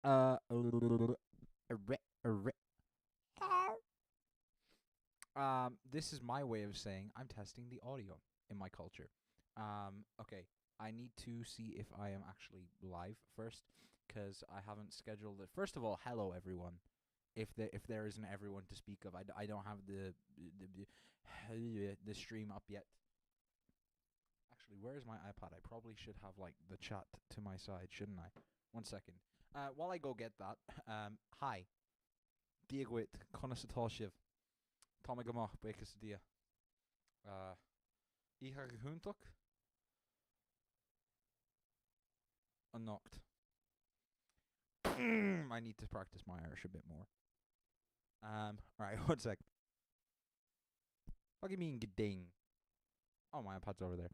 Uh, this is my way of saying I'm testing the audio in my culture. Okay, I need to see if I am actually live first, because I haven't scheduled it. First of all, hello everyone. If there isn't everyone to speak of, I don't have the stream up yet. Actually, where is my iPad? I probably should have like the chat to my side, shouldn't I? 1 second. While I go get that, hi. Diagwit, Conasatol Shiv. Tomagamach, Bakers Dia. Iha Huntuk? Unnocked. I need to practice my Irish a bit more. Alright, 1 sec. What do you mean, geding? Oh, my iPad's over there.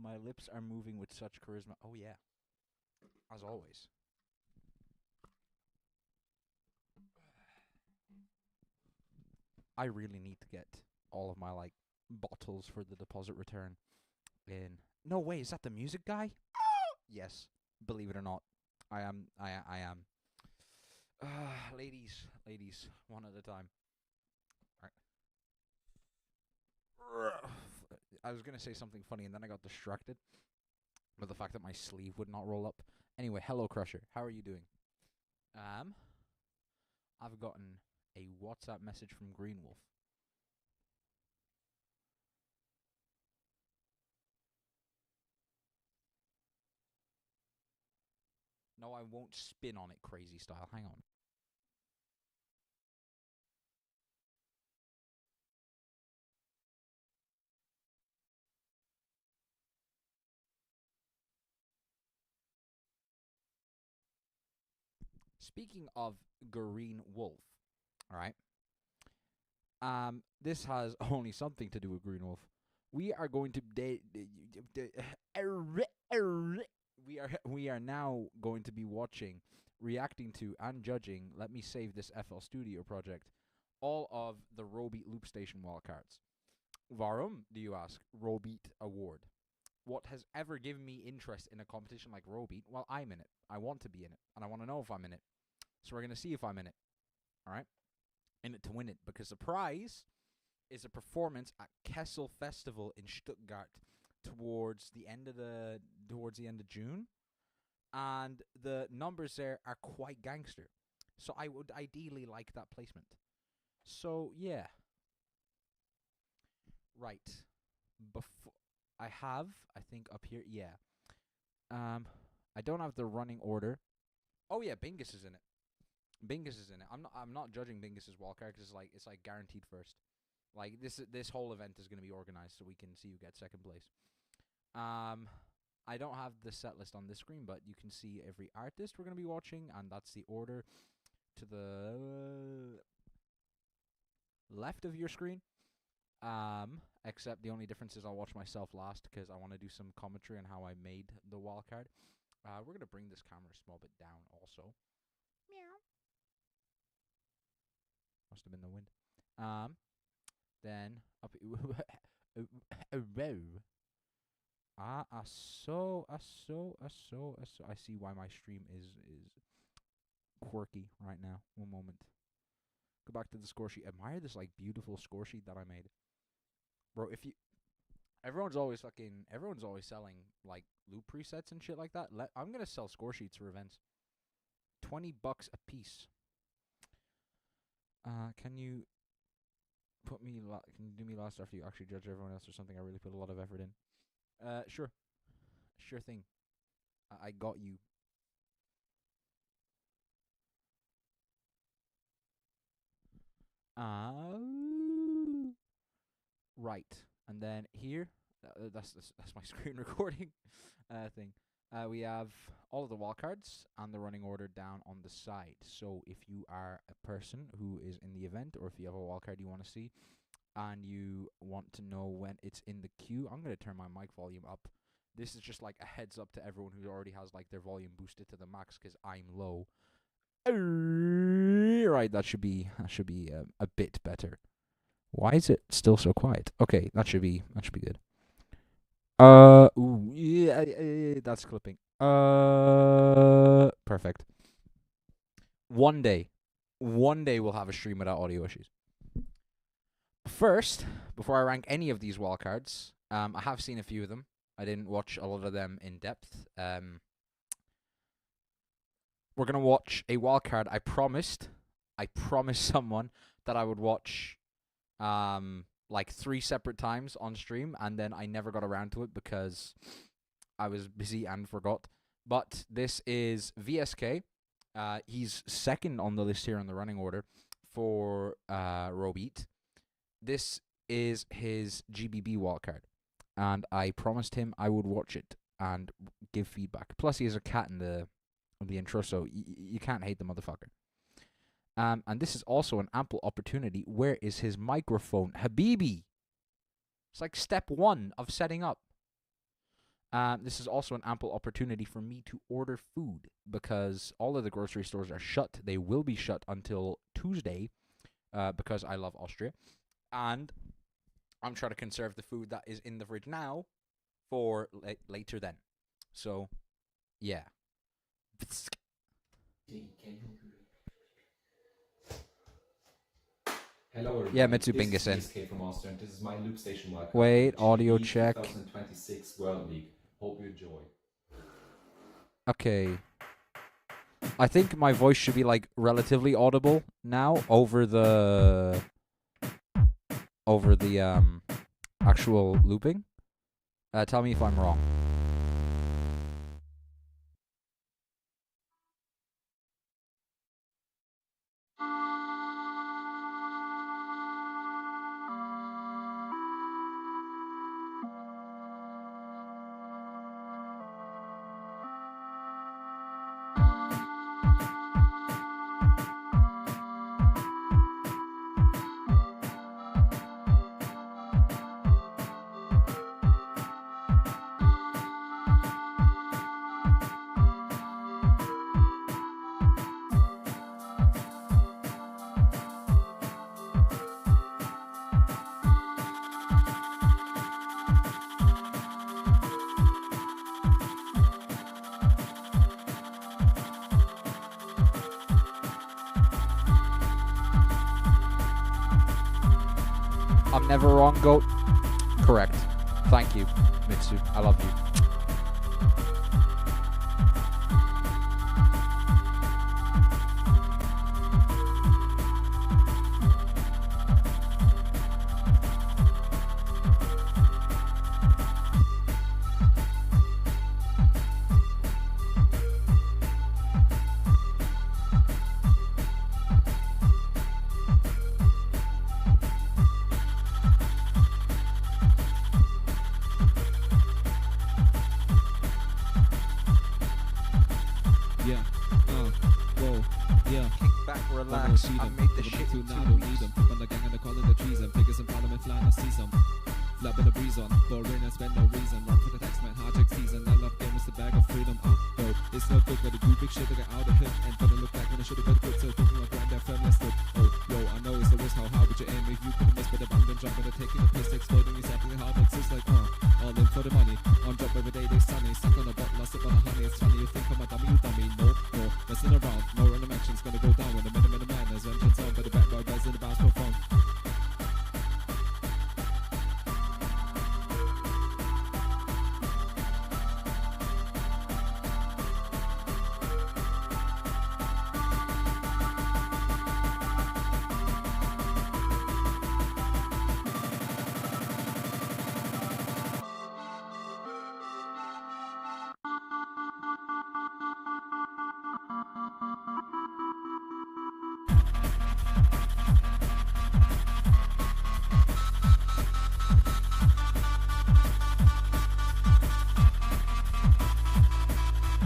My lips are moving with such charisma. Oh, yeah. As always. I really need to get all of my, like, bottles for the deposit return in. No way, is that the music guy? Yes, believe it or not. I am. Ladies, one at a time. Alright. I was gonna say something funny and then I got distracted by the fact that my sleeve would not roll up. Anyway, hello Crusher, how are you doing? I've gotten a WhatsApp message from Green Wolf. No, I won't spin on it crazy style. Hang on. Speaking of Green Wolf, alright. This has only something to do with Green Wolf. We are going to we are now going to be watching, reacting to, and judging. Let me save this FL Studio project. All of the Robeat Loopstation wildcards. Varum, do you ask? Robeat Award. What has ever given me interest in a competition like Robeat? Well, I'm in it. I want to be in it, and I want to know if I'm in it. So we're gonna see if I'm in it. All right, in it to win it, because the prize is a performance at Kessel Festival in Stuttgart towards the end of June, and the numbers there are quite gangster. So I would ideally like that placement. So yeah, right. Before I have, I think up here, yeah. I don't have the running order. Oh yeah, Bingus is in it. Bingus is in it. I'm not judging Bingus's wildcard because it's like guaranteed first. Like this whole event is going to be organized so we can see who gets second place. I don't have the set list on this screen, but you can see every artist we're going to be watching, and that's the order to the left of your screen. Except the only difference is I'll watch myself last because I want to do some commentary on how I made the wildcard. We're gonna bring this camera a small bit down also. Meow. Must have been the wind. Then up. I see why my stream is quirky right now. One moment. Go back to the score sheet. Admire this like beautiful score sheet that I made, bro. If you everyone's always selling like loop presets and shit like that. I'm gonna sell score sheets for events. $20 a piece. Can you can you do me last after you actually judge everyone else or something? I really put a lot of effort in. Sure thing. I got you. Right, and then here, that's my screen recording thing. We have all of the wildcards and the running order down on the side. So if you are a person who is in the event, or if you have a wildcard you want to see, and you want to know when it's in the queue, I'm going to turn my mic volume up This is just like a heads up to everyone who already has like their volume boosted to the max because I'm low. Right, that should be a bit better. Why is it still so quiet? Okay, that should be good. Ooh, yeah, that's clipping. Perfect. One day we'll have a stream without audio issues. First, before I rank any of these wildcards, I have seen a few of them. I didn't watch a lot of them in depth. We're gonna watch a wildcard. I promised someone that I would watch like 3 separate times on stream, and then I never got around to it because I was busy and forgot. But this is VSK. He's second on the list here in the running order for Robeat. This is his GBB wildcard, and I promised him I would watch it and give feedback. Plus, he has a cat in the intro, so you can't hate the motherfucker. And this is also an ample opportunity. Where is his microphone? Habibi! It's like step 1 of setting up. This is also an ample opportunity for me to order food because all of the grocery stores are shut. They will be shut until Tuesday because I love Austria. And I'm trying to conserve the food that is in the fridge now for later then. So, yeah. Hello everybody. Yeah, Mitsu this Bingus in. is from Austria, and this is my Loopstation wildcard. Wait, audio check. 2026 World League. Hope you enjoy. Okay. I think my voice should be like relatively audible now over the actual looping. Tell me if I'm wrong. I'm never wrong, goat. Correct. Thank you, Mitsu. I love you. Relax, I made the shit in 2 weeks. Pick on the gang and the call in the trees and figures in parliament flying, I see some. Flap in the breeze on, boring and spend no reason. Run for the tax man, hard season. I love game, it's the bag of freedom. Yo, it's no good, but to do big shit to get out of him. And gonna look back when I should've got good, so thinking my granddad firmly stood. Oh, yo, I know it's always how hard would you aim if you couldn't miss, but the bang, then jump, and taking the piss, exploding, it's happening hard, it's just like, all in for the money. On job every day, they sunny. Stuck on a bottle, I sip on the honey. It's funny, you think I'm a dummy, you dummy. No, messing around. No random action's gonna go down when the minute man has vengeance on. But the bad boy guys in the bounce for fun.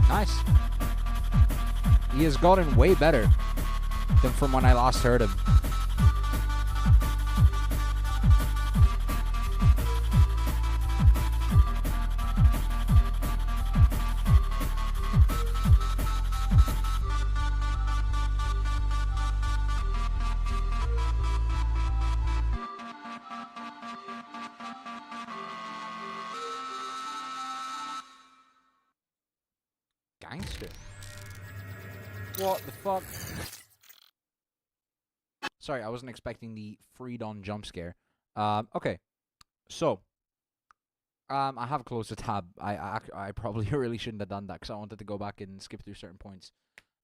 Nice. He has gotten way better than from when I last heard him. Edmaster. What the fuck? Sorry, I wasn't expecting the Freedon jump scare. Okay. So, I have closed the tab. I probably really shouldn't have done that because I wanted to go back and skip through certain points.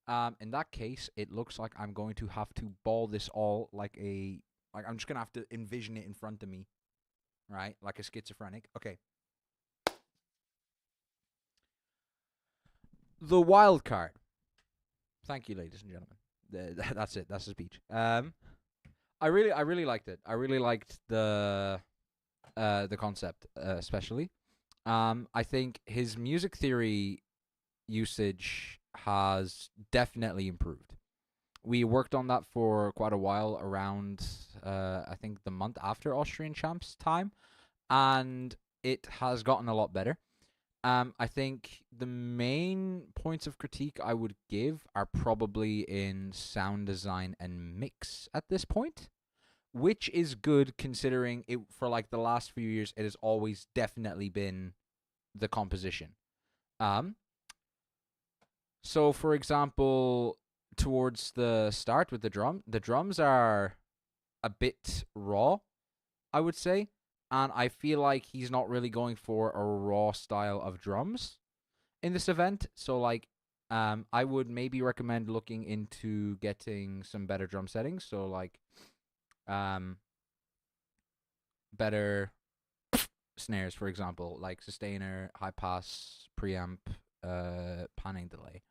In that case, it looks like I'm going to have to ball this all like I'm just gonna have to envision it in front of me, right? Like a schizophrenic. Okay. The Wildcard. Thank you, ladies and gentlemen. That's it. That's the speech. I really liked it. I really liked the concept, especially. I think his music theory usage has definitely improved. We worked on that for quite a while around, I think, the month after Austrian Champs time, and it has gotten a lot better. I think the main points of critique I would give are probably in sound design and mix at this point, which is good considering it for like the last few years it has always definitely been the composition. So for example, towards the start with the drums are a bit raw, I would say. And I feel like he's not really going for a raw style of drums in this event. So, like, I would maybe recommend looking into getting some better drum settings. So, like, better snares, for example, like sustainer, high pass, preamp, panning delay.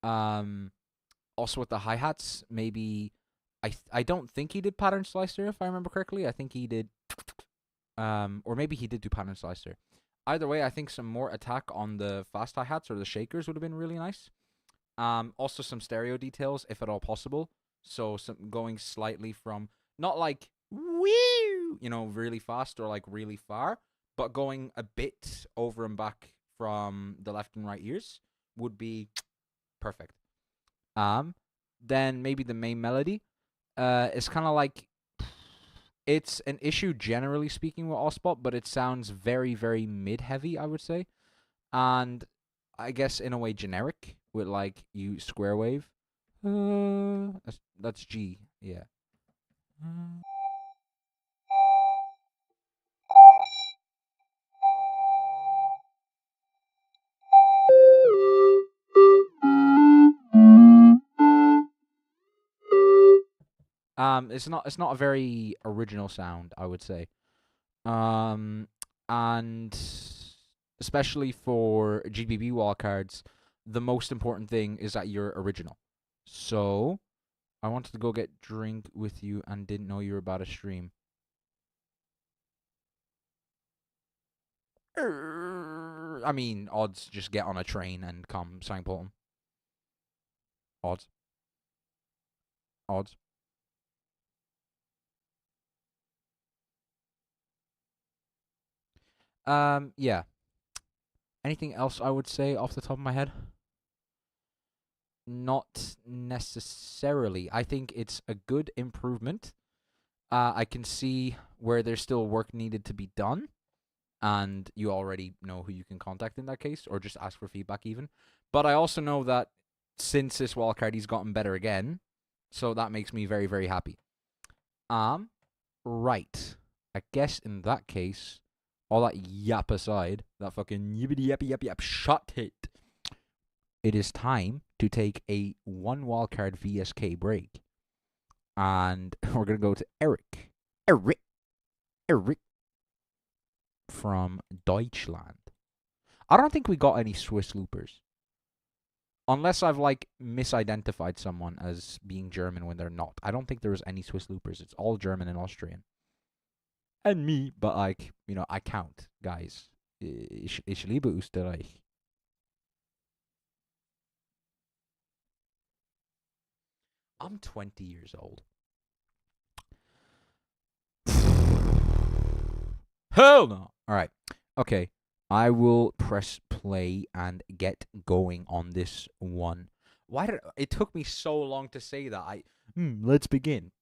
Also with the hi-hats, maybe I don't think he did pattern slicer if I remember correctly. I think he did. Or maybe he did do pattern slicer. Either way, I think some more attack on the fast hi-hats or the shakers would have been really nice. Also some stereo details, if at all possible. So some going slightly from, not like, woo, really fast or like really far, but going a bit over and back from the left and right ears would be perfect. Then maybe the main melody. It's kind of like, it's an issue generally speaking with Allspot, but it sounds very, very mid-heavy, I would say. And I guess in a way generic with like you square wave. That's G, yeah. It's not a very original sound, I would say. And especially for GBB wildcards, the most important thing is that you're original. So, I wanted to go get drink with you and didn't know you were about to stream. I mean, odds, just get on a train and come Signpool. Odds. Odds. Yeah. Anything else I would say off the top of my head? Not necessarily. I think it's a good improvement. I can see where there's still work needed to be done, and you already know who you can contact in that case, or just ask for feedback even. But I also know that since this wildcard, he's gotten better again, so that makes me very, very happy. Right. I guess in that case, all that yap aside, that fucking yippity yappy yap yap, shut it. It is time to take a one wildcard VSK break. And we're going to go to Eric from Deutschland. I don't think we got any Swiss loopers. Unless I've, like, misidentified someone as being German when they're not. I don't think there was any Swiss loopers. It's all German and Austrian. And me, but, like, I count, guys. Ich liebe Österreich. I'm 20 years old. Hell no. Alright. Okay. I will press play and get going on this one. Why did it took me so long to say that? Let's begin.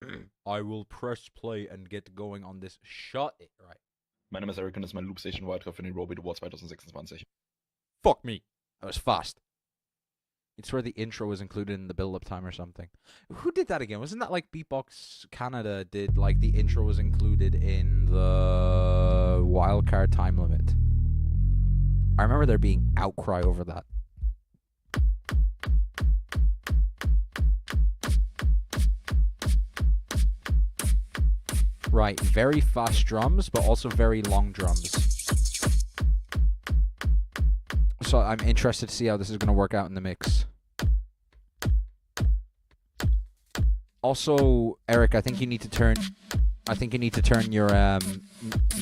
I will press play and get going on this. Shut it. Right. Mein Name ist Eric und das ist mein Loopstation Wildcard für den Robeat Award 2026. Fuck me. That was fast. It's where the intro was included in the build-up time or something. Who did that again? Wasn't that like Beatbox Canada did, like, the intro was included in the Wildcard time limit? I remember there being outcry over that. Right, very fast drums, but also very long drums. So I'm interested to see how this is going to work out in the mix. Also, Eric, I think you need to turn your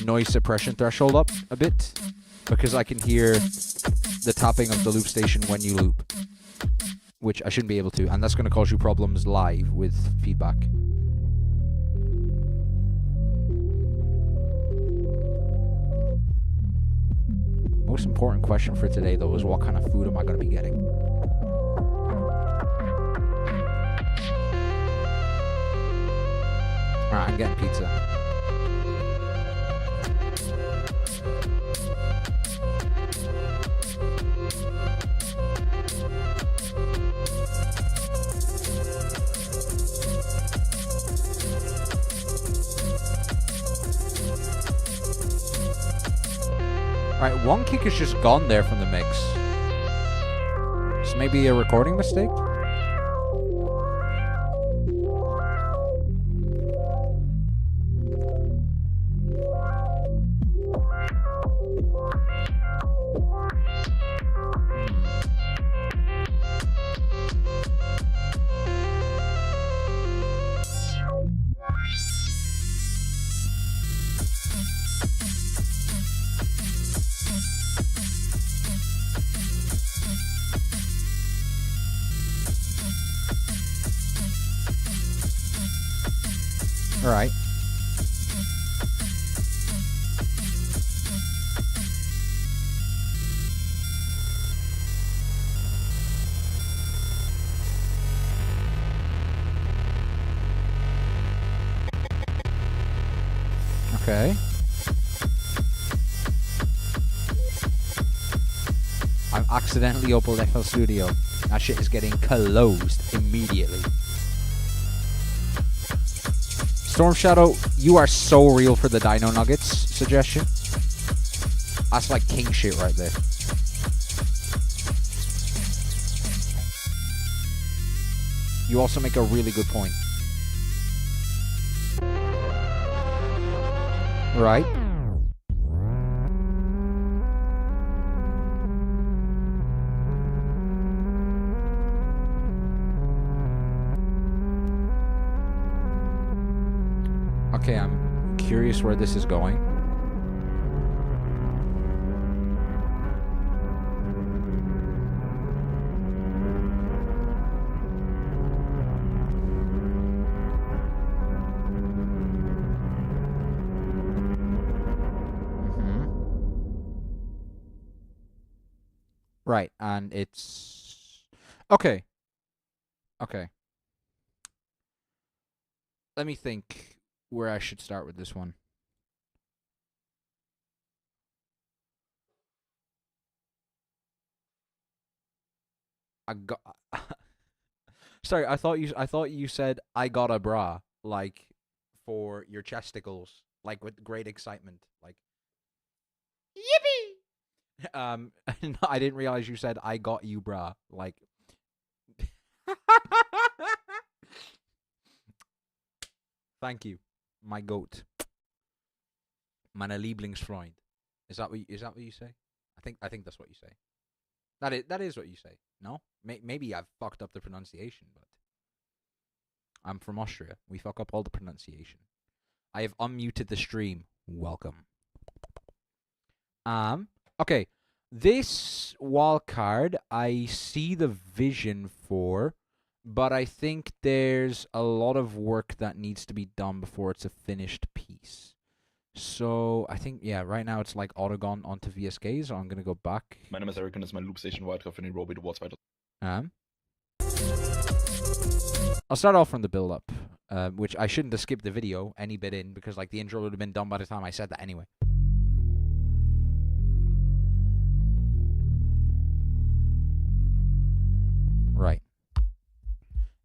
noise suppression threshold up a bit, because I can hear the tapping of the loop station when you loop, which I shouldn't be able to, and that's going to cause you problems live with feedback. Most important question for today, though, is what kind of food am I going to be getting? Alright, I'm getting pizza. Alright, one kick is just gone there from the mix. So maybe a recording mistake? Alright. Okay. I've accidentally opened FL Studio. That shit is getting closed immediately. Storm Shadow, you are so real for the Dino Nuggets suggestion. That's like king shit right there. You also make a really good point. Right. Okay, I'm curious where this is going. Right, and it's... Okay. Okay. Let me think where I should start with this one. I got... Sorry, I thought you said I got a bra, like, for your chesticles, like with great excitement, like yippee! No, I didn't realize you said I got you bra, like Thank you, my goat. Meine Lieblingsfreund. Is that what you say? I think that's what you say. That is what you say. No? Maybe I've fucked up the pronunciation, but I'm from Austria. We fuck up all the pronunciation. I have unmuted the stream. Welcome. Okay. This wildcard I see the vision for, but I think there's a lot of work that needs to be done before it's a finished piece. So I think, yeah, right now it's like Autogon onto VSK, so I'm gonna go back. Mein Name ist Eric und das ist mein Loopstation Wildcard für den Robeat Awards 2000. I'll start off from the build-up, which I shouldn't have skipped the video any bit in, because like the intro would have been done by the time I said that anyway.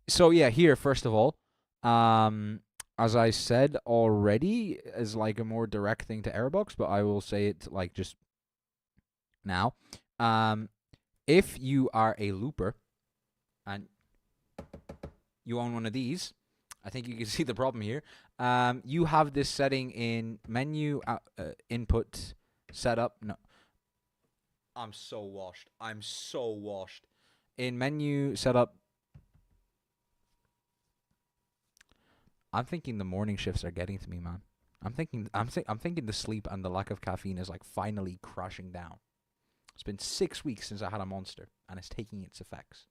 So yeah, here first of all, as I said already, is like a more direct thing to Airbox, but I will say it like just now. If you are a looper and you own one of these, I think you can see the problem here. You have this setting in menu input setup. No, I'm so washed. In menu setup, I'm thinking the morning shifts are getting to me, man. I'm thinking the sleep and the lack of caffeine is like finally crashing down. It's been 6 weeks since I had a Monster, and it's taking its effects.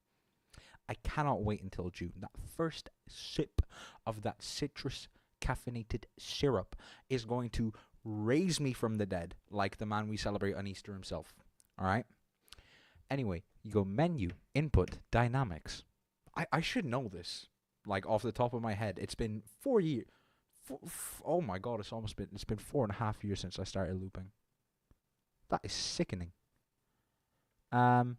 I cannot wait until June. That first sip of that citrus caffeinated syrup is going to raise me from the dead, like the man we celebrate on Easter himself. All right? Anyway, you go menu, input, dynamics. I should know this, like off the top of my head. It's been 4 years. Oh my god, it's been 4.5 years since I started looping. That is sickening. And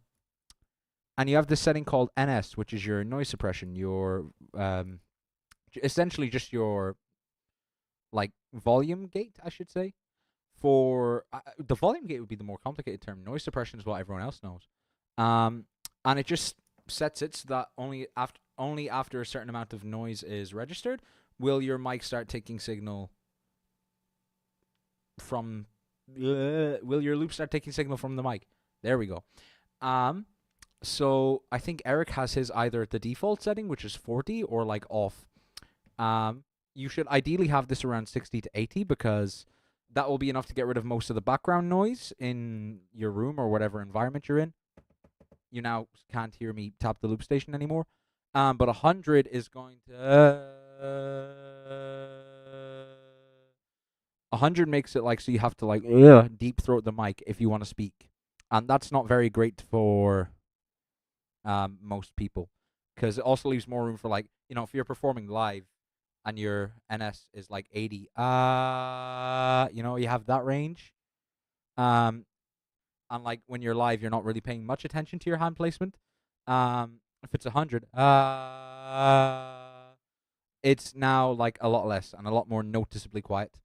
you have this setting called NS, which is your noise suppression, your essentially just your like volume gate, I should say. For the volume gate would be the more complicated term. Noise suppression is what everyone else knows. And it just sets it so that only after a certain amount of noise is registered will your mic start taking signal from will your loop start taking signal from the mic. There we go. So I think Eric has his either the default setting, which is 40, or like off. You should ideally have this around 60 to 80 because that will be enough to get rid of most of the background noise in your room or whatever environment you're in. You now can't hear me tap the Loopstation anymore. But 100 is going to 100 makes it like so you have to like deep throat the mic if you want to speak. And that's not very great for most people because it also leaves more room for like, you know, if you're performing live and your NS is like 80, you know, you have that range. And like when you're live, you're not really paying much attention to your hand placement. If it's 100, it's now like a lot less and a lot more noticeably quiet.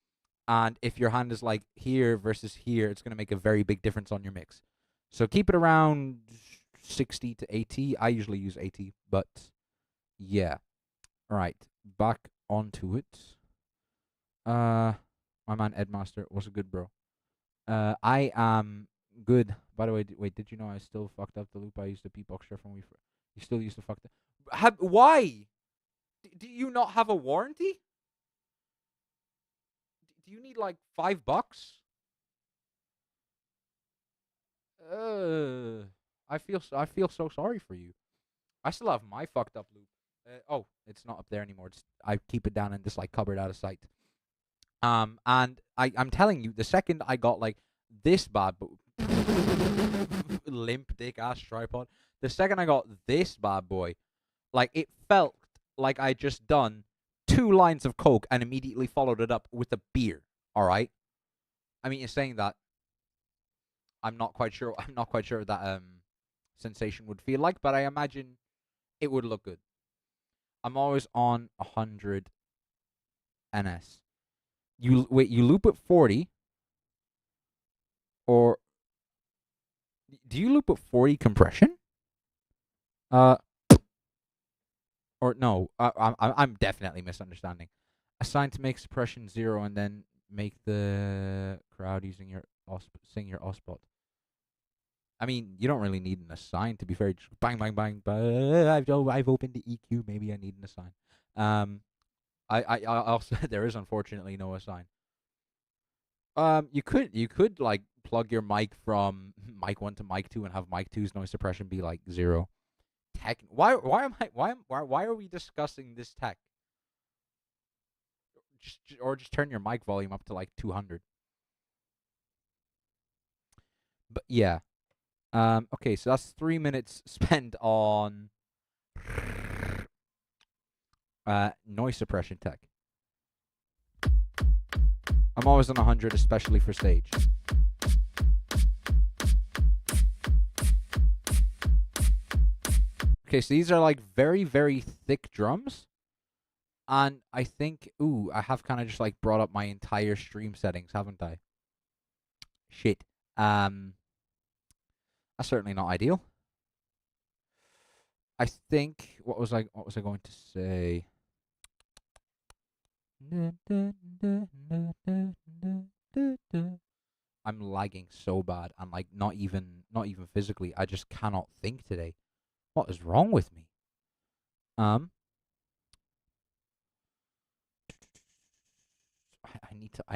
And if your hand is like here versus here, it's going to make a very big difference on your mix. So keep it around 60 to 80. I usually use 80, but yeah. All right, back onto it. My man Edmaster, what's good, bro? I am good. By the way, wait, did you know I still fucked up the loop I used to beatbox from when you still used to fuck that? Why? Do you not have a warranty? Do you need like $5? I feel so sorry for you. I still have my fucked up loop. Oh, it's not up there anymore. I keep it down in this like cupboard out of sight. And I'm telling you, the second I got like this bad limp dick ass tripod, the second I got this bad boy, like it felt like I just done 2 lines of coke and immediately followed it up with a beer. All right. I mean, in saying that, I'm not quite sure what that sensation would feel like, but I imagine it would look good. I'm always on 100 NS. You loop at 40, or do you loop at 40 compression? Or no, I'm definitely misunderstanding. Assign to make suppression 0 and then make the crowd using your sing your spot. I mean, you don't really need an assign, to be fair. Just bang, bang, bang. I've opened the EQ. Maybe I need an assign. I also there is unfortunately no assign. You could like plug your mic from mic 1 to mic 2 and have mic 2's noise suppression be like 0. Why are we discussing this tech? Just turn your mic volume up to like 200. But yeah. Okay, so that's 3 minutes spent on noise suppression tech. I'm always on 100, especially for stage. Okay, so these are like very, very thick drums. And I think, I have kind of just like brought up my entire stream settings, haven't I? Shit. That's certainly not ideal. I think, what was I going to say? I'm lagging so bad. I'm like not even physically. I just cannot think today. What is wrong with me? I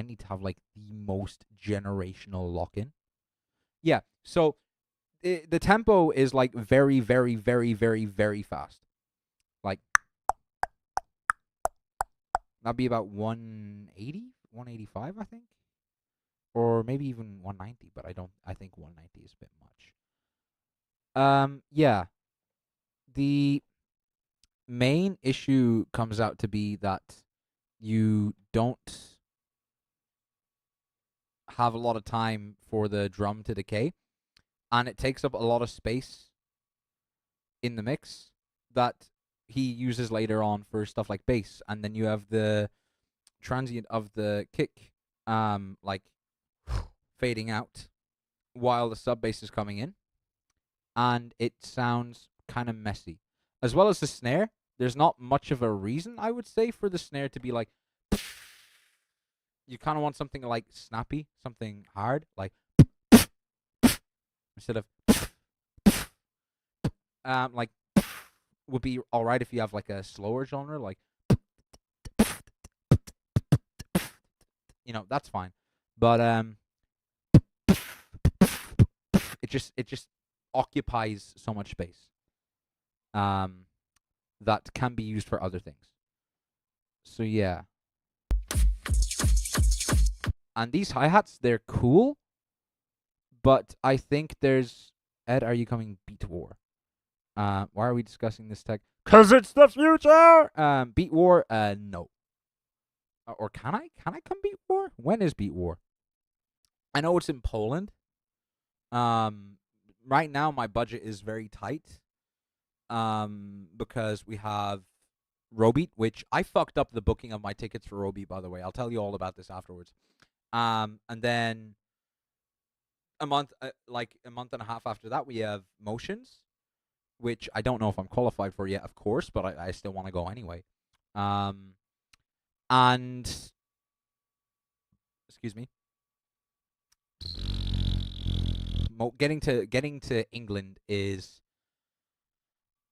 need to have like the most generational lock-in. Yeah. So the tempo is like very, very, very, very, very fast. Like that'd be about 180, 185, I think. Or maybe even 190, but I think 190 is a bit much. Yeah. The main issue comes out to be that you don't have a lot of time for the drum to decay, and it takes up a lot of space in the mix that he uses later on for stuff like bass. And then you have the transient of the kick like fading out while the sub bass is coming in, and it sounds kind of messy. As well as the snare, there's not much of a reason, I would say, for the snare to be like. You kind of want something like snappy, something hard, like instead of like would be all right if you have like a slower genre, like that's fine. But it just occupies so much space that can be used for other things. So yeah. And these hi-hats, they're cool, but I think there's... Ed, are you coming Beat War? Why are we discussing this tech? 'Cause it's the future! Beat War, no. Or can I? Can I come Beat War? When is Beat War? I know it's in Poland. Right now, my budget is very tight. Because we have Robeat, which I fucked up the booking of my tickets for Robeat, by the way. I'll tell you all about this afterwards. And then a month and a half after that, we have Motions, which I don't know if I'm qualified for yet, of course, but I still want to go anyway. And excuse me, getting to England is...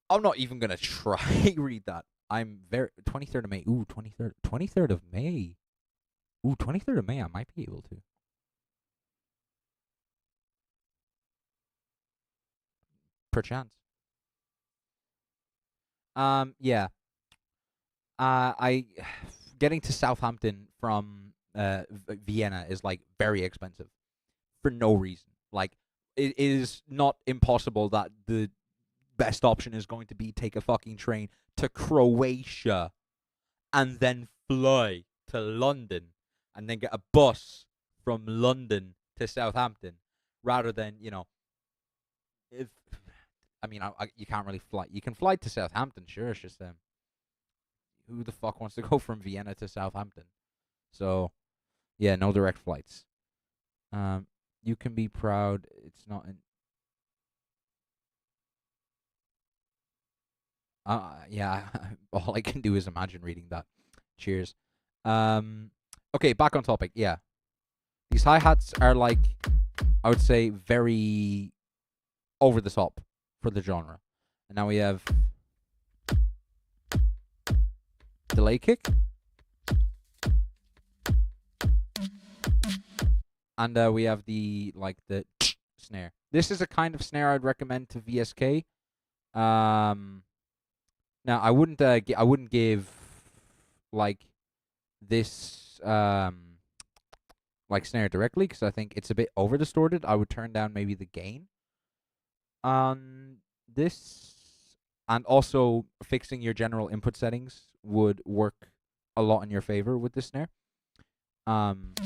I'm not even gonna try read that. I'm 23rd of May. 23rd of May. 23rd of May, I might be able to. Perchance. Yeah. Getting to Southampton from Vienna is like very expensive for no reason. Like it is not impossible that the best option is going to be take a fucking train to Croatia and then fly to London and then get a bus from London to Southampton, rather than, you can't really fly. You can fly to Southampton, sure. It's just who the fuck wants to go from Vienna to Southampton? So, yeah, no direct flights. You can be proud. It's not in. Yeah. All I can do is imagine reading that. Cheers. Okay, back on topic. Yeah. These hi-hats are like, I would say, very over the top for the genre. And now we have delay kick. And we have the snare. This is a kind of snare I'd recommend to VSK. Now I wouldn't give like this like snare directly, because I think it's a bit over distorted. I would turn down maybe the gain on this, and also fixing your general input settings would work a lot in your favor with this snare. And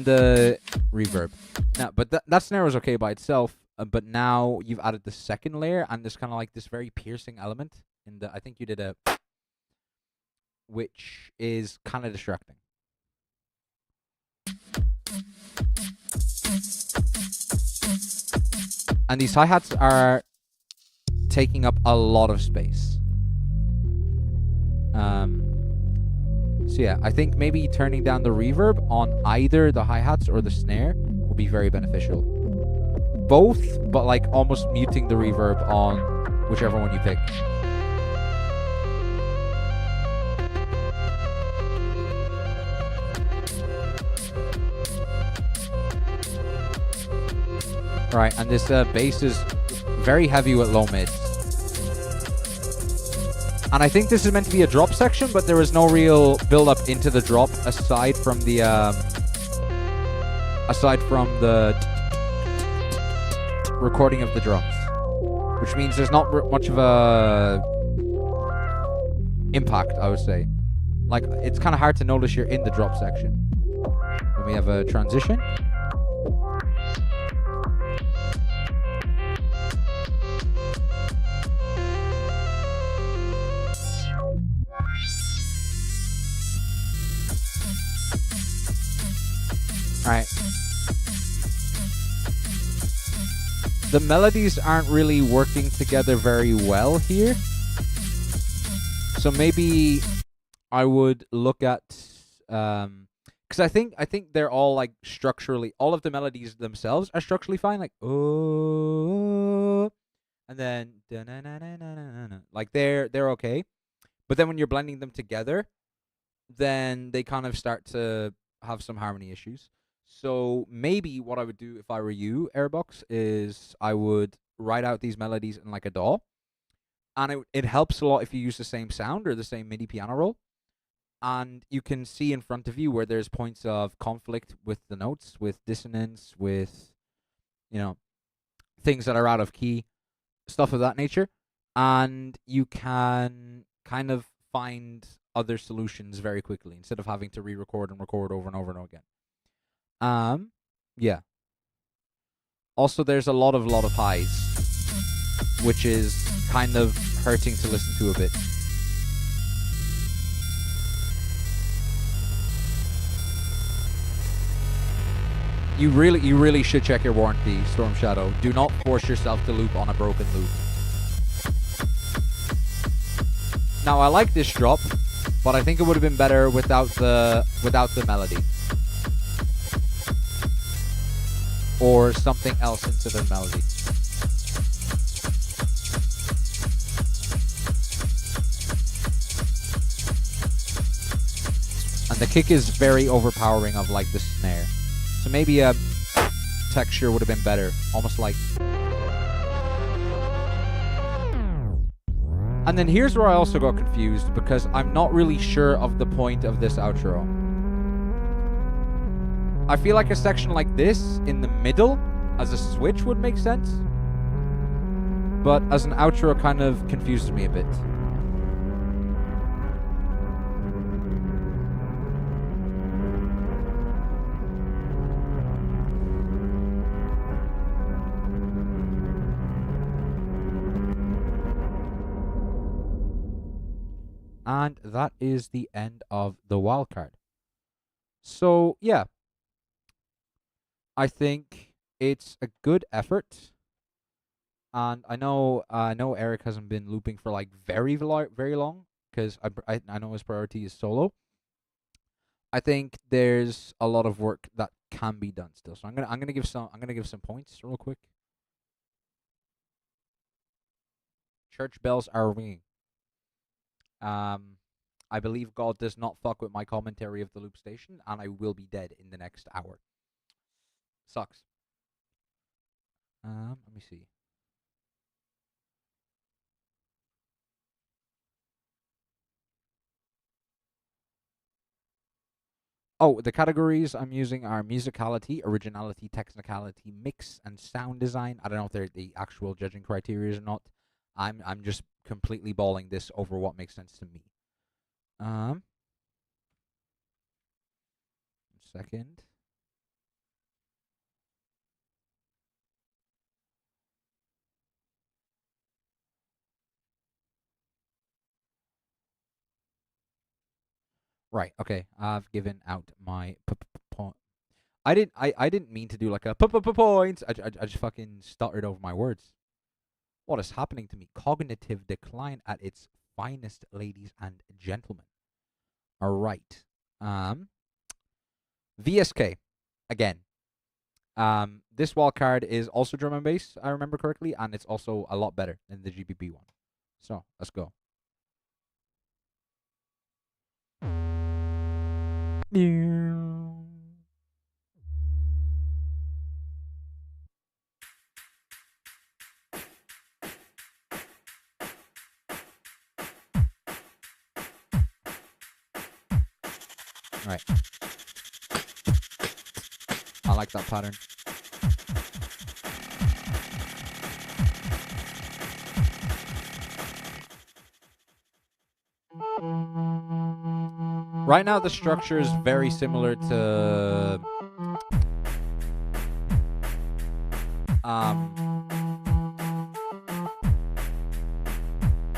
the reverb. Now, but that snare was okay by itself. but now you've added the second layer, and there's kind of like this very piercing element in the. I think you did a, which is kind of distracting. And these hi-hats are taking up a lot of space. So yeah, I think maybe turning down the reverb on either the hi-hats or the snare will be very beneficial. Both, but like almost muting the reverb on whichever one you pick. Right, and this bass is very heavy with low mids. And I think this is meant to be a drop section, but there was no real build up into the drop aside from the recording of the drums, which means there's not much of a impact, I would say. Like, it's kind of hard to notice you're in the drop section. Then we have a transition. Alright. The melodies aren't really working together very well here. So maybe I would look at because I think they're all like structurally, all of the melodies themselves are structurally fine, like oh, and then like they're okay. But then when you're blending them together, then they kind of start to have some harmony issues. So maybe what I would do if I were you, Airbox, is I would write out these melodies in like a DAW. And it helps a lot if you use the same sound or the same MIDI piano roll. And you can see in front of you where there's points of conflict with the notes, with dissonance, with, you know, things that are out of key, stuff of that nature. And you can kind of find other solutions very quickly instead of having to re-record and record over and over and over again. Yeah. Also, there's a lot of highs, which is kind of hurting to listen to a bit. You really should check your warranty, Storm Shadow. Do not force yourself to loop on a broken loop. Now, I like this drop, but I think it would have been better without the melody. Or something else into the melody. And the kick is very overpowering of like the snare. So maybe a texture would have been better. Almost like... And then here's where I also got confused, because I'm not really sure of the point of this outro. I feel like a section like this in the middle as a switch would make sense. But as an outro, it kind of confuses me a bit. And that is the end of the wildcard. So, yeah. I think it's a good effort. And I know Eric hasn't been looping for like very long, because I know his priority is solo. I think there's a lot of work that can be done still. So I'm gonna give some points real quick. Church bells are ringing. I believe God does not fuck with my commentary of the Loopstation, and I will be dead in the next hour. Sucks. Let me see. Oh, the categories I'm using are musicality, originality, technicality, mix, and sound design. I don't know if they're the actual judging criteria or not. I'm just completely balling this over what makes sense to me. Second. Right. Okay. I've given out my point. I didn't mean to do like a points. I just fucking stuttered over my words. What is happening to me? Cognitive decline at its finest, ladies and gentlemen. All right. VSK again. This wildcard is also drum and bass, I remember correctly, and it's also a lot better than the GBP one. So let's go. Right. I like that pattern. Right now, the structure is very similar to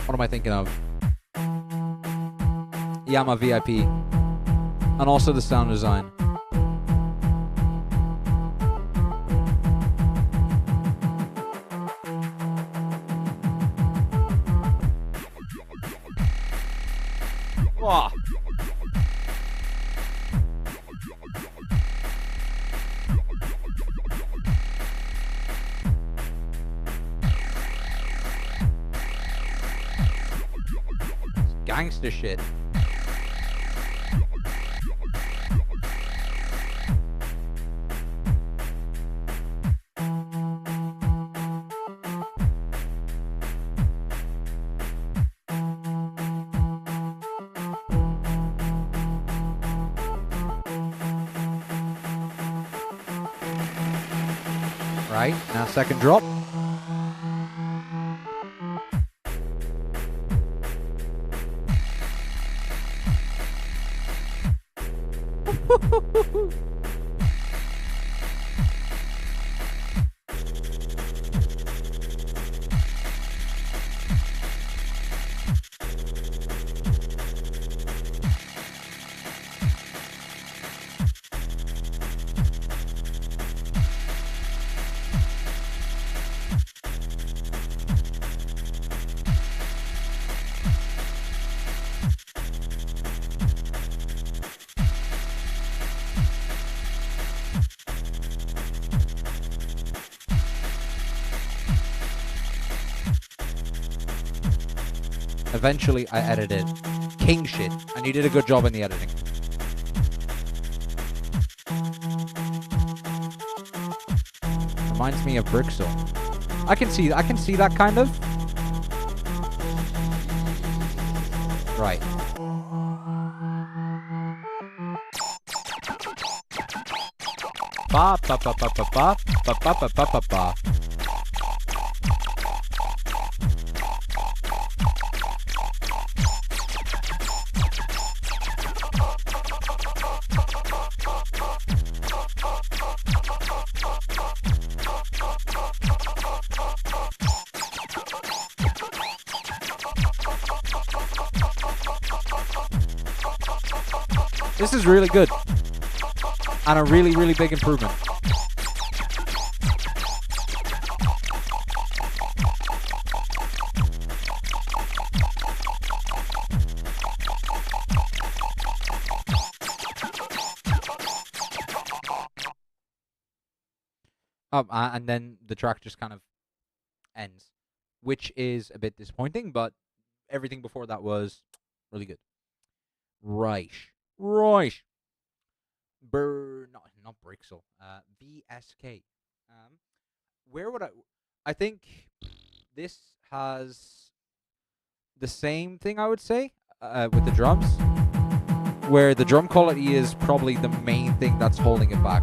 what am I thinking of? Yama VIP, and also the sound design. Wow. Gangster shit. Right, now second drop. Eventually, I edited. King shit. And you did a good job in the editing. Reminds me of Brixel. I can see that kind of. Right. Ba ba ba ba ba ba ba ba ba ba ba ba. This is really good. And a really, really big improvement. And then the track just kind of ends, which is a bit disappointing, but everything before that was really good. Right. Not Brixel. VSK. Where would I think this has the same thing, I would say, with the drums, where the drum quality is probably the main thing that's holding it back.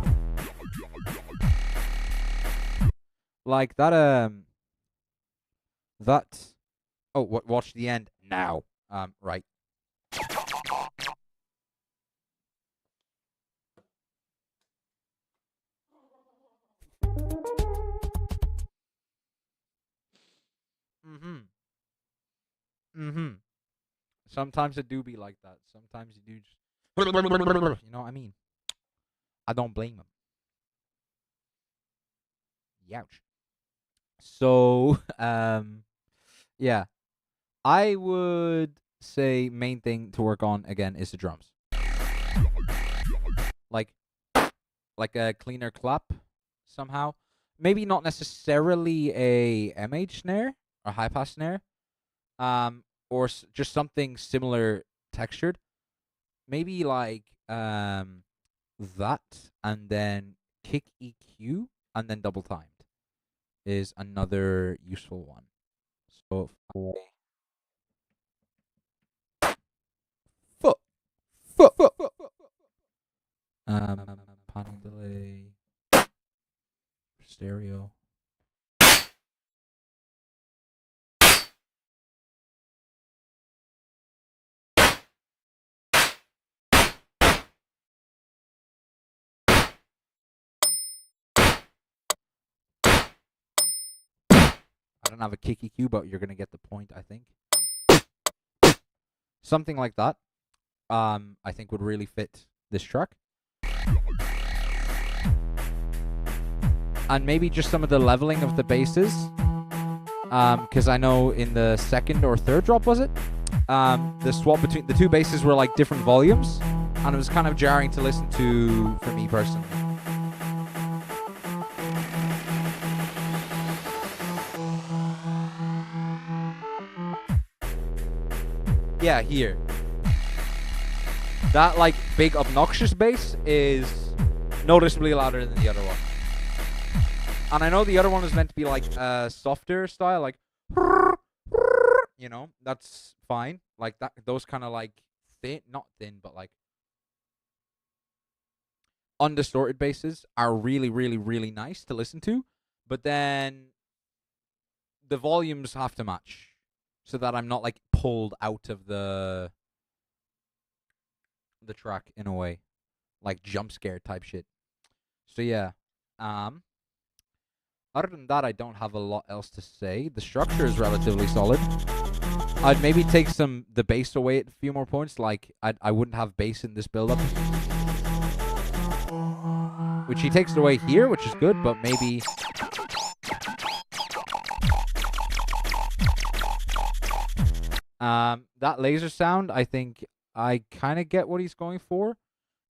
Like that, oh, watch the end now. Right. Sometimes it do be like that. Sometimes you do You know what I mean? I don't blame him. Youch. So, yeah. I would say main thing to work on again is the drums. Like a cleaner clap somehow. Maybe not necessarily a MH snare or high pass snare. Or just something similar textured. Maybe like that, and then kick EQ, and then double timed is another useful one. So foot. Panning delay, stereo. I don't have a kick EQ, but you're gonna get the point, I think. Something like that. I think would really fit this track. And maybe just some of the leveling of the basses. Because I know in the second or third drop, was it? The swap between the two basses were like different volumes. And it was kind of jarring to listen to for me personally. Yeah, here. That like big obnoxious bass is noticeably louder than the other one. And I know the other one is meant to be like a softer style, like, you know, that's fine. Like that, those kind of like thin, not thin, but like undistorted basses are really, really, really nice to listen to. But then the volumes have to match so that I'm not like pulled out of the track in a way, like jump scare type shit. So yeah, other than that, I don't have a lot else to say. The structure is relatively solid. I'd maybe take the bass away at a few more points. Like I wouldn't have bass in this build up, which he takes it away here, which is good. But maybe that laser sound, I think I kind of get what he's going for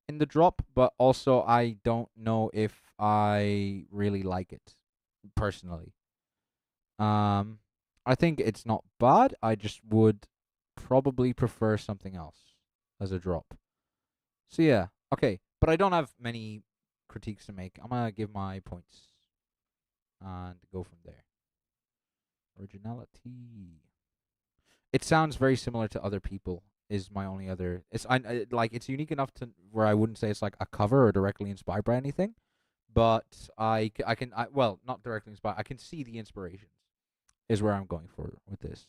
in the drop, but also I don't know if I really like it personally. I think it's not bad. I just would probably prefer something else as a drop. So yeah, okay. But I don't have many critiques to make. I'm gonna give my points and go from there. Originality. It sounds very similar to other people. Is my only other. It's it's unique enough to where I wouldn't say it's like a cover or directly inspired by anything, but I can well, not directly inspired. I can see the inspirations. Is where I'm going for with this.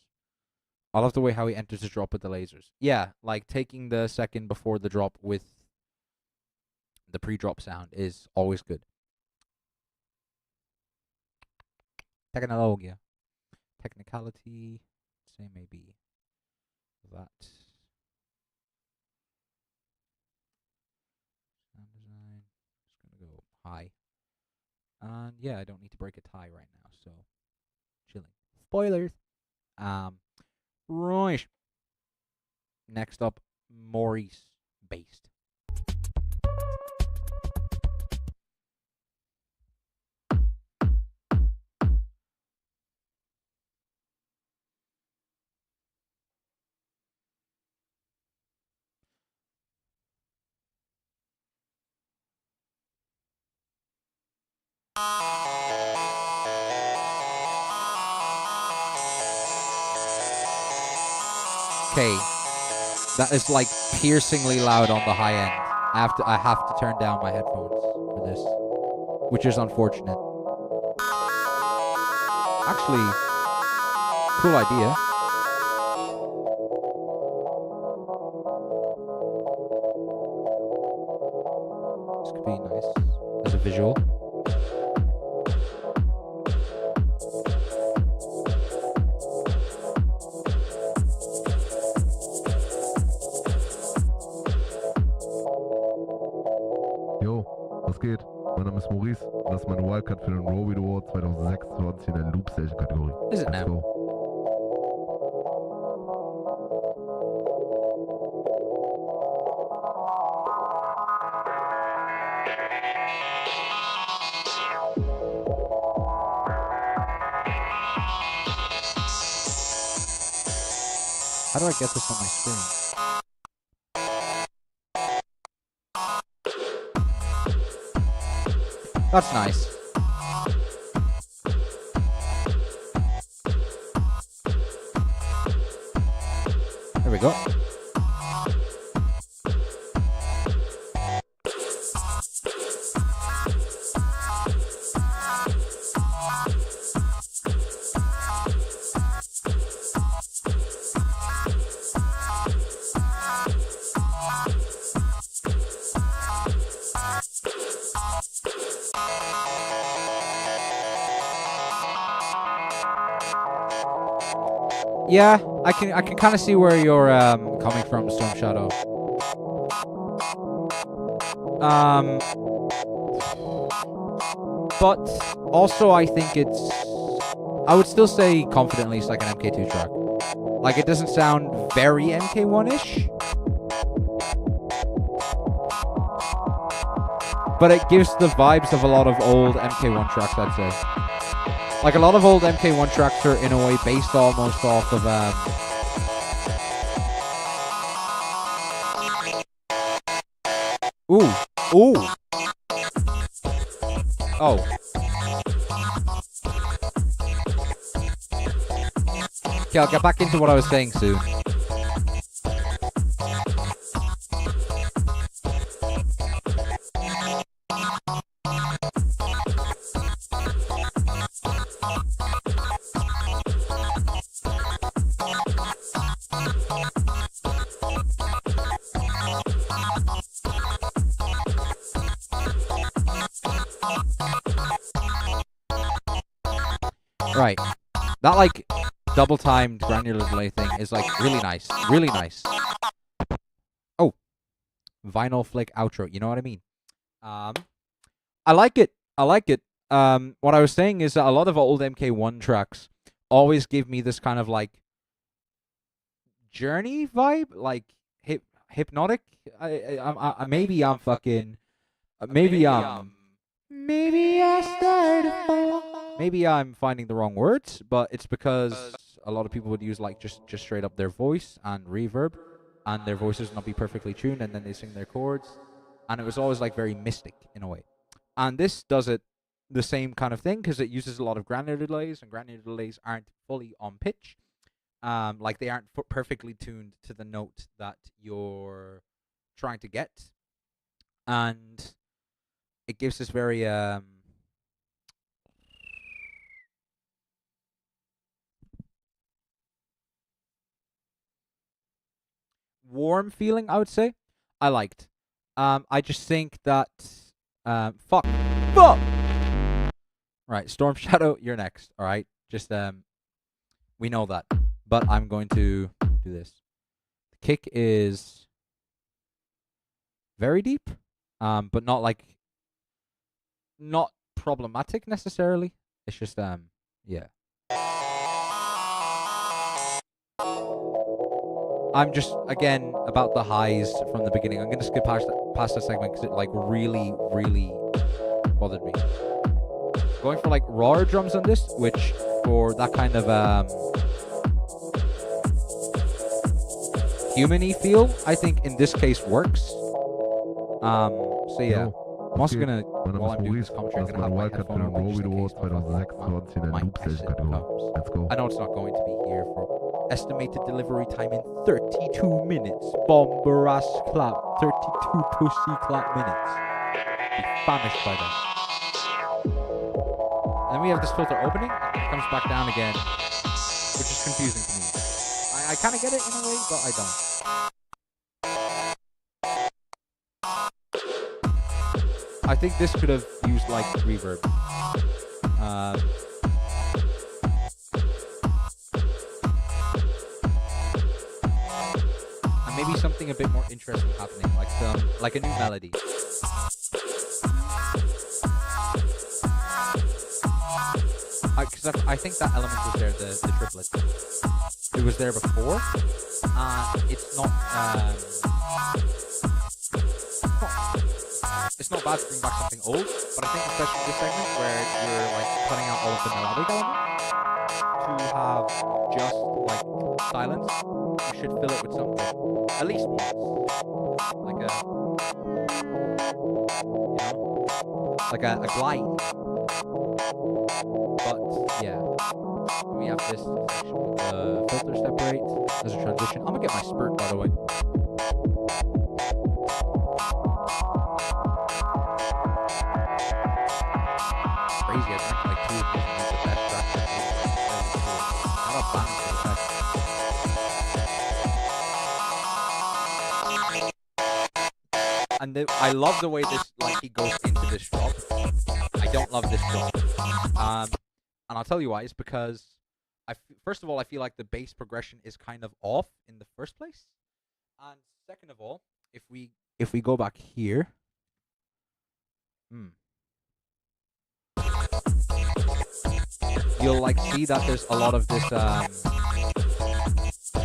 I love the way how he enters the drop with the lasers. Yeah, like taking the second before the drop with the pre-drop sound is always good. Technology. Technicality. Say maybe that. Sound design. Just gonna go high. And yeah, I don't need to break a tie right now, so chilling. Spoilers. Right. Next up, Maurice based. Okay, that is like piercingly loud on the high end. I have to turn down my headphones for this, which is unfortunate. Actually, cool idea. This could be nice as a visual. geht? Mein Name ist Maurice und das ist meine Wildcard für den Robeat Award 2026 in der Loopstation-Kategorie. Is it Let's now? go. How do I get this on my screen? That's nice. There we go. Yeah, I can kind of see where you're coming from, Storm Shadow. But also I think I would still say confidently it's like an MK2 track. Like, it doesn't sound very MK1-ish, but it gives the vibes of a lot of old MK1 tracks, I'd say. Like, a lot of old MK1 tracks are, in a way, based almost off of, Ooh. Ooh. Oh. Okay, I'll get back into what I was saying soon. Right. That, like, double-timed granular delay thing is, like, really nice. Really nice. Oh. Vinyl flick outro. You know what I mean? I like it. I like it. What I was saying is that a lot of old MK1 tracks always give me this kind of, like, journey vibe. Like, hypnotic. Maybe I'm fucking... Maybe I started to fall. Maybe I'm finding the wrong words, but it's because a lot of people would use, like, just straight up their voice and reverb, and their voices not be perfectly tuned, and then they sing their chords, and it was always, like, very mystic in a way. And this does it the same kind of thing because it uses a lot of granular delays, and granular delays aren't fully on pitch. Like, they aren't perfectly tuned to the note that you're trying to get, and it gives this very warm feeling, I would say. I liked. I just think that fuck. Right, Storm Shadow, you're next. All right, just we know that, but I'm going to do this. The kick is very deep, but not problematic necessarily. It's just yeah. I'm just, again, about the highs from the beginning. I'm going to skip past that segment because it, like, really, really bothered me. Going for, like, rawer drums on this, which for that kind of human-y feel, I think in this case works. So yeah. I'm also gonna, while I'm doing this commentary, I'm gonna have my headphone on just in case my headset comes. Let's go. I know it's not going to be here for estimated delivery time in 32 minutes. Bomber ass clap. 32 pussy clap minutes. Be famished by then. And then we have this filter opening, and it comes back down again, which is confusing to me. I kind of get it in a way, but I don't. I think this could have used, like, reverb. And maybe something a bit more interesting happening, like a new melody. because I think that element was there, the triplet. It was there before, and it's not bad to bring back something old, but I think especially this segment where you're like cutting out all of the melodic elements to have just like silence, you should fill it with something at least once, like a glide. But yeah, we have this section with the filter separate as a transition. I'm gonna get my spurt, by the way. Crazy, I drank like 2 of these and the best track. Not a balance for the best. And I love the way this, like, he goes into this drop. I don't love this drop. And I'll tell you why. It's because, first of all, I feel like the bass progression is kind of off in the first place. And second of all, if we go back here, you'll like see that there's a lot of this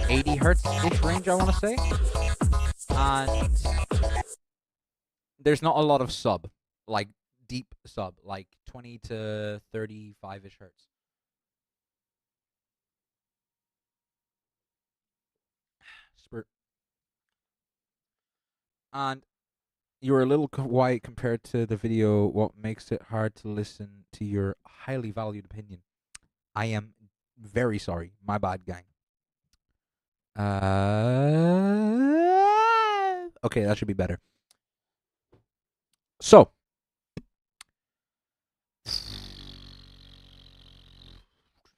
80 hertz-ish range, I want to say. And there's not a lot of sub, like deep sub, like 20 to 35-ish hertz. Spurt. And you're a little quiet compared to the video, what makes it hard to listen to your highly valued opinion. I am very sorry. My bad, gang. Okay, that should be better. So,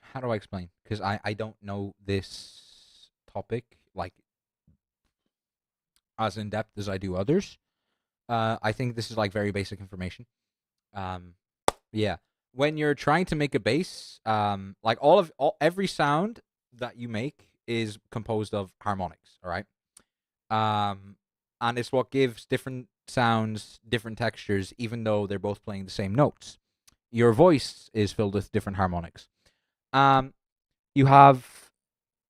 how do I explain? Because I don't know this topic, like, as in depth as I do others. I think this is like very basic information. Yeah, when you're trying to make a bass, like every sound that you make is composed of harmonics. All right, and it's what gives different sounds different textures, even though they're both playing the same notes. Your voice is filled with different harmonics. You have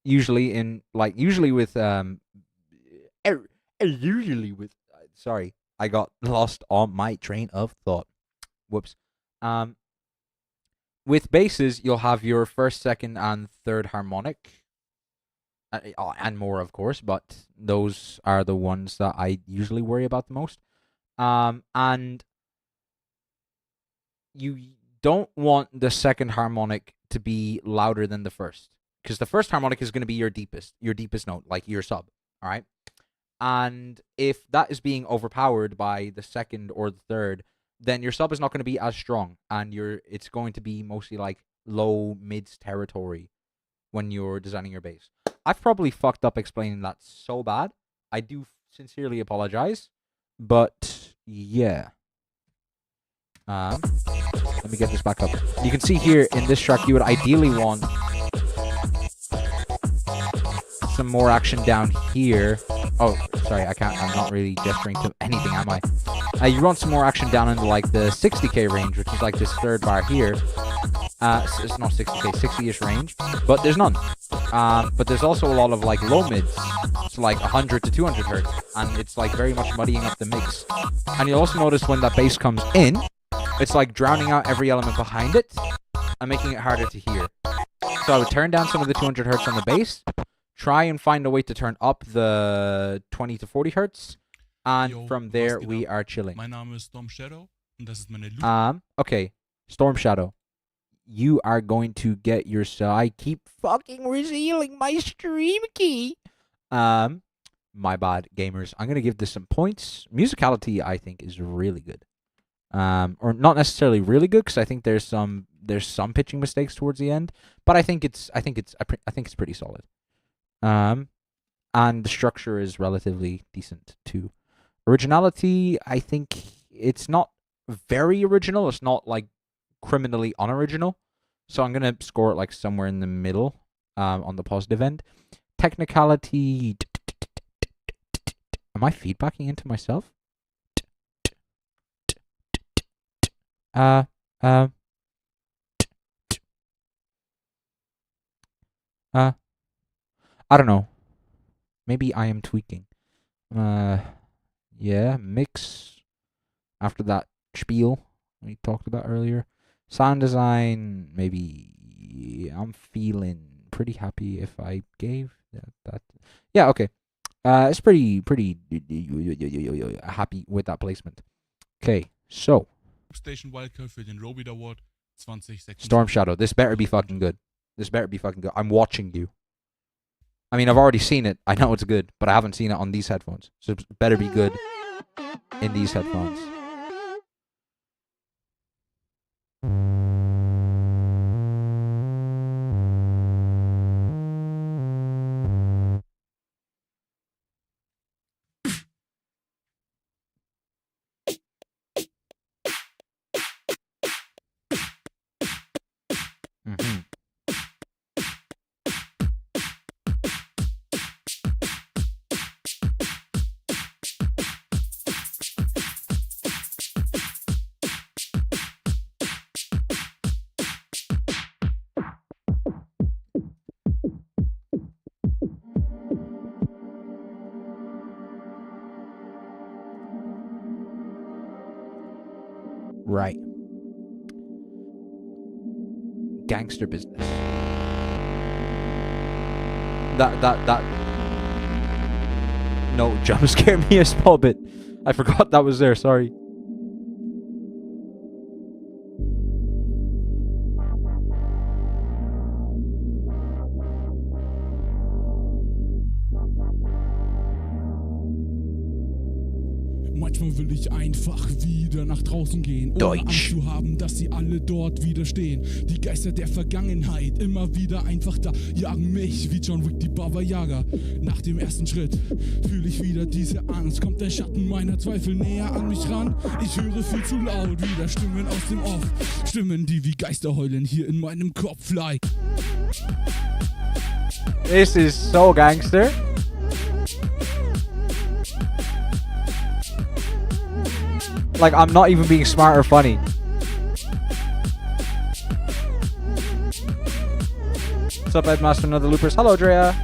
usually with sorry, I got lost on my train of thought. Whoops. With basses, you'll have your first, second, and third harmonic, and more, of course, but those are the ones that I usually worry about the most. And you don't want the second harmonic to be louder than the first, because the first harmonic is going to be your deepest note, like your sub. All right. And if that is being overpowered by the second or the third, then your sub is not going to be as strong, and it's going to be mostly like low mids territory when you're designing your bass. I've probably fucked up explaining that so bad. I do sincerely apologize, but yeah. Let me get this back up. You can see here in this track, you would ideally want some more action down here. Oh, sorry, I'm not really gesturing to anything, am I? You want some more action down into like the 60k range, which is like this third bar here. It's not 60k, 60-ish range, but there's none. But there's also a lot of like low mids, so like 100 to 200 hertz, and it's like very much muddying up the mix. And you'll also notice when that bass comes in, it's like drowning out every element behind it and making it harder to hear. So I would turn down some of the 200 hertz on the bass, try and find a way to turn up the 20 to 40 hertz, and from there we are chilling. Mein Name ist Storm Shadow, und das ist meine okay, Storm Shadow, you are going to get yourself. I keep fucking revealing my stream key. My bad, gamers. I'm gonna give this some points. Musicality, I think, is really good. Or not necessarily really good, because I think there's some pitching mistakes towards the end, but I think it's pretty solid. And the structure is relatively decent too. Originality, I think it's not very original. It's not like criminally unoriginal, so I'm gonna score it like somewhere in the middle, on the positive end. Technicality, am I feedbacking into myself? I don't know. Maybe I am tweaking. Yeah, mix after that spiel we talked about earlier. Sound design, maybe I'm feeling pretty happy if I gave that. Yeah, okay. It's pretty happy with that placement. Okay, so Loopstation Wildcard für den Robeat Award 2026. Storm Shadow. This better be fucking good. I'm watching you. I mean, I've already seen it. I know it's good, but I haven't seen it on these headphones. So it better be good in these headphones. Right. Gangster business. That no, jump scared me a small bit. I forgot that was there, sorry. Manchmal will ich einfach wieder nach draußen gehen, ohne Angst zu haben, dass sie alle dort wieder stehen. Die Geister der Vergangenheit immer wieder einfach da, jagen mich wie John Wick die Baba Yaga. Nach dem ersten Schritt fühle ich wieder diese Angst, kommt der Schatten meiner Zweifel näher an mich ran. Ich höre viel zu laut wieder Stimmen aus dem Off, Stimmen, die wie Geister heulen hier in meinem Kopf, like. This is so gangster. Like, I'm not even being smart or funny. What's up, Edmaster and other loopers? Hello, Drea.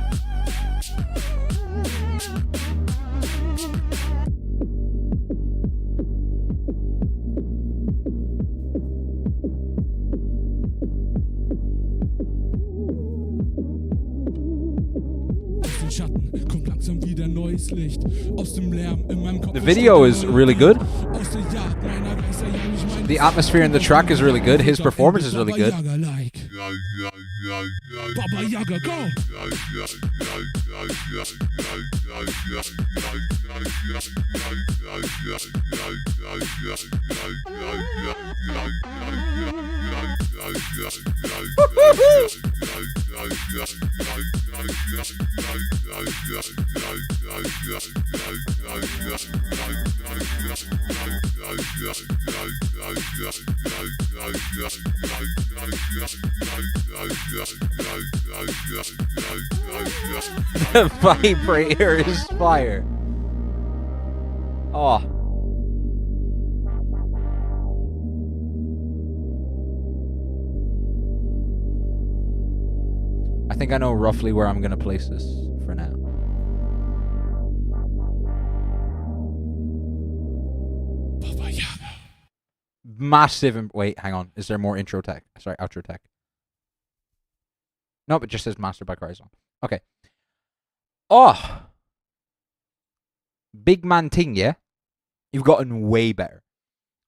The video is really good. The atmosphere in the track is really good. His performance is really good. Baba Yaga, go! The vibrator is fire. Oh. I think I know roughly where I'm gonna place this for now. Massive. Wait, hang on. Is there more intro tech? Sorry, outro tech. Nope, it just says Master by Horizon. Okay. Oh. Big man ting, yeah? You've gotten way better.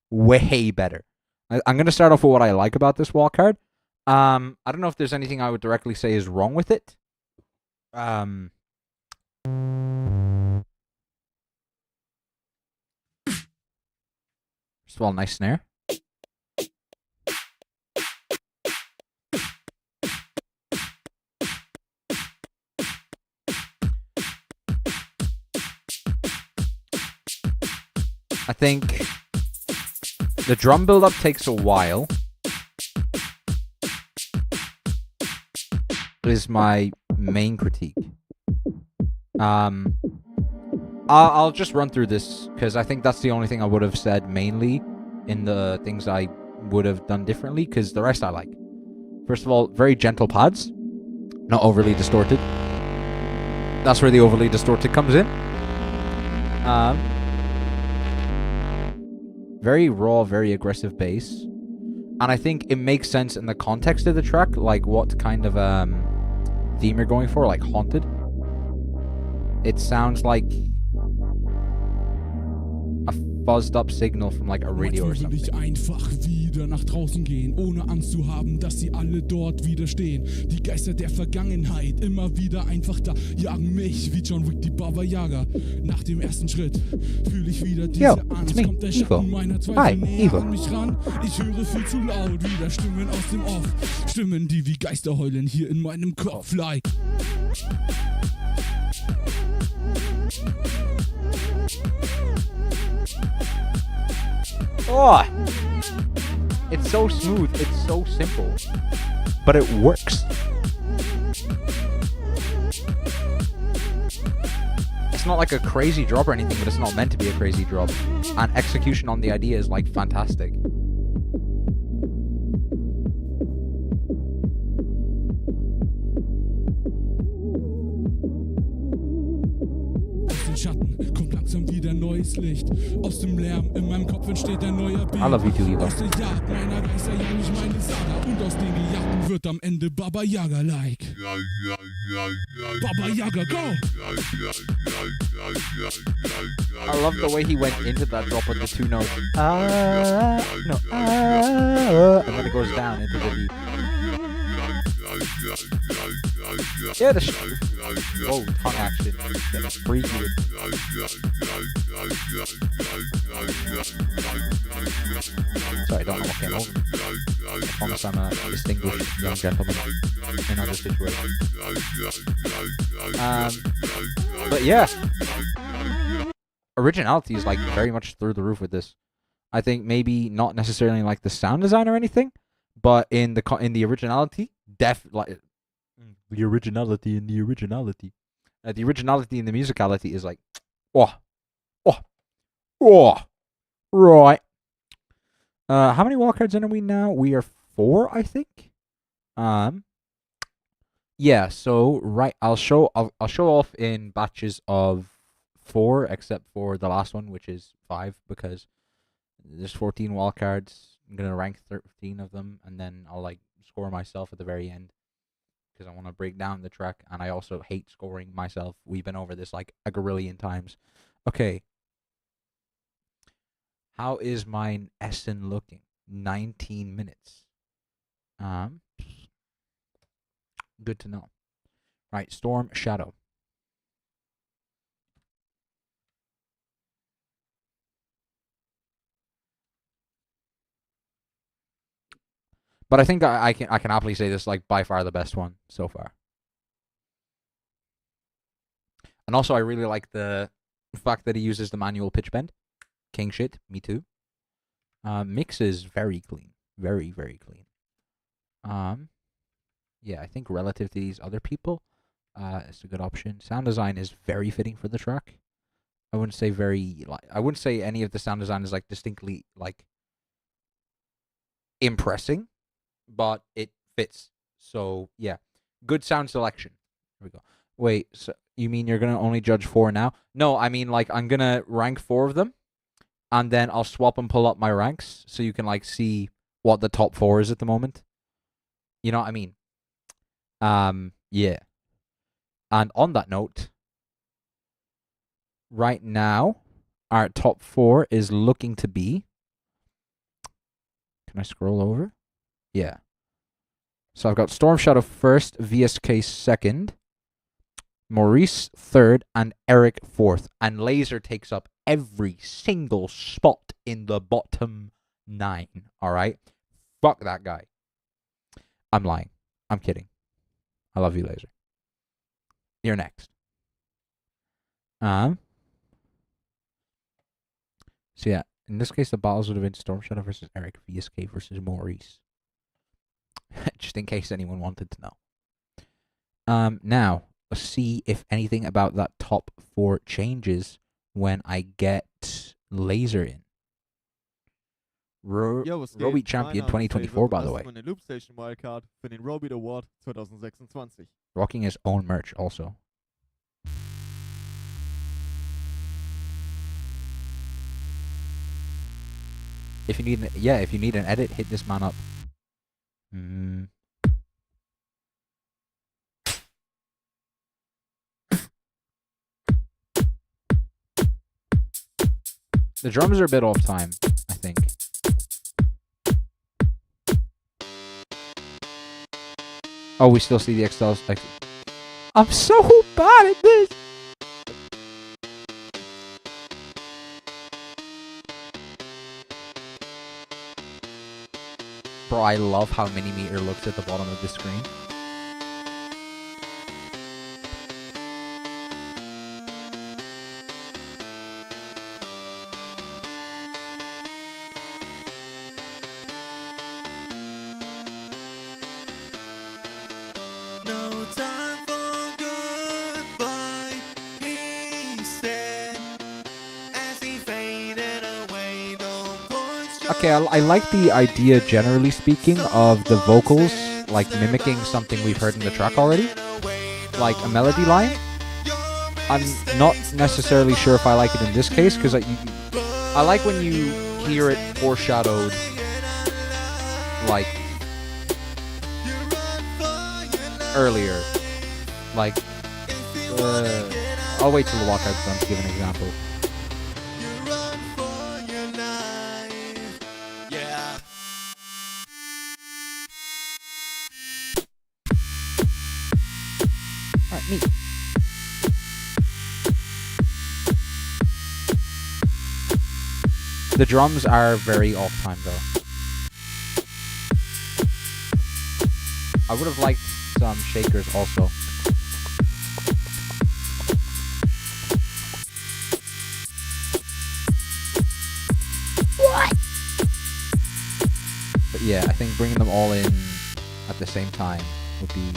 Way better. I'm going to start off with what I like about this wildcard. I don't know if there's anything I would directly say is wrong with it. First of all, nice snare. I think the drum build-up takes a while. Is my main critique. I'll just run through this because I think that's the only thing I would have said mainly in the things I would have done differently, because the rest I like. First of all, very gentle pads. Not overly distorted. That's where the overly distorted comes in. Very raw, very aggressive bass. And I think it makes sense in the context of the track, like what kind of theme you're going for, like haunted. It sounds like a fuzzed up signal from like a radio or Heute will ich something. einfach wieder nach draußen gehen, ohne Angst zu haben, dass sie alle dort widerstehen. Die Geister der Vergangenheit immer wieder einfach da, jagen mich wie John Wick die Baba Yaga. Nach dem ersten Schritt fühle ich wieder diese Yo, it's Angst, me, kommt der Evo. Schatten meiner Hi, Zweifel näher Evo. an mich ran. Ich höre viel zu laut wieder Stimmen aus dem Off, Stimmen, die wie Geister heulen hier in meinem Kopf, like. Oh, it's so smooth, it's so simple, but it works. It's not like a crazy drop or anything, but it's not meant to be a crazy drop. And execution on the idea is like fantastic. Schatten kommt langsam wieder neues Licht. Aus dem Lärm in meinem Kopf entsteht ein neuer Beat. I love you too, Evo. Aus der Jagd meiner Geister jag ich meine Saga. Und aus den Gejagten wird am Ende Baba Yaga-like. Baba Yaga, go! I love the way he went into that drop with the two notes. And then it goes down into the beat. Yeah, the whoa, tongue action. Getting freaky. Sorry, I don't know what came over me. I promise I'm a distinguished young gentleman in other situations. But yeah, originality is like very much through the roof with this. I think maybe not necessarily like the sound design or anything, but in the originality, like the originality and the originality. The originality and the musicality is like, right. How many wildcards in are we now? We are 4, I think. Yeah. So right, I'll show off in batches of 4, except for the last one, which is 5, because there's 14 wildcards. I'm gonna rank 13 of them, and then I'll like score myself at the very end, because I want to break down the track, and I also hate scoring myself. We've been over this like a gorillion times. Okay. How is my Essen looking? 19 minutes. Good to know. Right, Storm Shadow. But I think I can happily say this is like by far the best one so far. And also I really like the fact that he uses the manual pitch bend. King shit, me too. Mix is very clean. Very, very clean. Yeah, I think relative to these other people, it's a good option. Sound design is very fitting for the track. I wouldn't say I wouldn't say any of the sound design is like distinctly like impressing, but it fits. So yeah, good sound selection. Here we go. Wait, so you mean you're gonna only judge 4 now? No, I mean like I'm gonna rank 4 of them, and then I'll swap and pull up my ranks so you can like see what the top 4 is at the moment. You know what I mean? Yeah. And on that note, right now, our top 4 is looking to be. Can I scroll over? Yeah. So I've got Storm Shadow first, VSK second, Maurice third, and Eric fourth. And Laser takes up every single spot in the bottom 9. Alright? Fuck that guy. I'm lying. I'm kidding. I love you, Laser. You're next. So yeah, in this case, the battles would have been Storm Shadow versus Eric, VSK versus Maurice. Just in case anyone wanted to know. Now, let's see if anything about that top 4 changes when I get Laser in. Jo, was geht? Robeat Mein Champion Name ist 2024, David by und the das way. ist meine Loopstation Wildcard für den Robeat Award 2026. Rocking his own merch also. If you need an edit, hit this man up. The drums are a bit off time, I think. Oh, we still see the Excel. I'm so bad at this. Bro, I love how Minimeter looks at the bottom of the screen. No time for goodbye, he said, as he faded away. Okay, I like the idea, generally speaking, of the vocals, like, mimicking something we've heard in the track already. Like, a melody line. I'm not necessarily sure if I like it in this case, because I like when you hear it foreshadowed, like, earlier. Like, I'll wait till the Wildcard's done to give an example. Alright, neat. The drums are very off time though. I would have liked some shakers also. What? But yeah, I think bringing them all in at the same time would be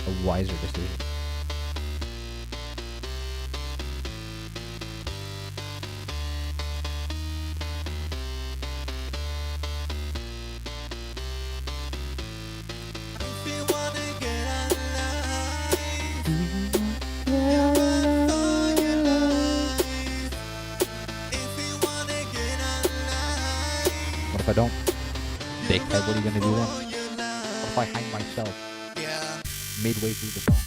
a wiser decision. What if I don't? Dickhead, what are you gonna do then? What if I hang myself midway through the song?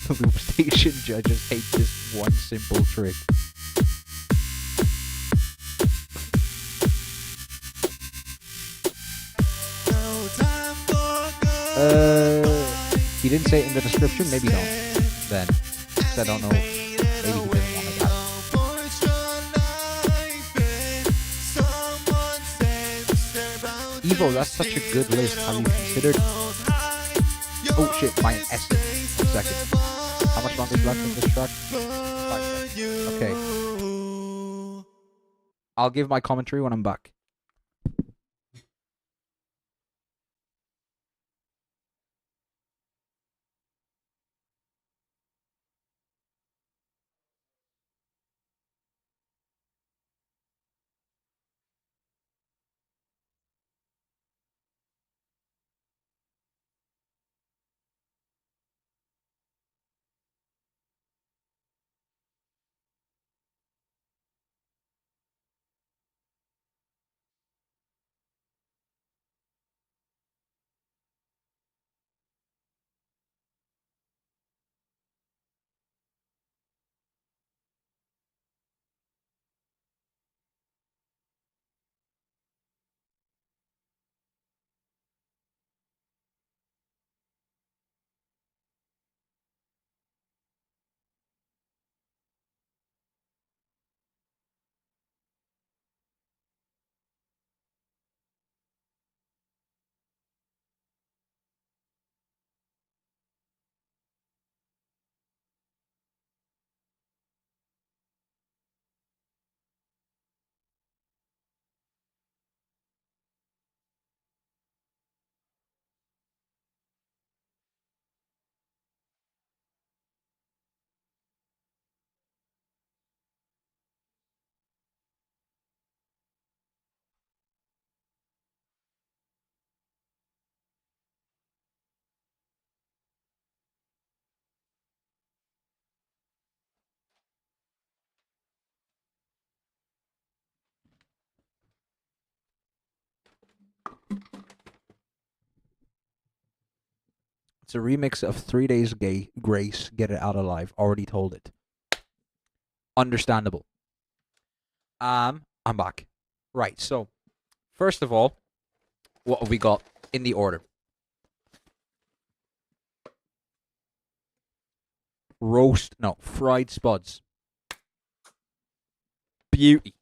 The Loopstation judges hate this one simple trick. He didn't say it in the description, maybe don't. Then, 'cause I don't know. Maybe he didn't want to that. Evo, that's such a good list. Have you considered? Oh shit, my S. 1 second. How much longer is left in this track? 5 seconds. Okay. I'll give my commentary when I'm back. It's a remix of 3 Days Grace, Get It Out Alive. Already told it. Understandable. I'm back. Right, so, first of all, what have we got in the order? Fried spuds. Beauty.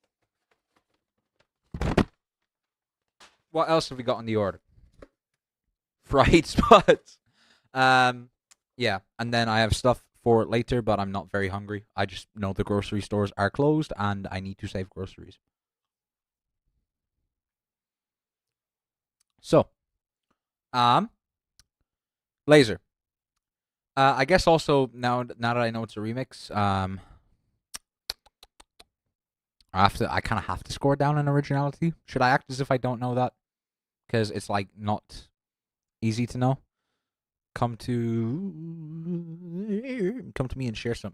What else have we got in the order? Fried spuds. Yeah, and then I have stuff for later, but I'm not very hungry. I just know the grocery stores are closed, and I need to save groceries. So, Laser. I guess also now that I know it's a remix, I kind of have to score down on originality. Should I act as if I don't know that? Because it's like not easy to know. Come to me and share some.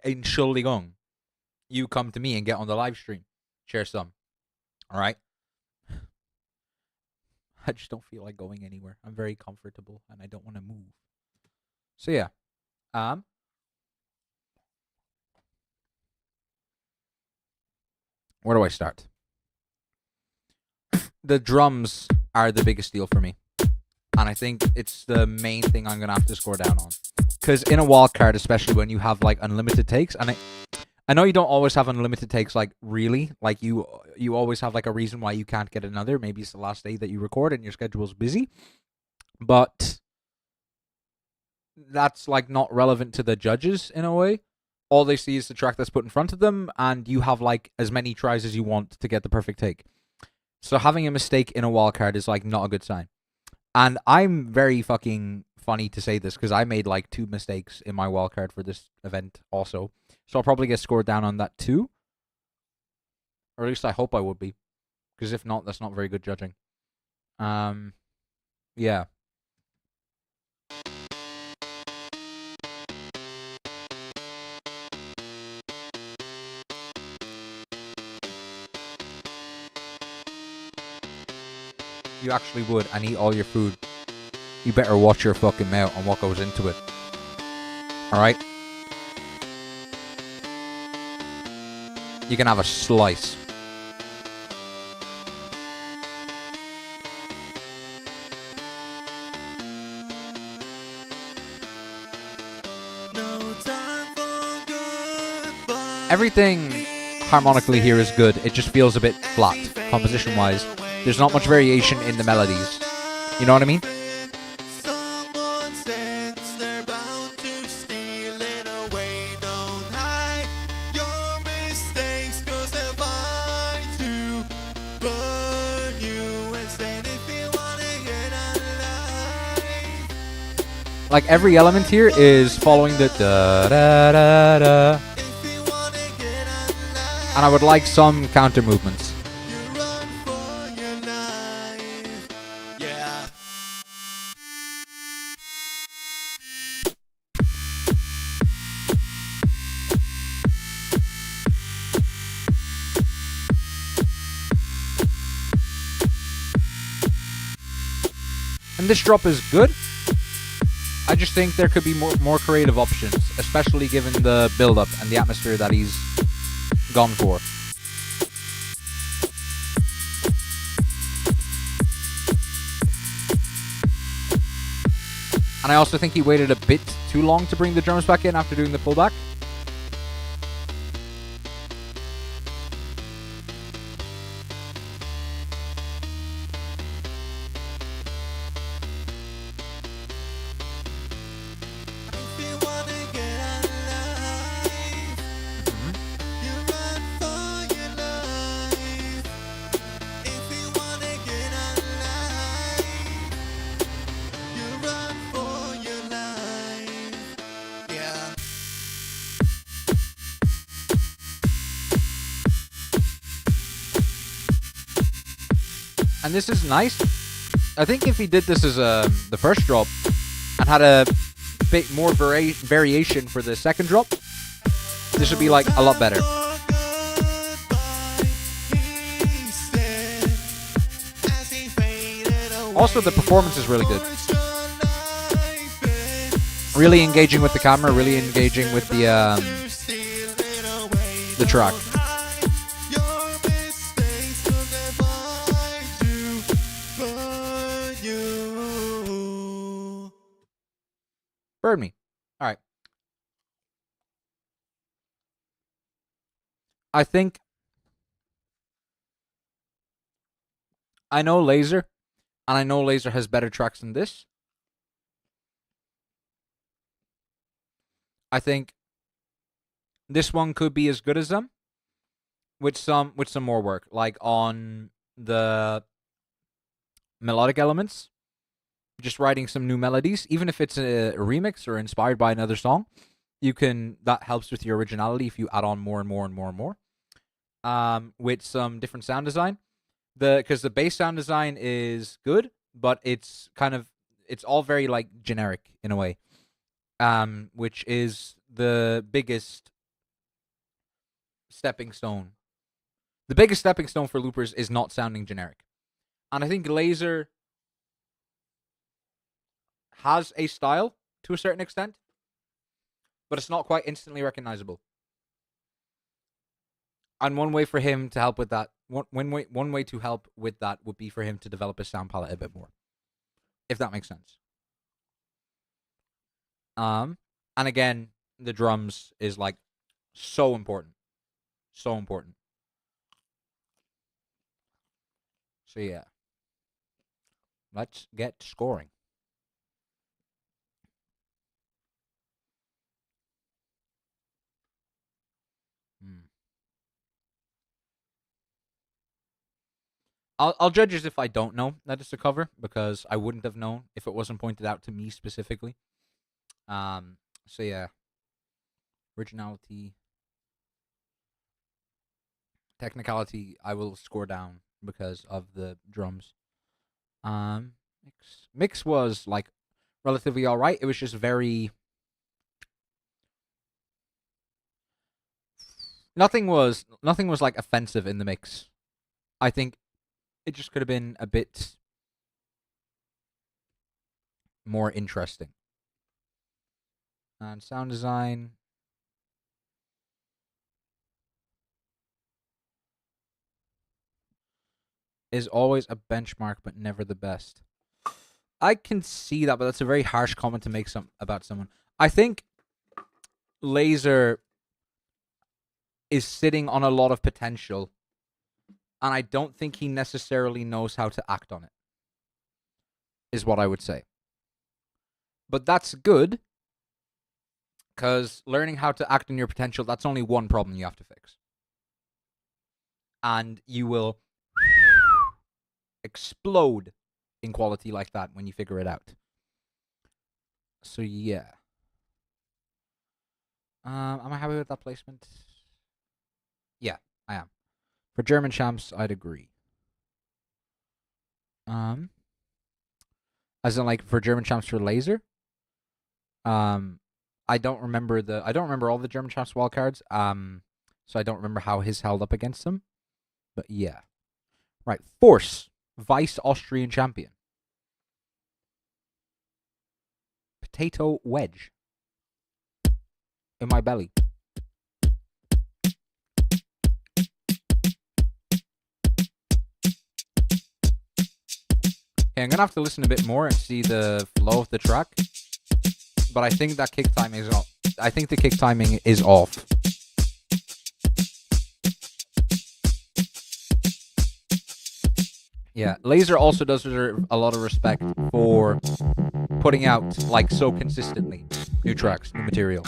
Entschuldigung. You come to me and get on the live stream. Share some. All right. I just don't feel like going anywhere. I'm very comfortable and I don't want to move. So yeah. Where do I start? The drums are the biggest deal for me. And I think it's the main thing I'm going to have to score down on. Because in a wildcard, especially when you have like unlimited takes, and I know you don't always have unlimited takes, like really, like you always have like a reason why you can't get another. Maybe it's the last day that you record and your schedule's busy. But that's like not relevant to the judges in a way. All they see is the track that's put in front of them, and you have like as many tries as you want to get the perfect take. So having a mistake in a wildcard is like not a good sign. And I'm very fucking funny to say this because I made like 2 mistakes in my wildcard for this event also. So I'll probably get scored down on that too. Or at least I hope I would be. Because if not, that's not very good judging. Yeah. You actually would and eat all your food. You better watch your fucking mouth and what goes into it. Alright? You can have a slice. Everything harmonically here is good. It just feels a bit flat, composition-wise. There's not much variation in the melodies. You know what I mean? Like every element here is following the da da da da. And I would like some counter movements. And this drop is good. I just think there could be more creative options, especially given the build-up and the atmosphere that he's gone for. And I also think he waited a bit too long to bring the drums back in after doing the pullback. And this is nice. I think if he did this as the first drop and had a bit more variation for the second drop, this would be like a lot better. Also, the performance is really good. Really engaging with the camera, really engaging with the track. Bird me. All right. I think I know Laser, and I know Laser has better tracks than this. I think this one could be as good as them with some more work, like on the melodic elements, just writing some new melodies, even if it's a remix or inspired by another song. That helps with your originality if you add on more and more and more and more. With some different sound design, because the bass sound design is good, but it's all very like generic in a way, which is the biggest stepping stone. The biggest stepping stone for loopers is not sounding generic, and I think Laser has a style to a certain extent, but it's not quite instantly recognizable. And one way for him to help with that, one way to help with that would be for him to develop his sound palette a bit more, if that makes sense. And again, the drums is like so important, so important. So yeah, let's get scoring. I'll judge as if I don't know that it's a cover, because I wouldn't have known if it wasn't pointed out to me specifically. So yeah. Originality. Technicality, I will score down because of the drums. Mix was like relatively alright. It was just very... Nothing was like offensive in the mix. I think it just could have been a bit more interesting. And sound design. Is always a benchmark, but never the best. I can see that, but that's a very harsh comment to make about someone. I think Laser is sitting on a lot of potential, and I don't think he necessarily knows how to act on it, is what I would say. But that's good, because learning how to act on your potential, that's only one problem you have to fix. And you will explode in quality like that when you figure it out. So yeah. Am I happy with that placement? Yeah, I am. For German champs, I'd agree. As in, like, for German champs for Laser. I don't remember all the German champs wildcards. So I don't remember how his held up against them. But yeah. Right, Force, Vice Austrian champion. Potato wedge. In my belly. Okay, I'm gonna have to listen a bit more and see the flow of the track. But I think that kick timing is off. I think the kick timing is off. Yeah, Laser also does deserve a lot of respect for putting out, like, so consistently new tracks, new material.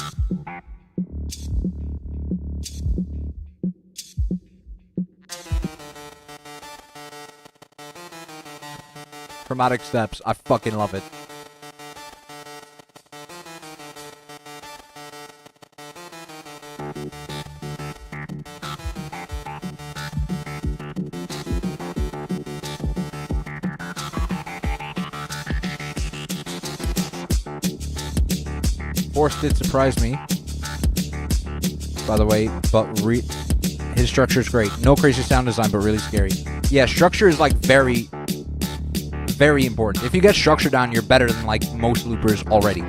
Chromatic steps, I fucking love it. Force did surprise me, by the way, but his structure is great. No crazy sound design, but really scary. Yeah, structure is like very, very important. If you get structure down, you're better than like most loopers already.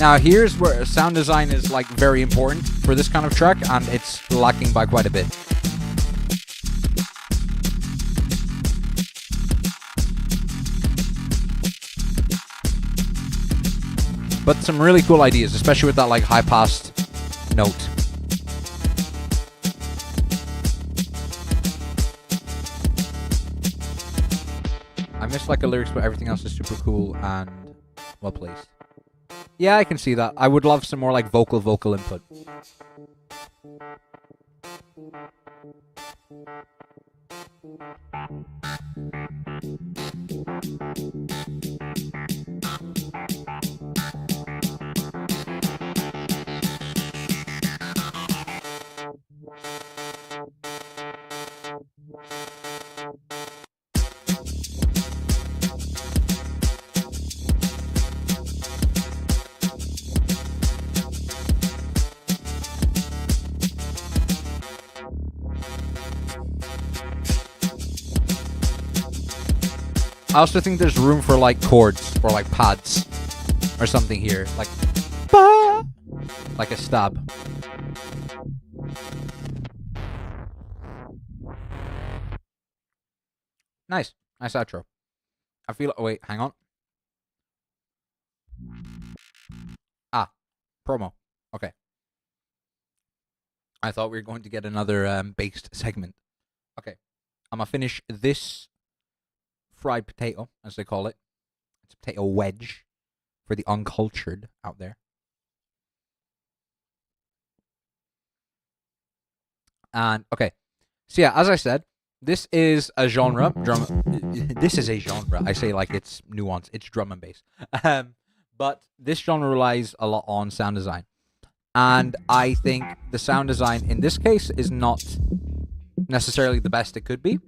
Now, here's where sound design is, like, very important for this kind of track, and it's lacking by quite a bit. But some really cool ideas, especially with that, like, high-passed note. I missed, like, a lyrics, but everything else is super cool and well-placed. Yeah, I can see that. I would love some more, like, vocal input. I also think there's room for, like, chords or, like, pads or something here. Like, bah! Like a stab. Nice. Nice outro. I feel... Oh, wait, hang on. Ah, promo. Okay. I thought we were going to get another based segment. Okay. I'm going to finish this fried potato, as they call it. It's a potato wedge for the uncultured out there. And, okay. So, yeah, as I said, this is a genre. This is a genre. I say like it's nuanced. It's drum and bass. But this genre relies a lot on sound design. And I think the sound design in this case is not necessarily the best it could be.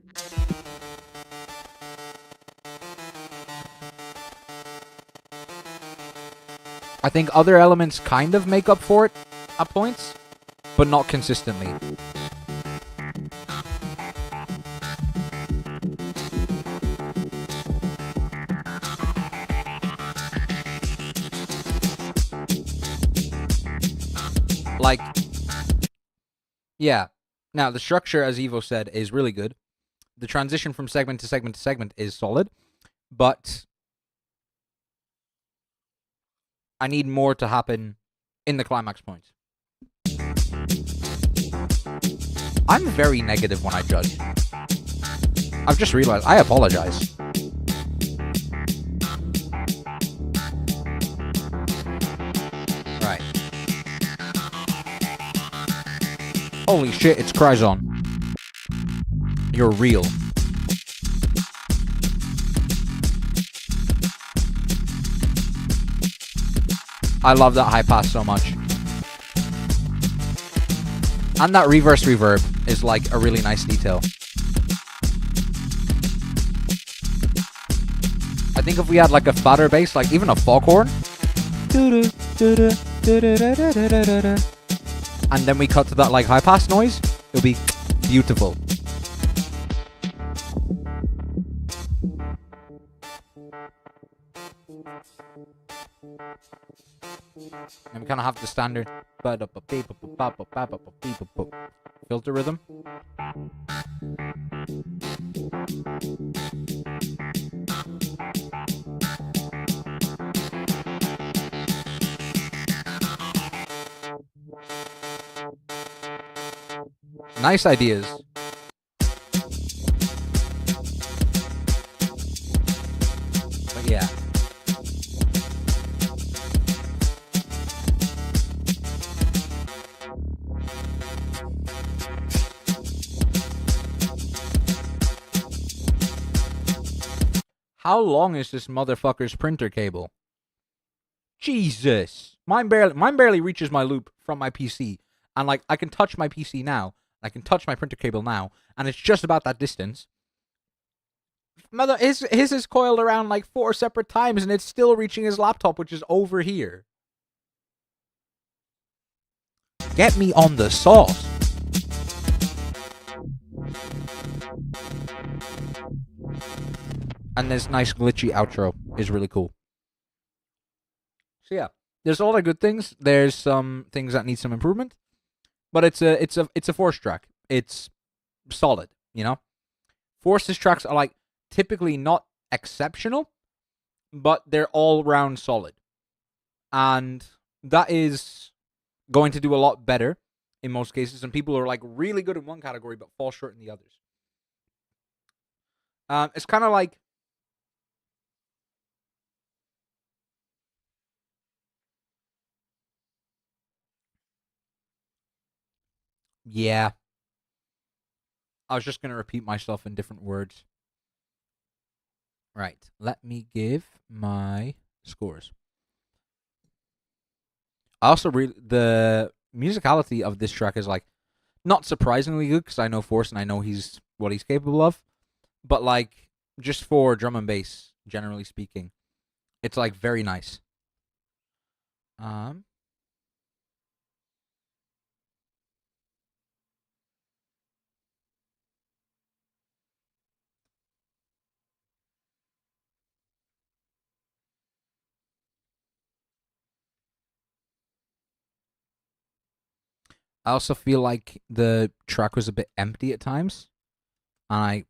I think other elements kind of make up for it at points, but not consistently. Like, yeah. Now, the structure, as Evo said, is really good. The transition from segment to segment to segment is solid, but I need more to happen in the climax points. I'm very negative when I judge. I've just realized. I apologize. Right. Holy shit, it's Cryzon. You're real. I love that high pass so much. And that reverse reverb is like a really nice detail. I think if we had like a fatter bass, like even a foghorn, and then we cut to that like high pass noise, it would be beautiful. And we kind of have the standard filter rhythm. Nice ideas. But yeah. How long is this motherfucker's printer cable? Jesus. Mine barely reaches my loop from my PC. And like I can touch my PC now. I can touch my printer cable now, and it's just about that distance. His is coiled around like 4 separate times, and it's still reaching his laptop, which is over here. Get me on the sauce. And this nice glitchy outro is really cool. So yeah, There's a lot of good things. There's some things that need some improvement, but it's a Force track. It's solid, you know. Force's tracks are like typically not exceptional, but they're all round solid, and that is going to do a lot better in most cases. And people are like really good in one category but fall short in the others. It's kind of like. Yeah. I was just going to repeat myself in different words. Right. Let me give my scores. I also the musicality of this track is like not surprisingly good because I know Force and I know what he's capable of. But like just for drum and bass, generally speaking, it's like very nice. I also feel like the track was a bit empty at times. And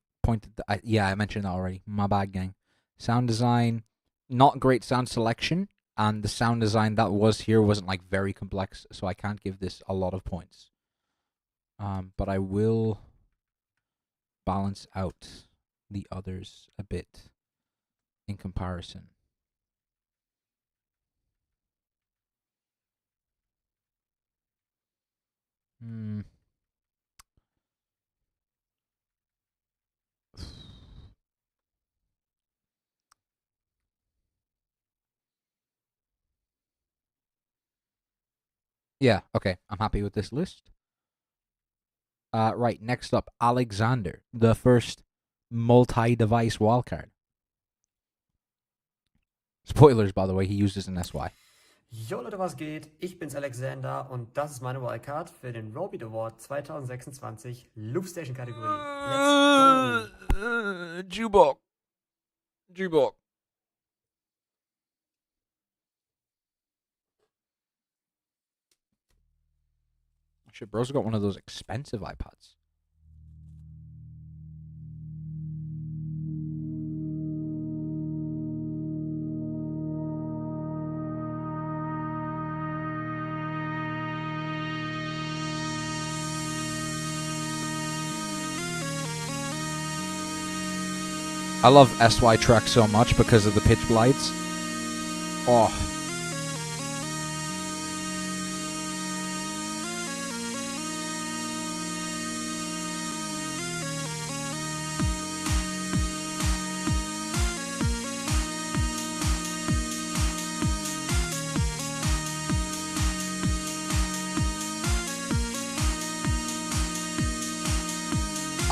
I mentioned that already. My bad, gang. Sound design, not great sound selection. And the sound design that was here wasn't like very complex. So I can't give this a lot of points. But I will balance out the others a bit in comparison. Yeah, okay. I'm happy with this list. Right, next up, Alexander, the first multi-device wildcard. Spoilers, by the way, he uses an SY. Jo Leute, was geht? Ich bin's Alexander und das ist meine Wildcard für den Robeat Award 2026 Loopstation Kategorie. Let's go! Jubok. Shit, bro's got one of those expensive iPods. I love SY tracks so much because of the pitch blights. Oh.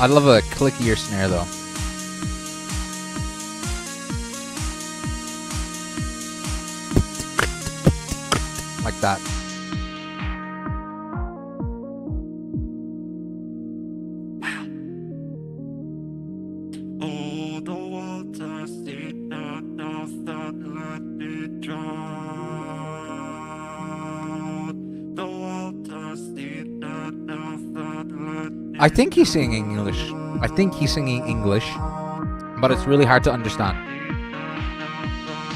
I love a clickier snare though. Like that. I think he's singing English. But it's really hard to understand.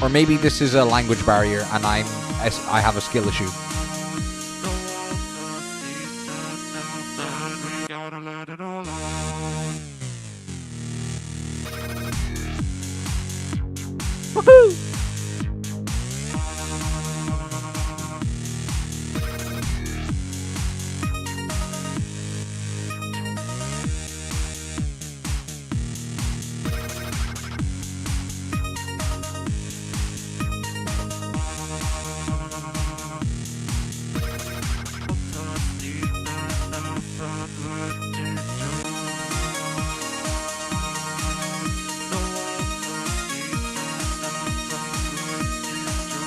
Or maybe this is a language barrier and I have a skill issue. Woohoo!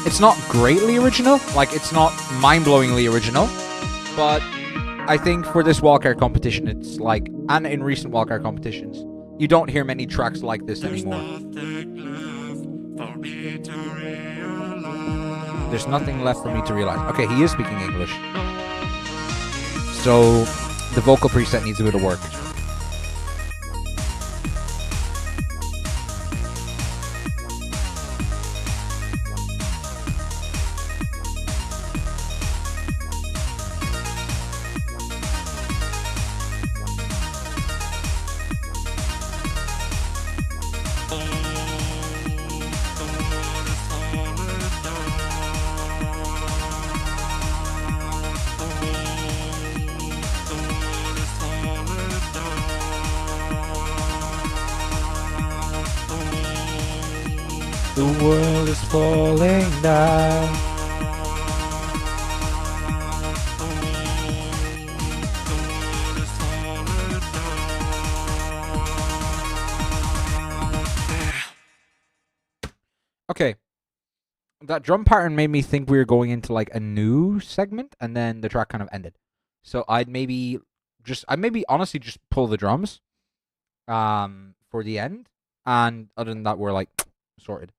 It's not greatly original, like it's not mind-blowingly original, but I think for this wildcard competition, it's like, and in recent wildcard competitions, you don't hear many tracks like this anymore. There's nothing left for me to realize. Okay, he is speaking English. So the vocal preset needs a bit of work. The world is falling down. Okay. That drum pattern made me think we were going into like a new segment, and then the track kind of ended. So I'd maybe honestly just pull the drums for the end, and other than that we're like sorted.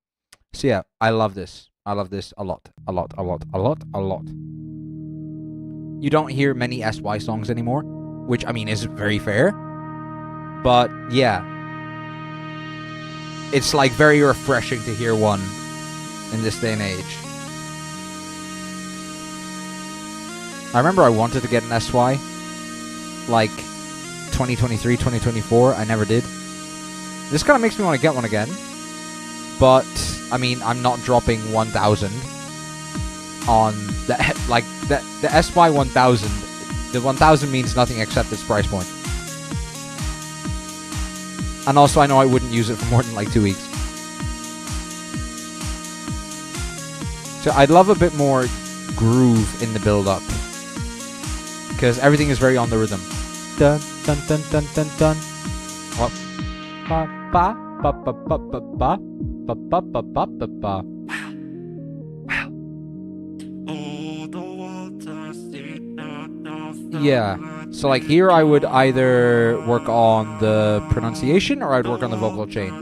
So yeah, I love this. I love this a lot. A lot, a lot, a lot, a lot. You don't hear many SY songs anymore, which I mean is very fair. But yeah. It's like very refreshing to hear one in this day and age. I remember I wanted to get an SY like 2023, 2024. I never did. This kind of makes me want to get one again. But I mean, I'm not dropping 1,000 on the SY 1000. The 1000 means nothing except its price point. And also, I know I wouldn't use it for more than like 2 weeks. So I'd love a bit more groove in the build-up, because everything is very on the rhythm. Dun dun dun dun dun dun. Ba ba ba ba ba ba ba ba ba ba ba ba ba ba. Yeah. So like here I would either work on the pronunciation or I'd work on the vocal chain.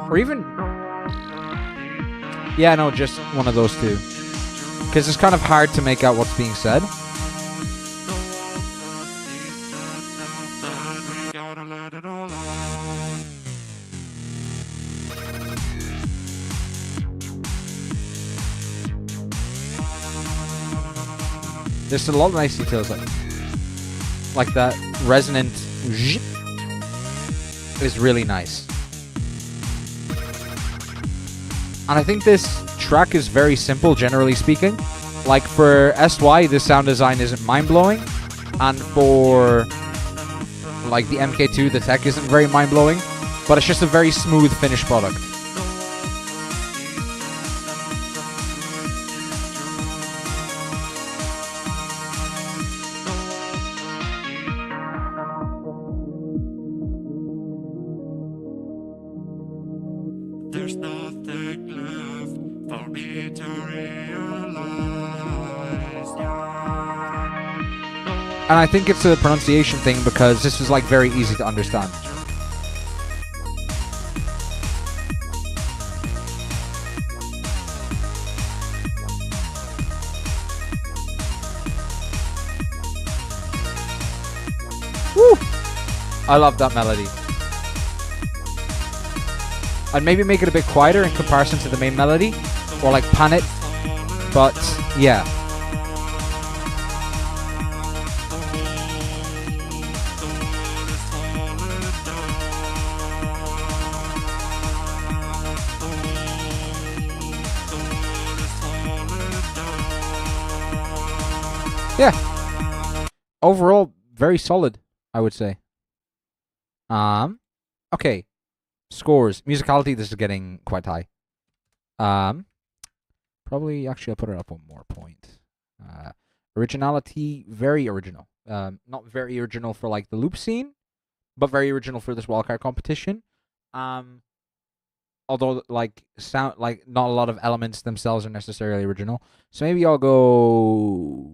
Or even... Yeah, no, just one of those two. Because it's kind of hard to make out what's being said. There's a lot of nice details like that resonant is really nice. And I think this track is very simple, generally speaking. Like for SY, the sound design isn't mind-blowing. And for like the MK2, the tech isn't very mind-blowing. But it's just a very smooth finished product. And I think it's a pronunciation thing because this is like very easy to understand. Woo! I love that melody. I'd maybe make it a bit quieter in comparison to the main melody, or like pan it, but yeah. Yeah. Overall, very solid, I would say. Okay. Scores. Musicality, this is getting quite high. Probably, actually, I'll put it up 1 more point. Originality, very original. Not very original for, like, the loop scene, but very original for this wildcard competition. Although, like, sound, like, not a lot of elements themselves are necessarily original. So maybe I'll go...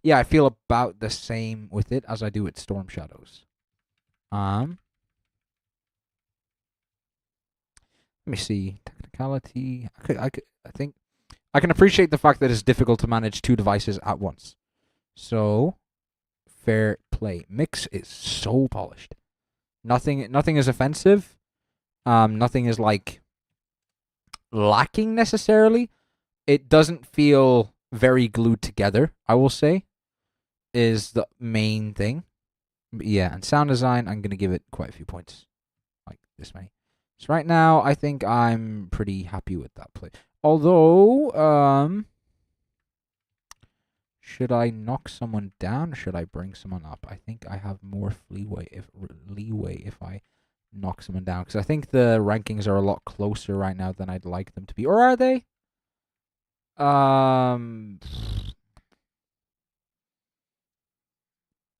Yeah, I feel about the same with it as I do with Storm Shadows. Let me see. Technicality. I think I can appreciate the fact that it's difficult to manage 2 devices at once. So, fair play. Mix is so polished. Nothing is offensive. Nothing is like lacking necessarily. It doesn't feel very glued together, I will say, is the main thing. But yeah, and sound design, I'm going to give it quite a few points. Like this many. So right now, I think I'm pretty happy with that play. Although, should I knock someone down or should I bring someone up? I think I have more leeway if I knock someone down. Because I think the rankings are a lot closer right now than I'd like them to be. Or are they?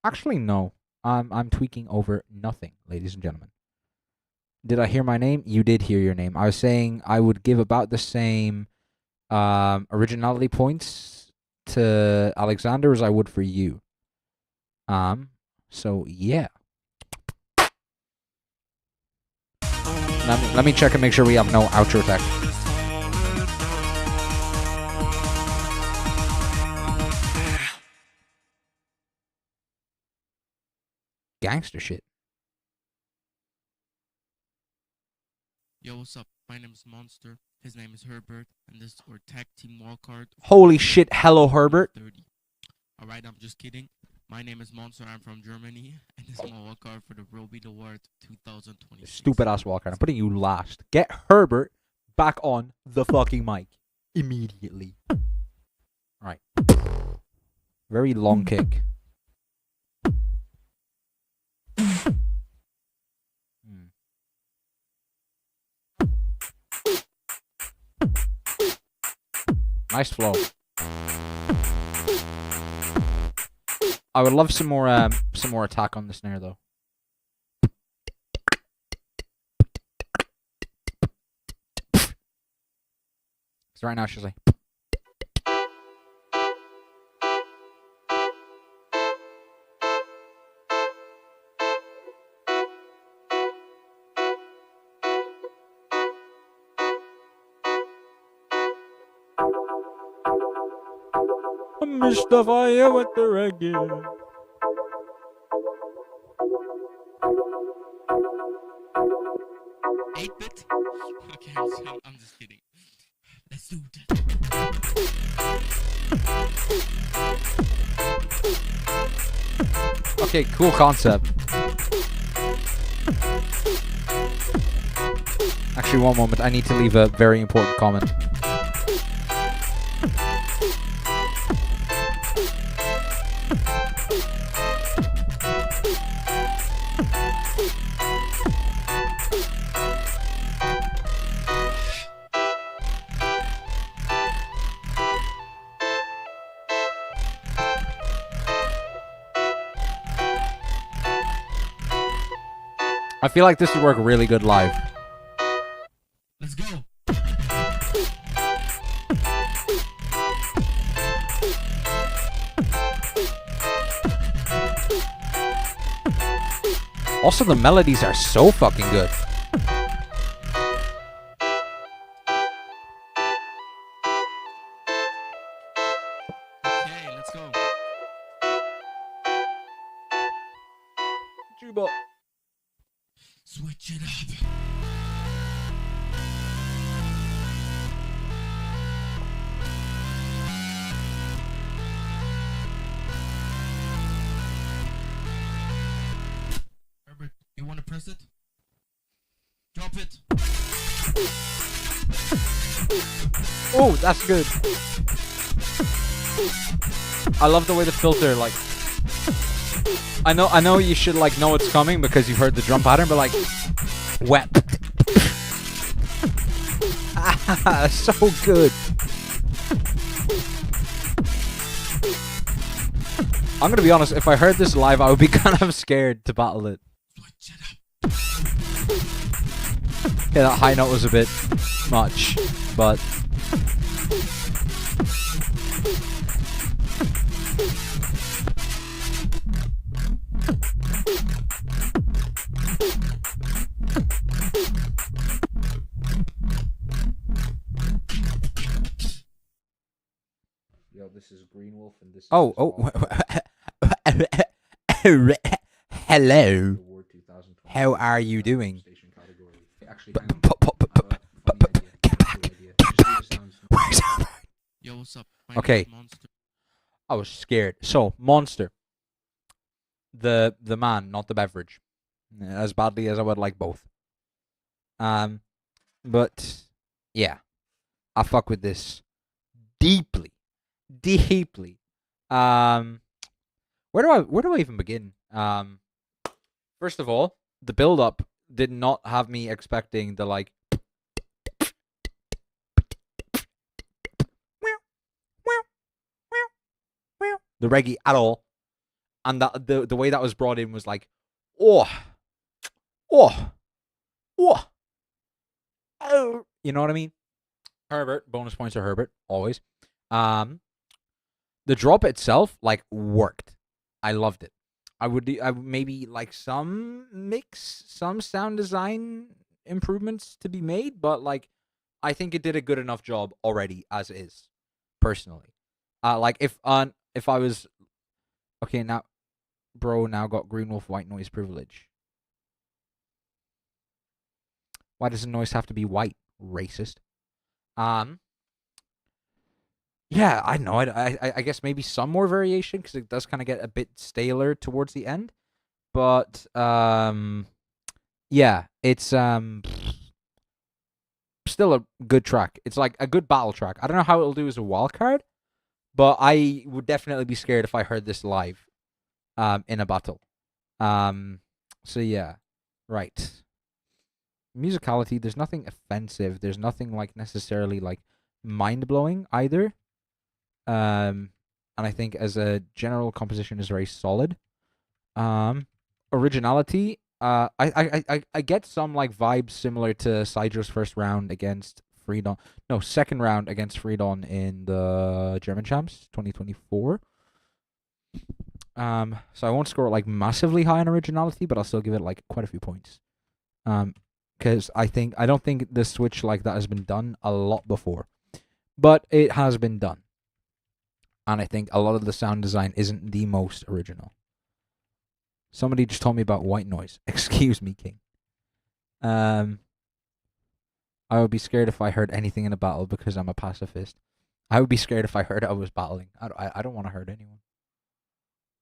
Actually, no. I'm tweaking over nothing, ladies and gentlemen. Did I hear my name? You did hear your name. I was saying I would give about the same originality points to Alexander as I would for you. So yeah. Let me check and make sure we have no outro text. Gangster shit. Yo, what's up? My name is Monster. His name is Herbert, and this is our tag team wildcard. Holy shit! Hello, Herbert. 30. All right, I'm just kidding. My name is Monster. I'm from Germany, and this is my wildcard for the Robeat Award 2026. Stupid ass wildcard. I'm putting you last. Get Herbert back on the fucking mic immediately. All right. Very long kick. Nice flow. I would love some more attack on the snare though. So right now she's like. Mr. Fire with the reggae. Eight-bit? Okay, I'm just kidding. Let's do that. Okay, cool concept. Actually, one moment. I need to leave a very important comment. I feel like this would work really good live. Let's go. Also, the melodies are so fucking good. Okay, let's go. Juba. Switch it up. Herbert, you want to press it? Drop it. Oh, that's good. I love the way the filter, like... I know you should, like, know it's coming because you've heard the drum pattern, but, like... Wet. Ah, so good. I'm gonna be honest, if I heard this live, I would be kind of scared to battle it. Yeah, that high note was a bit much, but... Yo, this is Green Wolf, and this is. Oh. Hello. How are you doing? Actually, Yo, what's up? My Okay. name's Monster. I was scared. So, Monster. The man, not the beverage. As badly as I would like both. But yeah, I fuck with this deeply. Where do I even begin? First of all, the build up did not have me expecting the like the reggae at all, and that the way that was brought in was like, oh, you know what I mean? Herbert, bonus points to Herbert, always. The drop itself, like, worked. I loved it. I would maybe like some sound design improvements to be made, but like, I think it did a good enough job already as is, personally. Like if I was, okay, now, bro, now got Green Wolf white noise privilege. Why does the noise have to be white? Racist. Yeah, I know. I guess maybe some more variation, because it does kind of get a bit staler towards the end. But yeah, it's still a good track. It's like a good battle track. I don't know how it'll do as a wildcard, but I would definitely be scared if I heard this live in a battle. So yeah, right. Musicality, there's nothing offensive. There's nothing like necessarily like mind-blowing either. And I think as a general composition is very solid. Originality, I get some like vibes similar to Sidro's first round against Freedon. No, second round against Freedon in the German Champs 2024. So I won't score it like massively high on originality, but I'll still give it like quite a few points. Because I don't think the switch like that has been done a lot before, but it has been done. And I think a lot of the sound design isn't the most original. Somebody just told me about white noise. Excuse me, King. I would be scared if I heard anything in a battle because I'm a pacifist. I would be scared if I heard I was battling. I don't want to hurt anyone.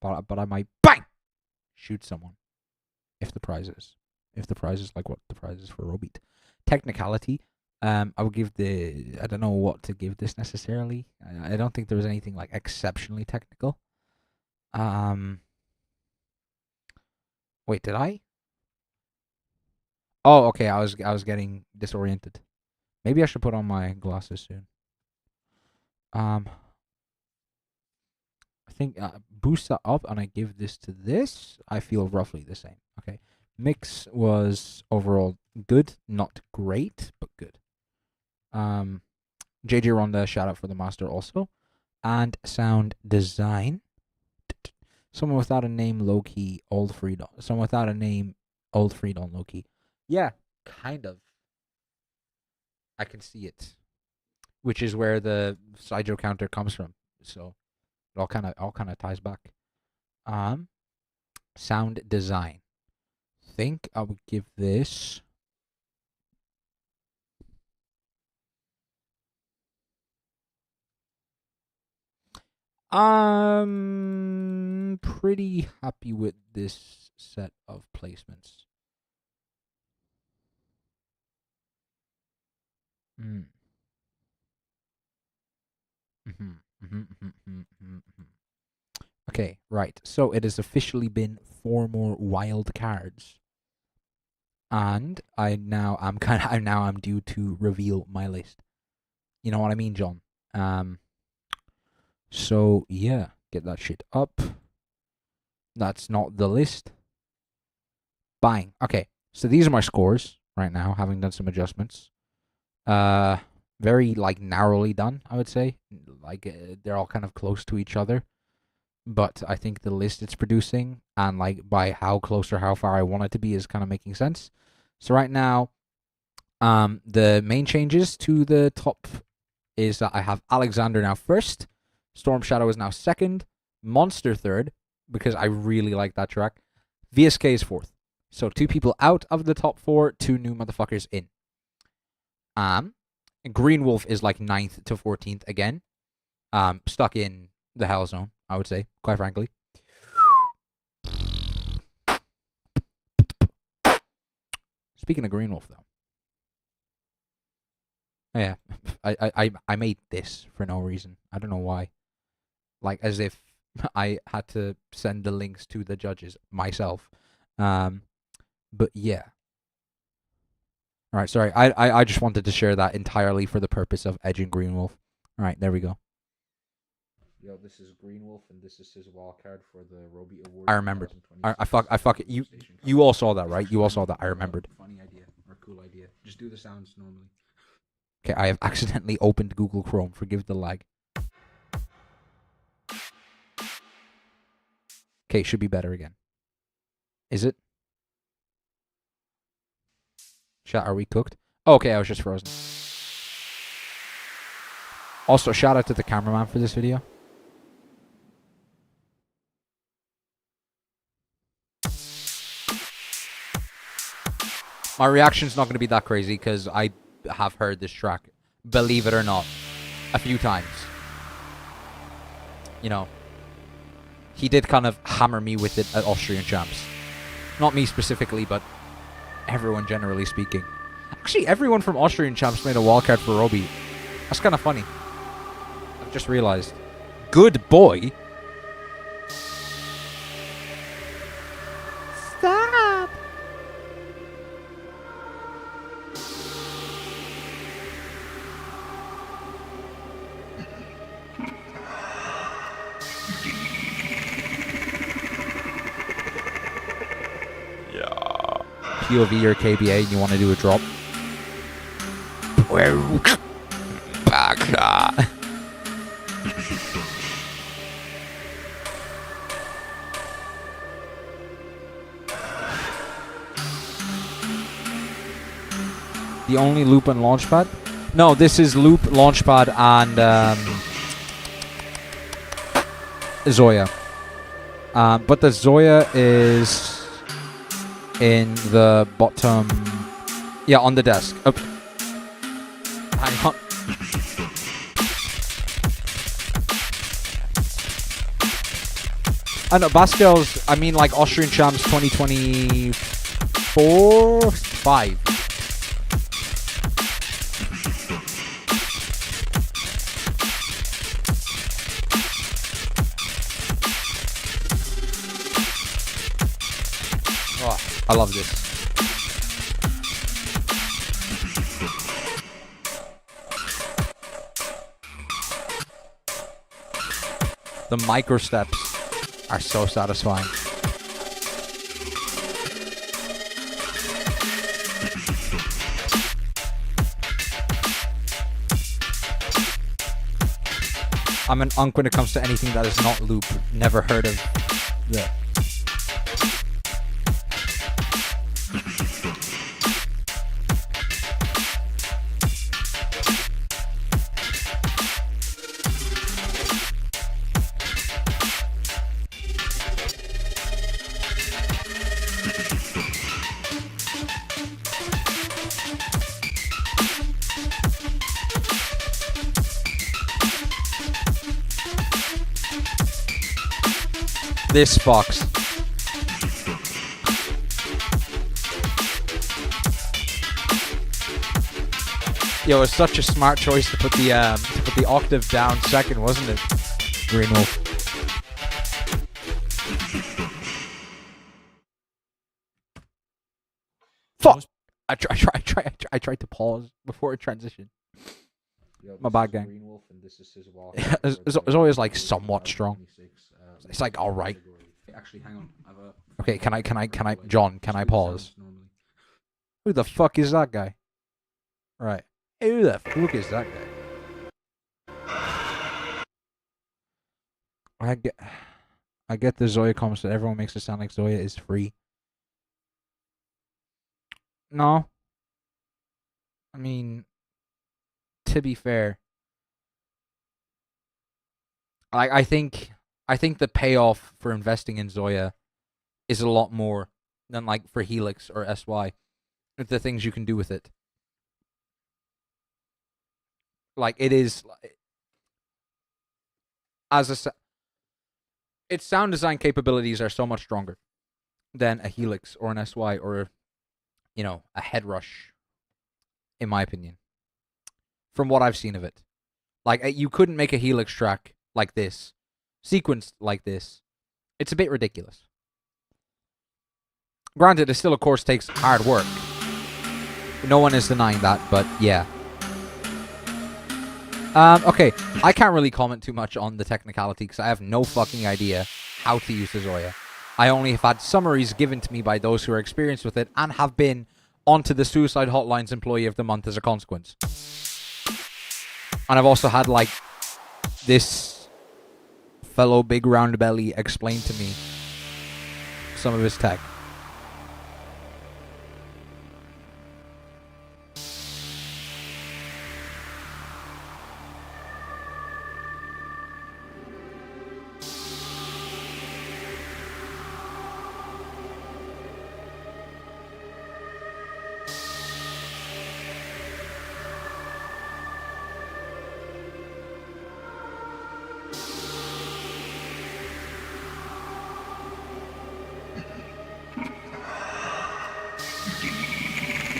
But I might bang shoot someone if the prize is like what the prize is for Robeat. Technicality. I would give I don't know what to give this necessarily. I don't think there was anything like exceptionally technical. Wait, did I? Oh, okay. I was getting disoriented. Maybe I should put on my glasses soon. I think boost that up and I give this to this. I feel roughly the same. Okay. Mix was overall good, not great, but good. JJ Ronda, shout out for the master also. And sound design. Someone without a name, low-key, old Freedon. Someone without a name, old Freedon, low-key. Yeah, kind of. I can see it. Which is where the Sidro counter comes from. So it all kind of ties back. Sound design. Think I would give this pretty happy with this set of placements. Okay, right. So it has officially been 4 more wild cards. And I'm due to reveal my list. You know what I mean, John? So yeah, get that shit up. That's not the list. Bang. Okay, so these are my scores right now, having done some adjustments. Very like narrowly done, I would say. Like they're all kind of close to each other. But I think the list it's producing and like by how close or how far I want it to be is kind of making sense. So right now, the main changes to the top is that I have Alexander now first, Storm Shadow is now second. Monster third, because I really like that track. VSK is fourth. So 2 people out of the top 4, 2 new motherfuckers in. Green Wolf is like 9th to 14th again. Stuck in the hell zone, I would say, quite frankly. Speaking of Green Wolf, though. Yeah, I made this for no reason. I don't know why. Like, as if I had to send the links to the judges myself. But yeah. Alright, sorry. I just wanted to share that entirely for the purpose of edging Green Wolf. Alright, there we go. Yo, this is Green Wolf, and this is his wildcard for the Robeat Award. I remembered. I fuck it. You all saw that, right? You all saw that. I remembered. Funny idea or cool idea. Just do the sounds normally. Okay, I have accidentally opened Google Chrome. Forgive the lag. Okay, should be better again. Is it? Chat, are we cooked? Oh, okay, I was just frozen. Also, shout out to the cameraman for this video. My reaction's not going to be that crazy because I have heard this track, believe it or not, a few times. You know, he did kind of hammer me with it at Austrian Champs. Not me specifically, but everyone generally speaking. Actually, everyone from Austrian Champs made a wildcard for Robeat. That's kind of funny. I've just realized. Good boy. Stop. POV or KBA and you want to do a drop. The only loop and launchpad? No, this is loop, launchpad, and Zoya. But the Zoya is in the bottom, yeah, on the desk. Oh. Hang on. I know, Baskel's, I mean like Austrian Champs 2024? 5. Oh, I love this. The micro steps are so satisfying. I'm an unk when it comes to anything that is not loop. Never heard of the. This fox. Yo, it's such a smart choice to put the octave down second, wasn't it? Green Wolf. Fuck! I tried to pause before it transitioned. My bad, gang. It's always like somewhat strong. It's like all right. Actually, hang on. Okay, can I, John? Can I pause? Who the fuck is that guy? Right. Who the fuck is that guy? I get the Zoya comments that everyone makes it sound like Zoya is free. No. I mean, to be fair, I think the payoff for investing in Zoya is a lot more than like for Helix or SY. The things you can do with it. Like it is its sound design capabilities are so much stronger than a Helix or an SY or a Head Rush, in my opinion. From what I've seen of it. Like you couldn't make a Helix track like this, sequenced like this. It's a bit ridiculous. Granted, it still of course takes hard work. No one is denying that, but yeah. Okay, I can't really comment too much on the technicality because I have no fucking idea how to use the Zoya. I only have had summaries given to me by those who are experienced with it and have been onto the Suicide Hotline's Employee of the Month as a consequence. And I've also had, like, this fellow Big Round Belly explain to me some of his tech.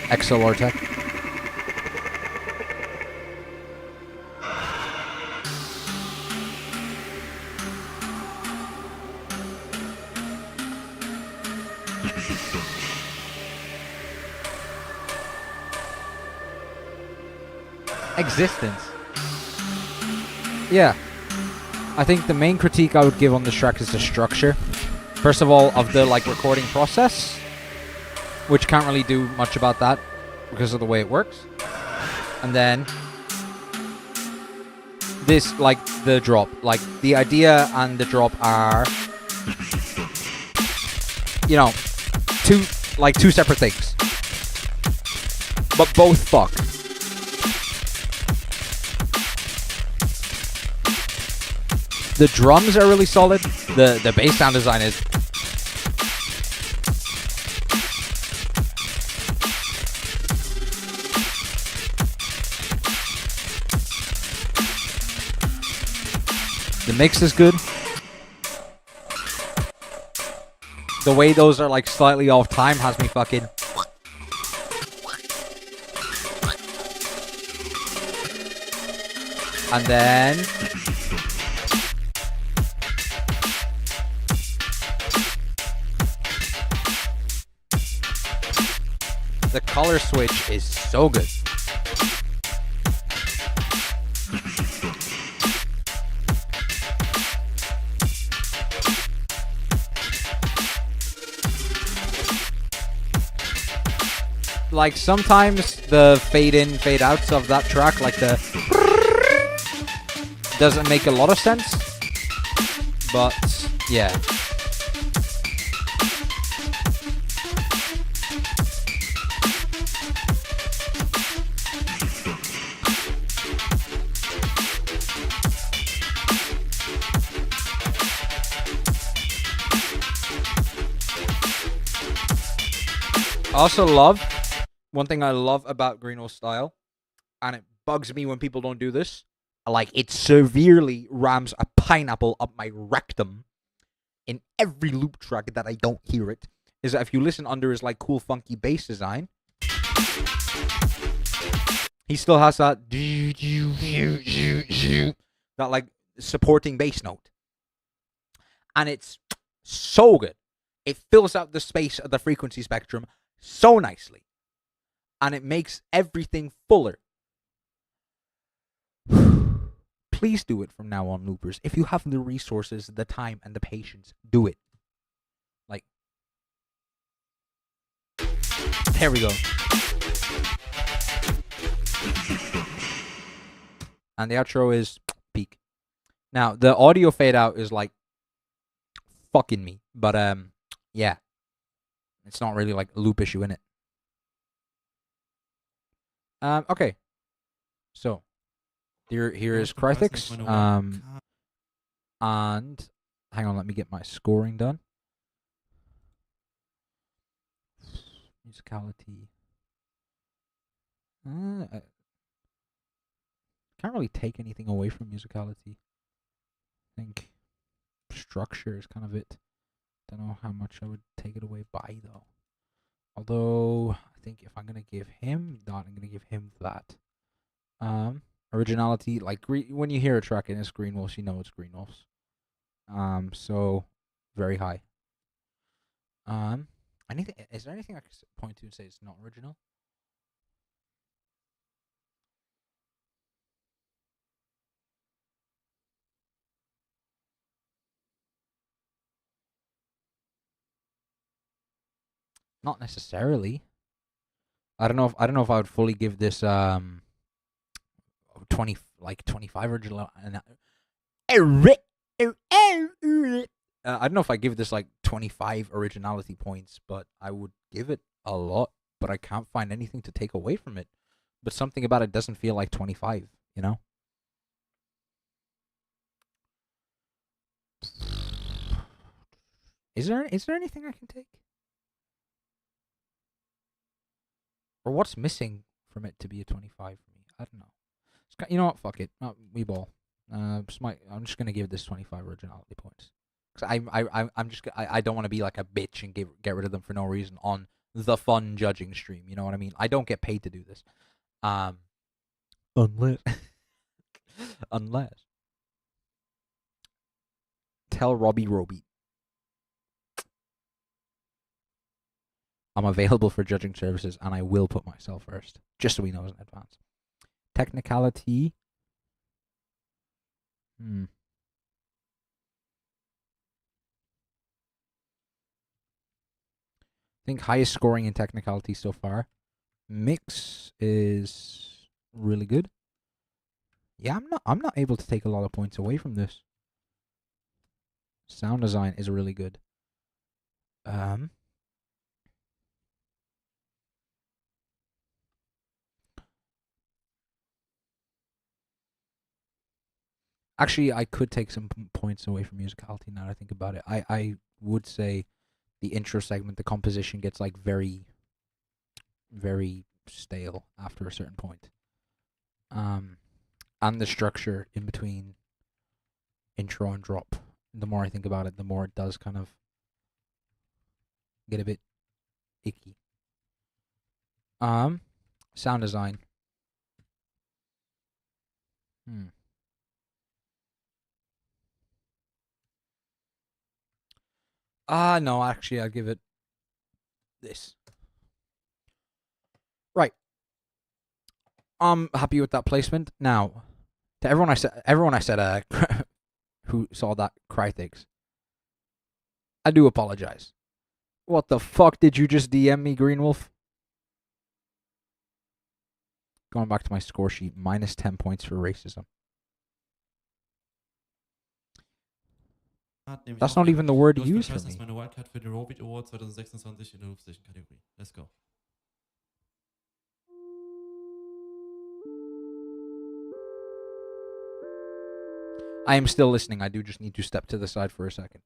XLR tech. Existence. Yeah. I think the main critique I would give on this track is the structure. First of all, of the like recording process, which can't really do much about that because of the way it works. And then this, like, the drop. Like, the idea and the drop are, two separate things. But both fuck. The drums are really solid. The bass sound design is... The mix is good. The way those are like slightly off time has me fucking... And then... The color switch is so good. Like, sometimes the fade-in, fade-outs of that track, like the... doesn't make a lot of sense. But, yeah. I also love... One thing I love about Greenwell's style, and it bugs me when people don't do this, like, it severely rams a pineapple up my rectum in every loop track that I don't hear it, is that if you listen under his, like, cool, funky bass design, he still has that, that, like, supporting bass note. And it's so good. It fills out the space of the frequency spectrum so nicely. And it makes everything fuller. Please do it from now on, loopers. If you have the resources, the time, and the patience, do it. Like, there we go. And the outro is peak. Now, the audio fade out is like fucking me. But, yeah. It's not really like a loop issue in it. Okay. So, here is Crythix. And hang on, let me get my scoring done. Musicality. I can't really take anything away from musicality. I think structure is kind of it. Don't know how much I would take it away by though. Although I think if I'm gonna give him that, I'm gonna give him that. Originality, like when you hear a track and it's Green Wolves, you know it's Green Wolves. So very high. Anything? Is there anything I could point to and say it's not original? Not necessarily. I don't know if I would fully give this 25 original. I don't know if I give this like 25 originality points, but I would give it a lot. But I can't find anything to take away from it. But something about it doesn't feel like 25. You know. Is there anything I can take? Or what's missing from it to be a 25 for me? I don't know. You know what? Fuck it. We ball. I'm just gonna give this 25 originality points. Cause I don't want to be like a bitch and get rid of them for no reason on the fun judging stream. You know what I mean? I don't get paid to do this. Unless tell Robeat. I'm available for judging services, and I will put myself first, just so he knows in advance. Technicality. I think highest scoring in technicality so far. Mix is really good. Yeah, I'm not able to take a lot of points away from this. Sound design is really good. Actually, I could take some points away from musicality now that I think about it. I would say the intro segment, the composition gets like very, very stale after a certain point. And the structure in between intro and drop. The more I think about it, the more it does kind of get a bit icky. Sound design. No, actually, I'll give it this. Right. I'm happy with that placement. Now, to everyone I said, who saw that Crythix, I do apologize. What the fuck did you just DM me, Green Wolf? Going back to my score sheet, minus 10 points for racism. That's not even the word used for me. Das ist meine Wildcard für den Robeat Award 2026 in der Loopstation Kategorie. Let's go. I am still listening. I do just need to step to the side for a second.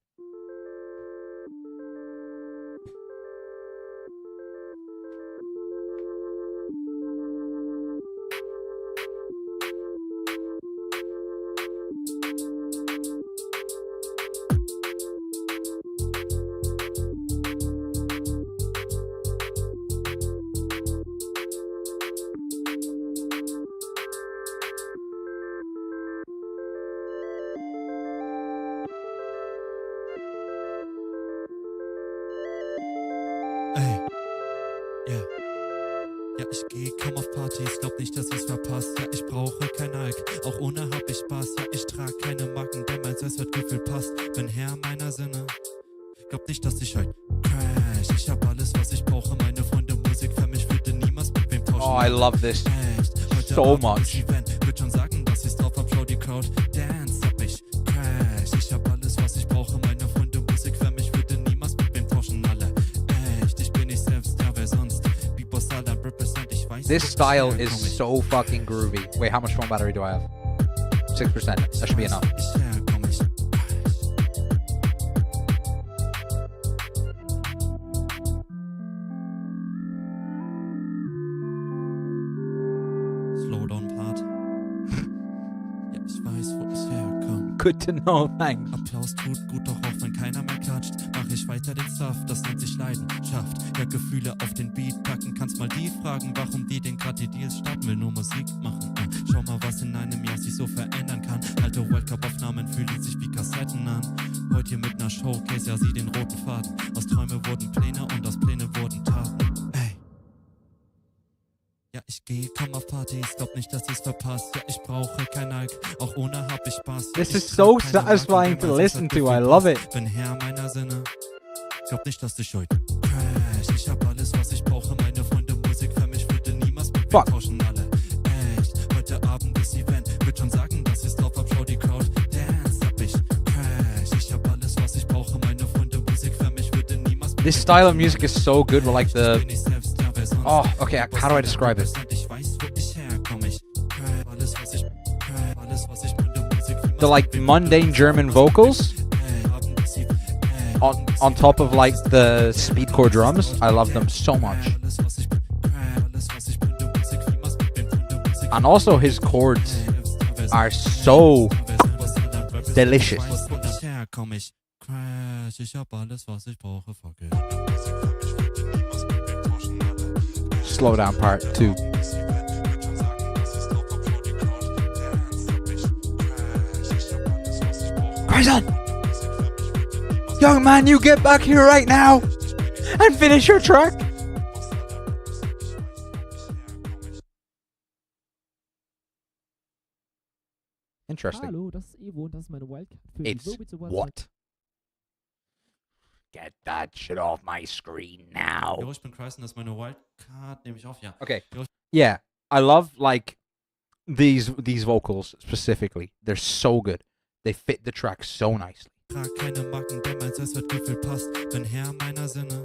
Komm auf Partys, glaub nicht, dass ich's verpasst. Ja, ich brauche kein Alk, auch ohne hab ich Spaß. Ja, ich trag keine Marken, denn mein Selbstwertgefühl passt. Bin Herr meiner Sinne, glaub nicht, dass ich heute crash. Ich hab alles, was ich brauche, meine Freunde, Musik für mich würde niemals mit wem tauschen. Oh, I love this so much. Würd schon sagen, dass ich's drauf hab, schau die Crowd dance, hab ich crash. Ich hab alles, was ich brauche, meine Freunde, Musik für mich würde niemals mit wem tauschen. Alle echt, ich bin nicht selbst, ja, wer sonst? Beatbox, Alter, represent. This style is so fucking groovy. Wait, how much phone battery do I have? 6%. That should be enough. Good to know, thanks. Applaus tut gut, doch auch wenn keiner mehr klatscht, mach ich weiter den Stuff, das nennt sich Leidenschaft. Ja, Gefühle auf den Beat packen, kannst mal die fragen, warum die den grad die Deals starten, will nur Musik machen. Schau mal, was in einem Jahr sich so verändern kann. Alte Wildcard-Aufnahmen fühlen sich wie Kassetten an. Heute hier mit ner Showcase, ja, sieh den roten Faden. Aus Träume wurden Pläne und aus Pläne wurden Taten. Ey. Ja, ich geh, komm auf Partys, glaub nicht, dass ich's verpasst. Ja, ich brauche kein Alk, auch ohne hab ich Spaß. This is so satisfying to listen to, I love it. Bin Herr meiner Sinne, glaub nicht, dass ich heute crash. Ich hab alles, was ich brauche, meine Freunde, Musik für mich würde niemals mit mir tauschen alle. Echt, heute Abend ist Event, würd schon sagen, dass ich's drauf hab, schau die Crowd, dance, hab ich crash. Ich hab alles, was ich brauche, meine Freunde, Musik für mich würde niemals. This style of music is so good with like the... Oh, okay, how do I describe it? The like mundane German vocals on top of like the speedcore drums. I love them so much. And also his chords are so delicious. Slow down part 2. Grayson! Young man, you get back here right now and finish your track. Interesting. Hallo, das ist Evo und das ist meine Wildcard für It's die Robeat Awards. what? Get that shit off my screen now. Jo, ich bin Cryson, das ist meine Wildcard, nehme ich auf, ja. Okay. Yeah, I love like these vocals specifically. They're so good. They fit the track so nicely. Trag keine Marken, denn mein Selbstwertgefühl passt. Bin Herr meiner Sinne.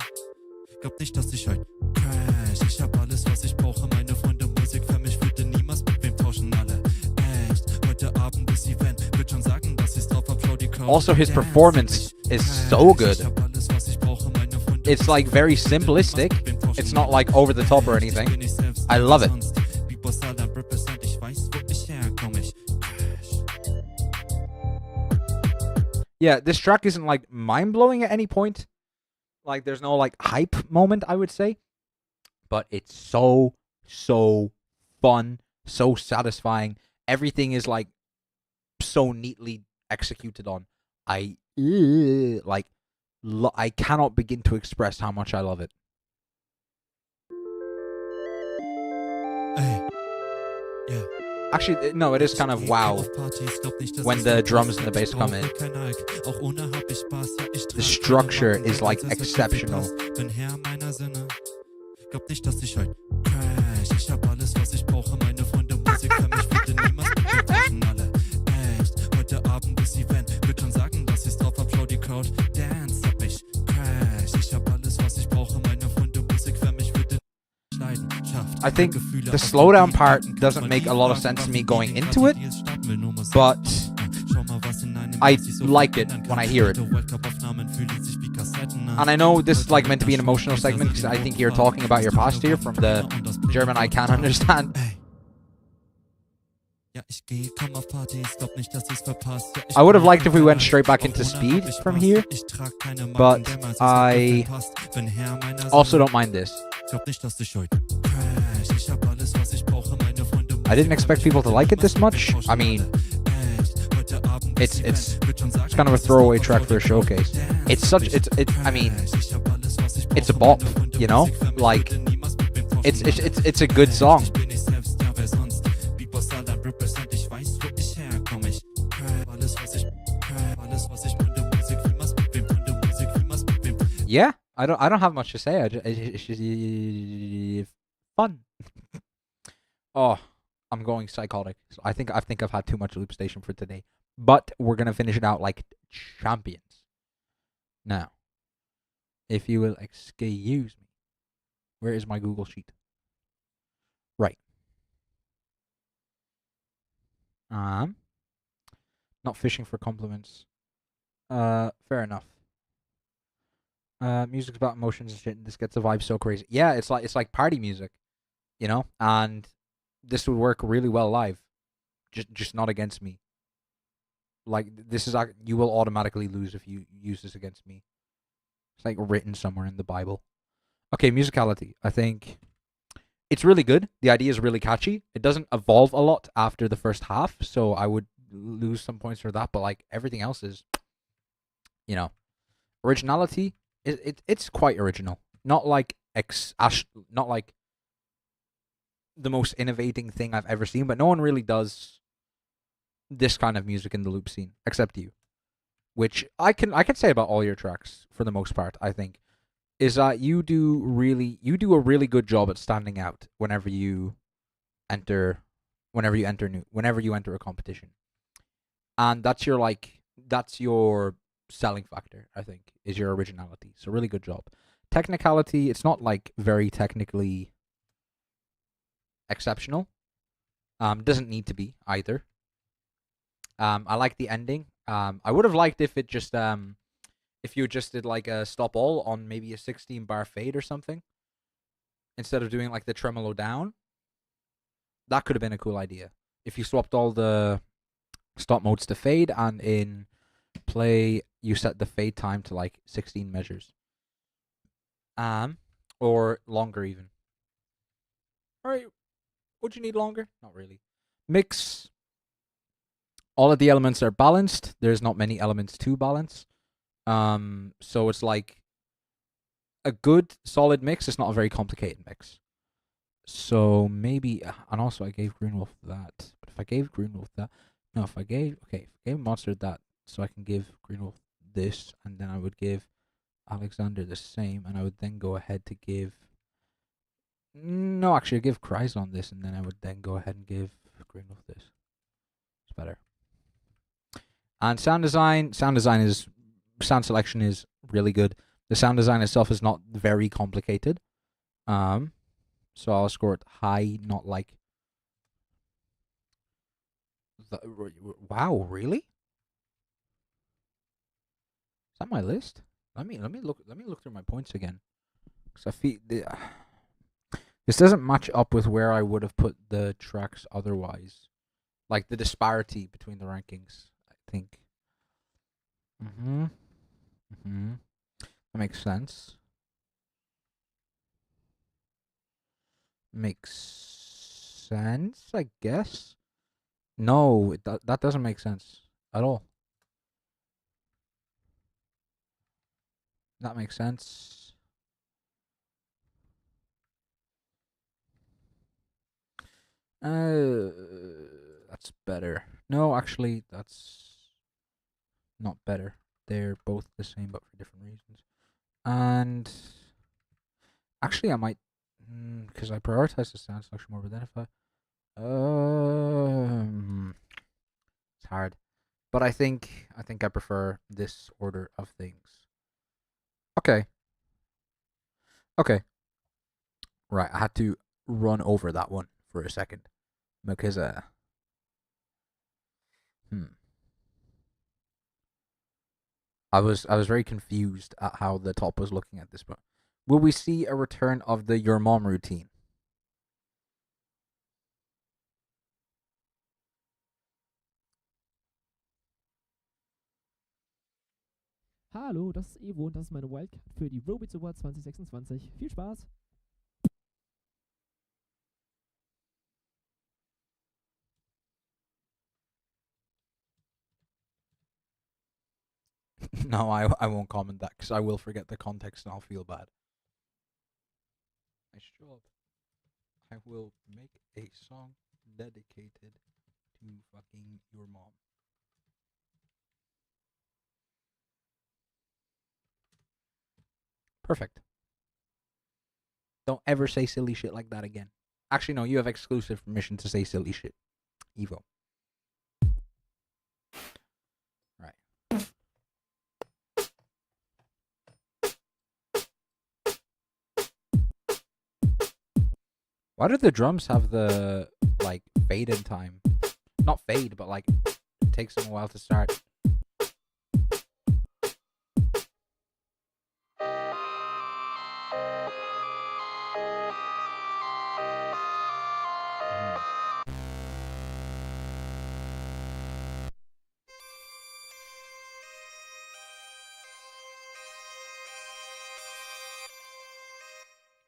Glaub nicht, dass ich heute crash. Ich hab alles, was ich brauche. Meine Freunde, Musik für mich würde niemals mit wem tauschen alle. Echt, heute Abend ist Event. Würd schon sagen, dass ich's drauf hab, schau die Crowd. Also, his performance is so good. It's like very simplistic. It's not like over the top or anything. I love it. Yeah, this track isn't like mind-blowing at any point. Like there's no like hype moment, I would say. But it's so fun, so satisfying. Everything is like so neatly executed on. I cannot begin to express how much I love it. Yeah. Actually, no, it is kind of wow when the drums and the bass come in. The structure is like exceptional. I think the slowdown part doesn't make a lot of sense to me going into it, but I like it when I hear it. And I know this is like meant to be an emotional segment because I think you're talking about your past here from the German I can't understand. I would have liked if we went straight back into speed from here, but I also don't mind this. I didn't expect people to like it this much. I mean, it's kind of a throwaway track for a showcase. It's a bop, you know? Like it's a good song. Yeah, I don't have much to say. It's just fun. Oh, I'm going psychotic. So I think I've had too much Loopstation for today. But we're gonna finish it out like champions. Now, if you will excuse me, where is my Google sheet? Right. Not fishing for compliments. Fair enough. Music's about emotions and shit, and this gets the vibe so crazy. Yeah, it's like party music, you know? And this would work really well live. Just not against me. Like this is you will automatically lose if you use this against me. It's like written somewhere in the Bible. Okay, musicality. I think it's really good. The idea is really catchy. It doesn't evolve a lot after the first half, so I would lose some points for that. But like everything else is, originality. It's quite original. Not like not like the most innovating thing I've ever seen, but no one really does this kind of music in the loop scene except you, which I can say about all your tracks for the most part. I think is that you do a really good job at standing out whenever you enter a competition, and that's your selling factor. I think is your originality. So really good job. Technicality, it's not like very technically exceptional. Doesn't need to be either. I like the ending. I would have liked if it just if you just did like a stop all on maybe a 16 bar fade or something, instead of doing like the tremolo down. That could have been a cool idea. If you swapped all the stop modes to fade, and in play you set the fade time to like 16 measures. Or longer even. Alright, would you need longer? Not really. Mix. All of the elements are balanced. There's not many elements to balance. So it's like a good solid mix. It's not a very complicated mix. So maybe, and also I gave Greenwolf that. But if I gave Greenwolf that, no, if I gave Monster that, so I can give Greenwolf this, and then I would give Alexander the same, and I would then go ahead to give. No, actually, I give Kryzon this, and then I would then go ahead and give Greenwolf this. It's better. And sound selection is really good. The sound design itself is not very complicated. So I'll score it high, not like. Wow, really? Is that my list? Let me look through my points again. Cause I feel this doesn't match up with where I would have put the tracks otherwise. Like the disparity between the rankings, I think. That makes sense. Makes sense, I guess. No, that doesn't make sense at all. That makes sense. That's better. No, actually, that's not better. They're both the same, but for different reasons. And actually, I might, because I prioritize the sound selection more. But then if I, it's hard. But I think I prefer this order of things. Okay. Right, I had to run over that one for a second because I was very confused at how the top was looking at this point. Will we see a return of the Your Mom routine? Hallo, das ist Evo und das ist meine Wildcard für die Robeat Award 2026. Viel Spaß! No, I won't comment that because I will forget the context and I'll feel bad. Nice job. I will make a song dedicated to fucking your mom. Perfect. Don't ever say silly shit like that again. Actually, no, you have exclusive permission to say silly shit. Evo. Right. Why do the drums have the, like, fade in time? Not fade, but, like, it takes them a while to start.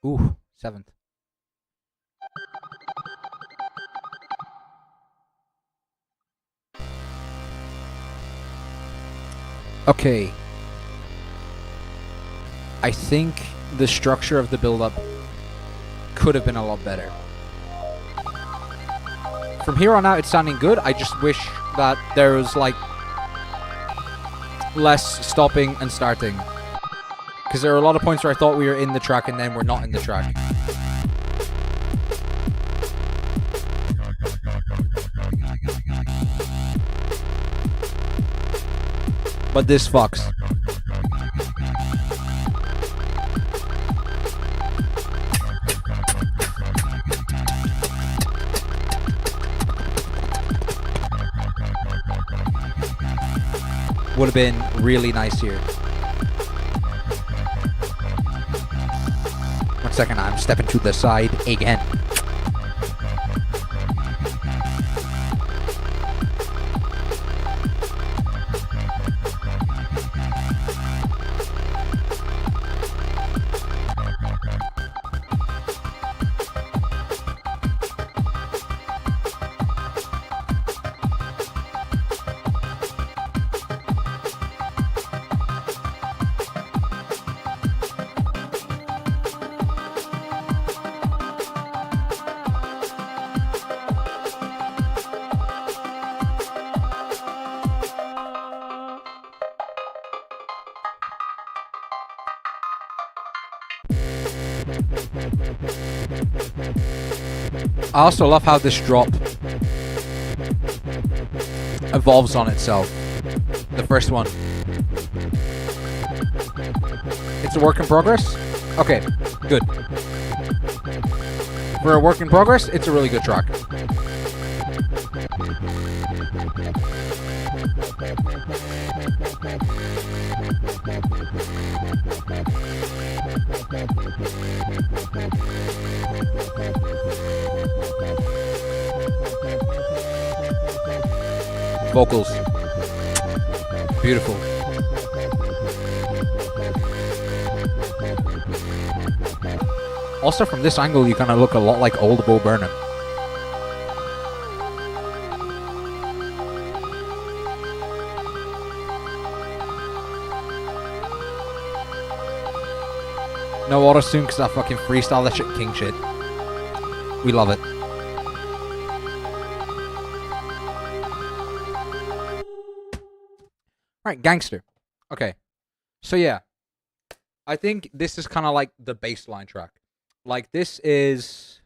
Ooh, 7th. Okay. I think the structure of the build-up could have been a lot better. From here on out, it's sounding good. I just wish that there was, like, less stopping and starting. Because there are a lot of points where I thought we were in the track and then we're not in the track. But this fucks. Would have been really nice here. 1 second, I'm stepping to the side again. I also love how this drop evolves on itself. The first one. It's a work in progress? Okay, good. For a work in progress, it's a really good track. Vocals. Beautiful. Also from this angle, you kind of look a lot like old Bo Burnham. No auto-tune because I fucking freestyle that shit king shit. We love it. Alright, Gangster. Okay. So yeah. I think this is kind of like the baseline track. Like this is,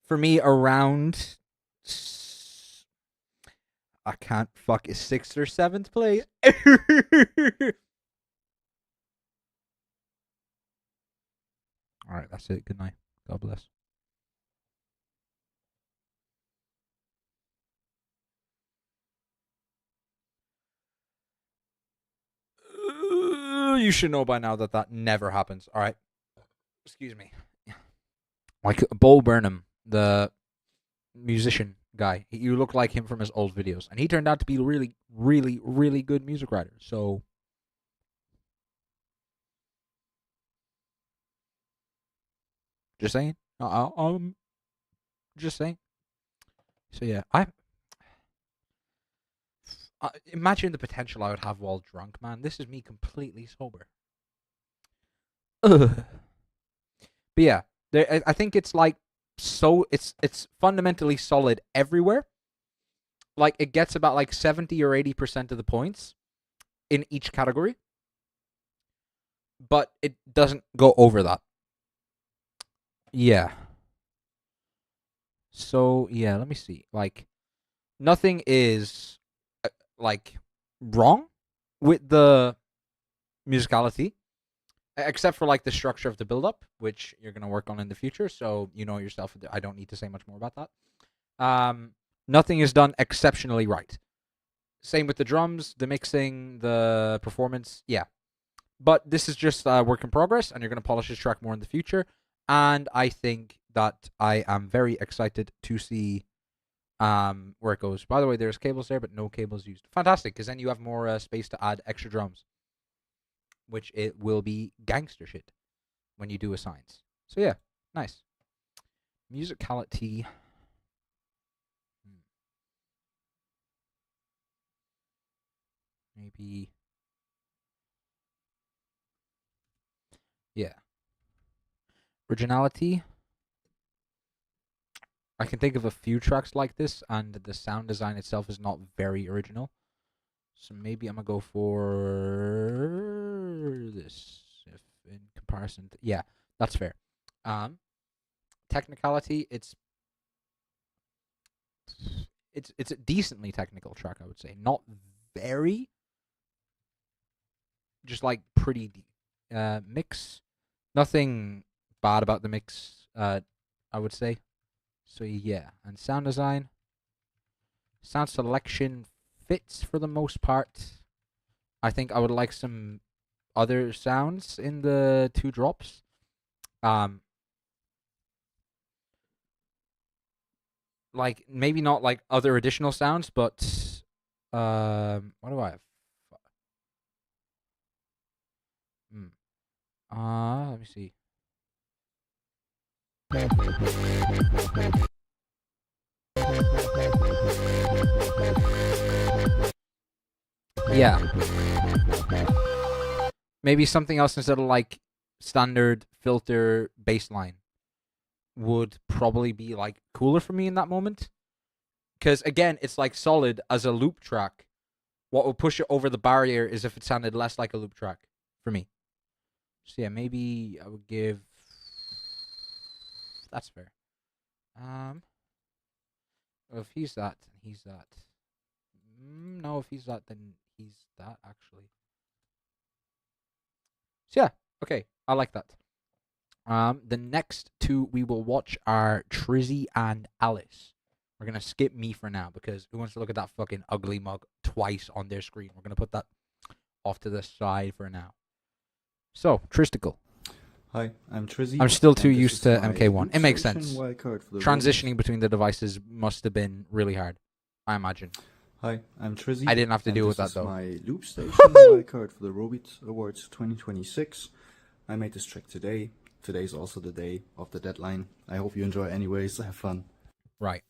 for me, around, I can't fuck, is 6th or 7th place? Alright, that's it. Good night. God bless. You should know by now that that never happens. Alright. Excuse me. Like Bo Burnham, the musician guy. You look like him from his old videos. And he turned out to be a really, really, really good music writer. So just saying. Just saying. So yeah, imagine the potential I would have while drunk, man. This is me completely sober. Ugh. But yeah, I think it's like it's fundamentally solid everywhere. Like it gets about like 70 or 80% of the points in each category, but it doesn't go over that. Yeah. So yeah, let me see. Like nothing is like wrong with the musicality, except for like the structure of the build-up, which you're gonna work on in the future. So you know yourself. I don't need to say much more about that. Nothing is done exceptionally right. Same with the drums, the mixing, the performance. Yeah, but this is just a work in progress, and you're gonna polish this track more in the future. And I think that I am very excited to see where it goes. By the way, there's cables there, but no cables used. Fantastic, because then you have more space to add extra drums, which it will be gangster shit. when you do assigns. So yeah, nice. Musicality. Maybe. Yeah. Originality. I can think of a few tracks like this, and the sound design itself is not very original. So maybe I'm gonna go for this, if in comparison. Yeah, that's fair. Technicality, it's a decently technical track, I would say. Not very, just like pretty mix. Nothing bad about the mix, I would say. So yeah, and sound design, sound selection fits for the most part. I think I would like some other sounds in the 2 drops. Like maybe not like other additional sounds, but what do I have? Let me see. Yeah. Maybe something else instead of like standard filter bassline would probably be like cooler for me in that moment. Because again, it's like solid as a loop track. What would push it over the barrier is if it sounded less like a loop track for me. So yeah, maybe I would give. That's fair. Well, if he's that, then he's that. No, if he's that, then he's that, actually. So yeah, okay, I like that. The next 2 we will watch are Trizzy and Alice. We're going to skip me for now, because who wants to look at that fucking ugly mug twice on their screen? We're going to put that off to the side for now. So, Tristical. Hi, I'm Trizzy. I'm still too used to MK1. It makes sense. Transitioning between the devices must have been really hard, I imagine. Hi, I'm Trizzy. I didn't have to deal with that, though. This is my Loopstation Wildcard for the Robeat Awards 2026. I made this track today. Today's also the day of the deadline. I hope you enjoy anyways. Have fun. Right.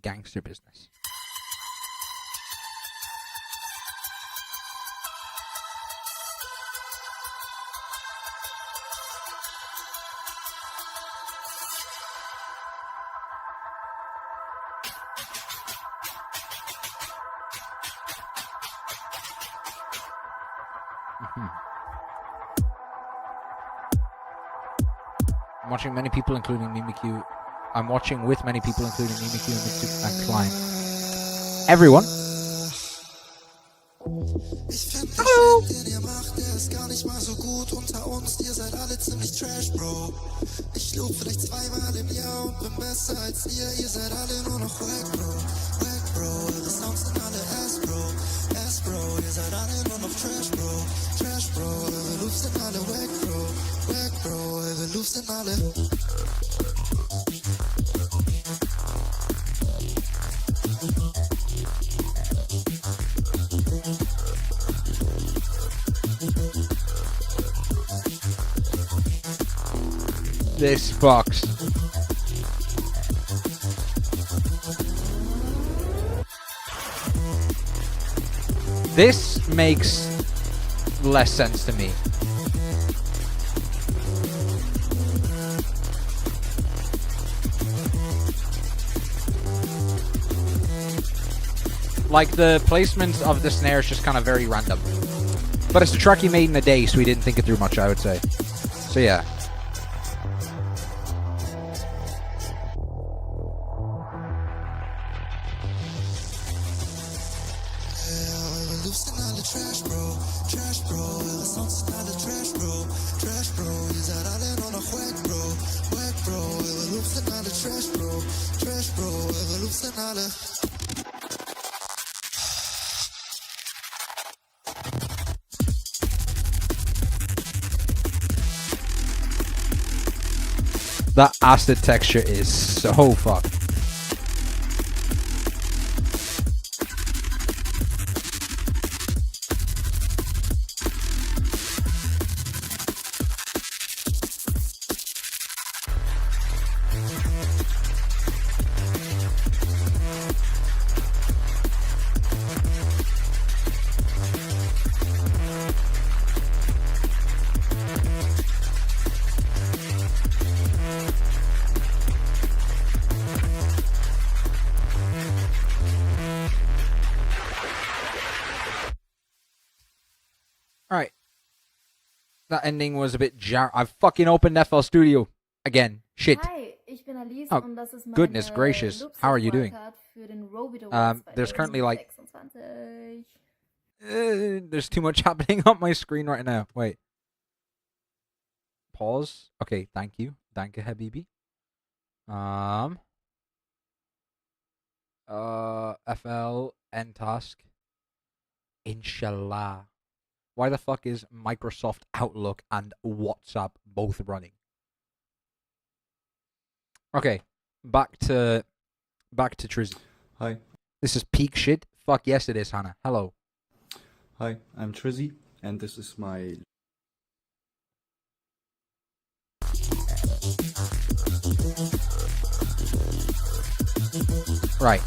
Gangster business. I'm watching many people, including Mimikyu. I'm watching with many people, including Mimikyu and Mitsu and Klein. Everyone. Hallo! Den ihr macht, der ist gar nicht mal so gut unter uns. Ihr seid alle ziemlich trash, Bro. Ich loop vielleicht 2-mal im Jahr und bin besser als ihr. Ihr seid alle nur noch wack, Bro. Wack, Bro. Eure Sounds sind alle ass, Bro. Ass, Bro. Ihr seid alle nur noch trash, Bro. Trash, Bro. Eure Loops sind alle wack, Bro. Wack, Bro. Eure Loops sind alle. This box. This makes less sense to me. Like, the placement of the snare is just kind of very random. But it's a track he made in a day, so he didn't think it through much, I would say. So yeah. That acid texture is so fucked. Alright. That ending was a bit I fucking opened FL Studio again. Shit. Hi, ich bin Alice Oh, und das ist meine goodness gracious. How are you doing? Wildcard für den Robeat Award There's currently like 2026. there's too much happening on my screen right now. Wait. Pause. Okay, thank you. Danke, Habibi. FL end task. Inshallah. Why the fuck is Microsoft Outlook and WhatsApp both running? Okay, back to Trizzy. Hi. This is peak shit. Fuck yes, it is, Hannah. Hello. Hi, I'm Trizzy, and this is my... Right.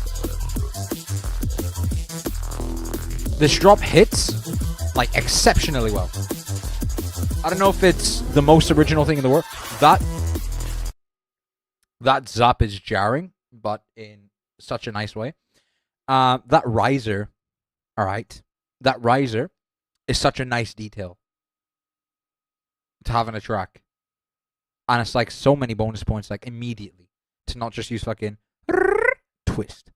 This drop hits, like, exceptionally well. I don't know if it's the most original thing in the world. That zap is jarring, but in such a nice way. That riser, alright. That riser is such a nice detail to have in a track. And it's like so many bonus points, like, immediately. To not just use fucking twist.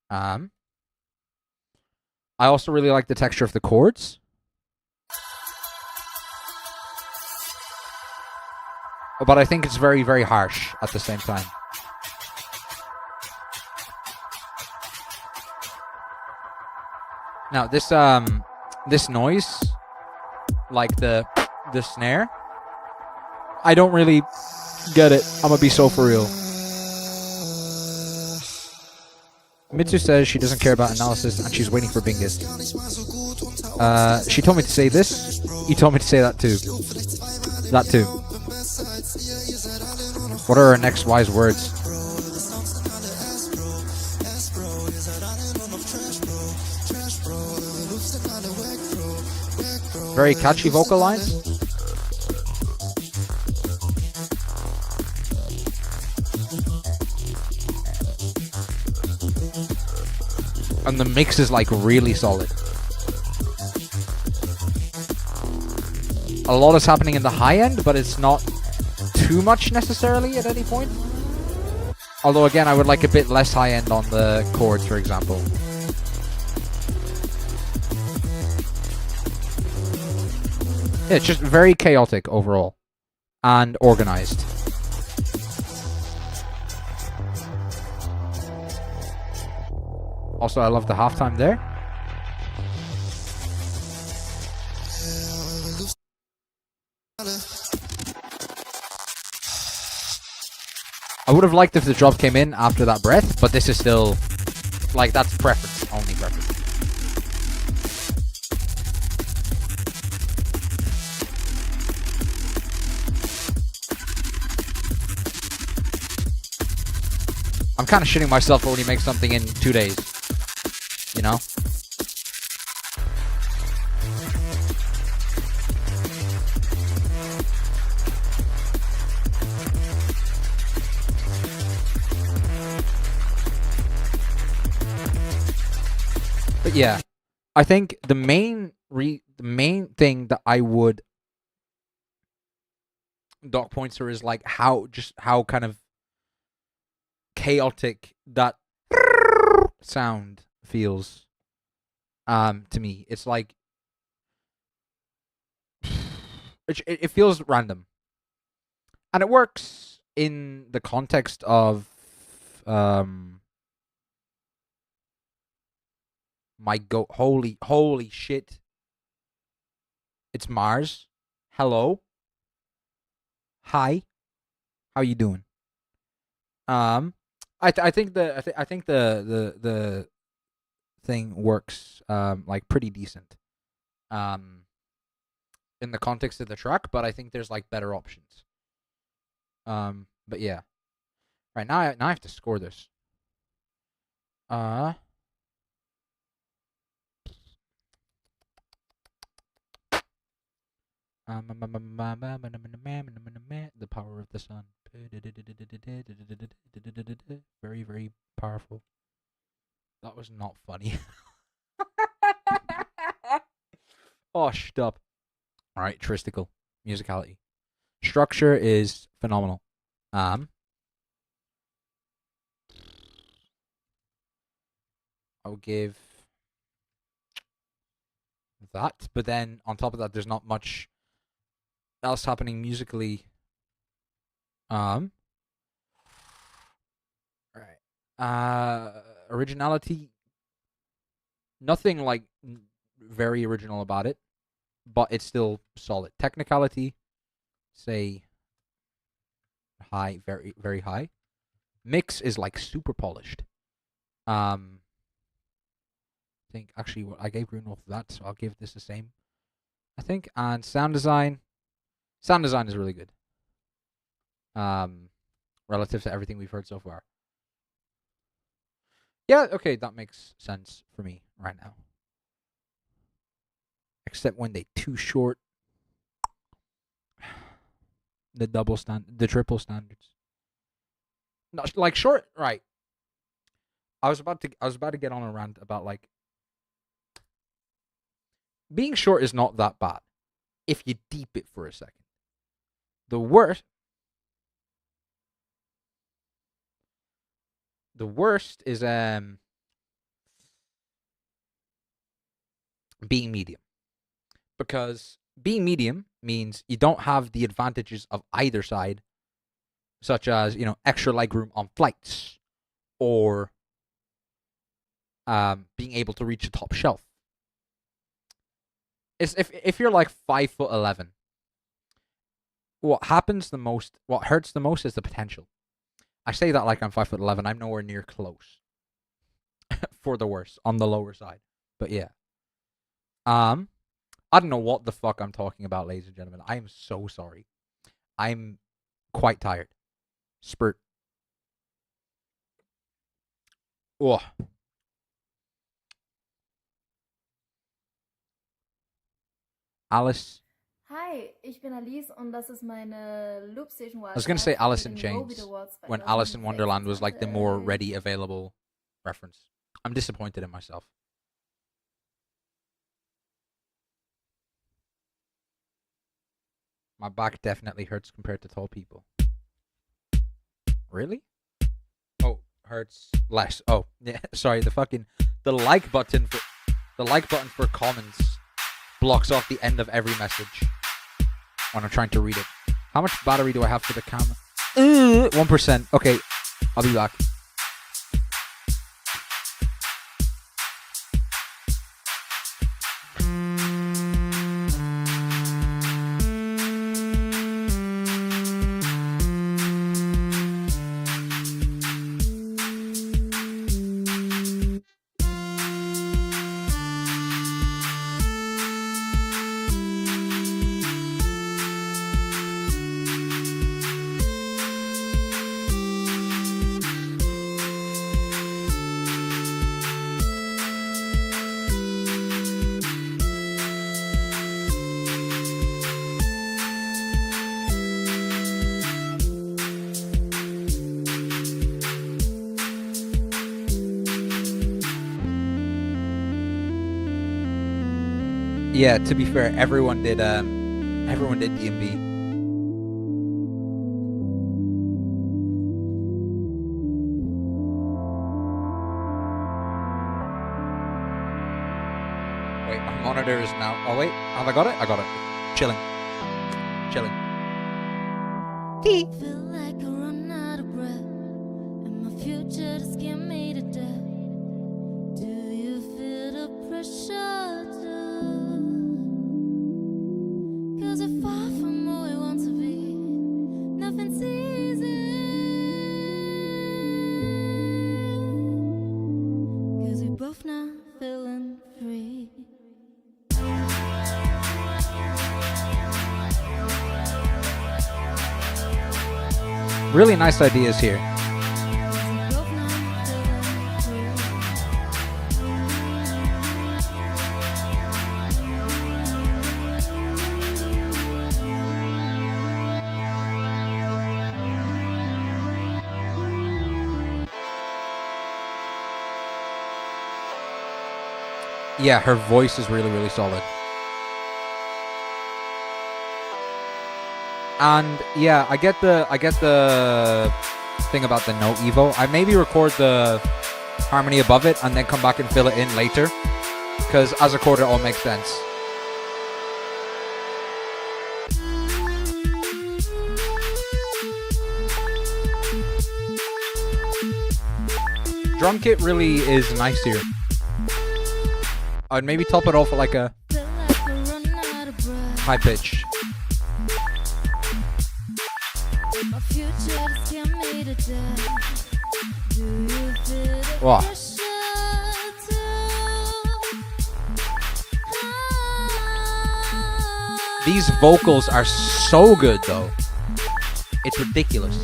I also really like the texture of the chords. But I think it's very, very harsh at the same time. Now, this noise, like the snare, I don't really get it. I'm gonna be so for real. Mitsu says she doesn't care about analysis and she's waiting for Bingus. She told me to say this. You told me to say that too. That too. What are our next wise words? Very catchy vocal lines. And the mix is like really solid. A lot is happening in the high end, but it's not too much necessarily at any point. Although again, I would like a bit less high end on the chords, for example. Yeah, it's just very chaotic overall and organized. Also, I love the halftime there. I would have liked if the drop came in after that breath, but this is still, like, that's preference, only preference. I'm kind of shitting myself for when you make something in 2 days. You know? But yeah, I think the main thing that I would dock points her is like how kind of chaotic that sound feels to me. It's like it feels random, and it works in the context of my holy shit, it's Mars. Hello. Hi. How you doing? I think the thing works like pretty decent in the context of the track, but I think there's like better options. But yeah. Right, now I have to score this. The power of the sun. Very, very powerful. That was not funny. Oh, stop. Alright, tristical. Musicality. Structure is phenomenal. I'll give that, but then on top of that, there's not much else happening musically. Right. Originality. Nothing like very original about it, but it's still solid. Technicality, say high, very, very high. Mix is like super polished. I think actually I gave Greenwolf that, so I'll give this the same. I think. And sound design is really good. Relative to everything we've heard so far. Yeah, okay, that makes sense for me right now. Except when they too short. The triple standards. No, like short, right. I was about to get on a rant about like being short is not that bad if you deep it for a second. The worst is being medium. Because being medium means you don't have the advantages of either side, such as, extra legroom on flights or being able to reach the top shelf. If you're like 5'11", what hurts the most is the potential. I say that like I'm 5'11". I'm nowhere near close. For the worst, on the lower side. But yeah. I don't know what the fuck I'm talking about, ladies and gentlemen. I am so sorry. I'm quite tired. Spurt. Oh. Hi, ich bin Alice und das ist meine Loopstation Wildcard. I was going to say Alice in Chains when Alice in Wonderland was like the more ready available reference. I'm disappointed in myself. My back definitely hurts compared to tall people. Really? Oh, hurts less. Oh, yeah. Sorry. The like button for comments blocks off the end of every message when I'm trying to read it. How much battery do I have for the camera? 1%. Okay, I'll be back. Yeah, to be fair, everyone did D&B. Wait, my monitor is now... Oh, wait. Have I got it? I got it. Chilling. Feel like I run out of breath, and my future to scare me to death. Do you feel the pressure too? 'Cause we're far from where we want to be. Nothing's easy Really nice ideas here. Yeah, her voice is really, really solid. And yeah, I get the thing about the note evo. I maybe record the harmony above it and then come back and fill it in later, because as a chord it all makes sense. Drum kit really is nice here. I'd maybe top it off at like a high pitch. Wow. These vocals are so good though. It's ridiculous.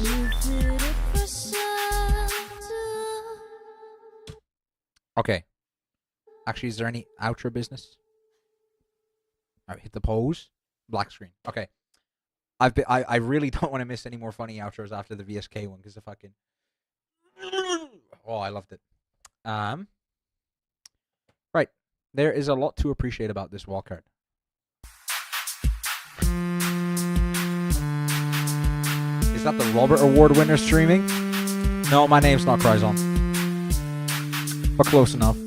Okay. Actually, is there any outro business? Alright, hit the pose. Black screen. Okay. I really don't want to miss any more funny outros after the VSK one, because if I can. Oh, I loved it. Right. There is a lot to appreciate about this wildcard. Is that the Robert Award winner streaming? No, my name's not Cryzon. But close enough.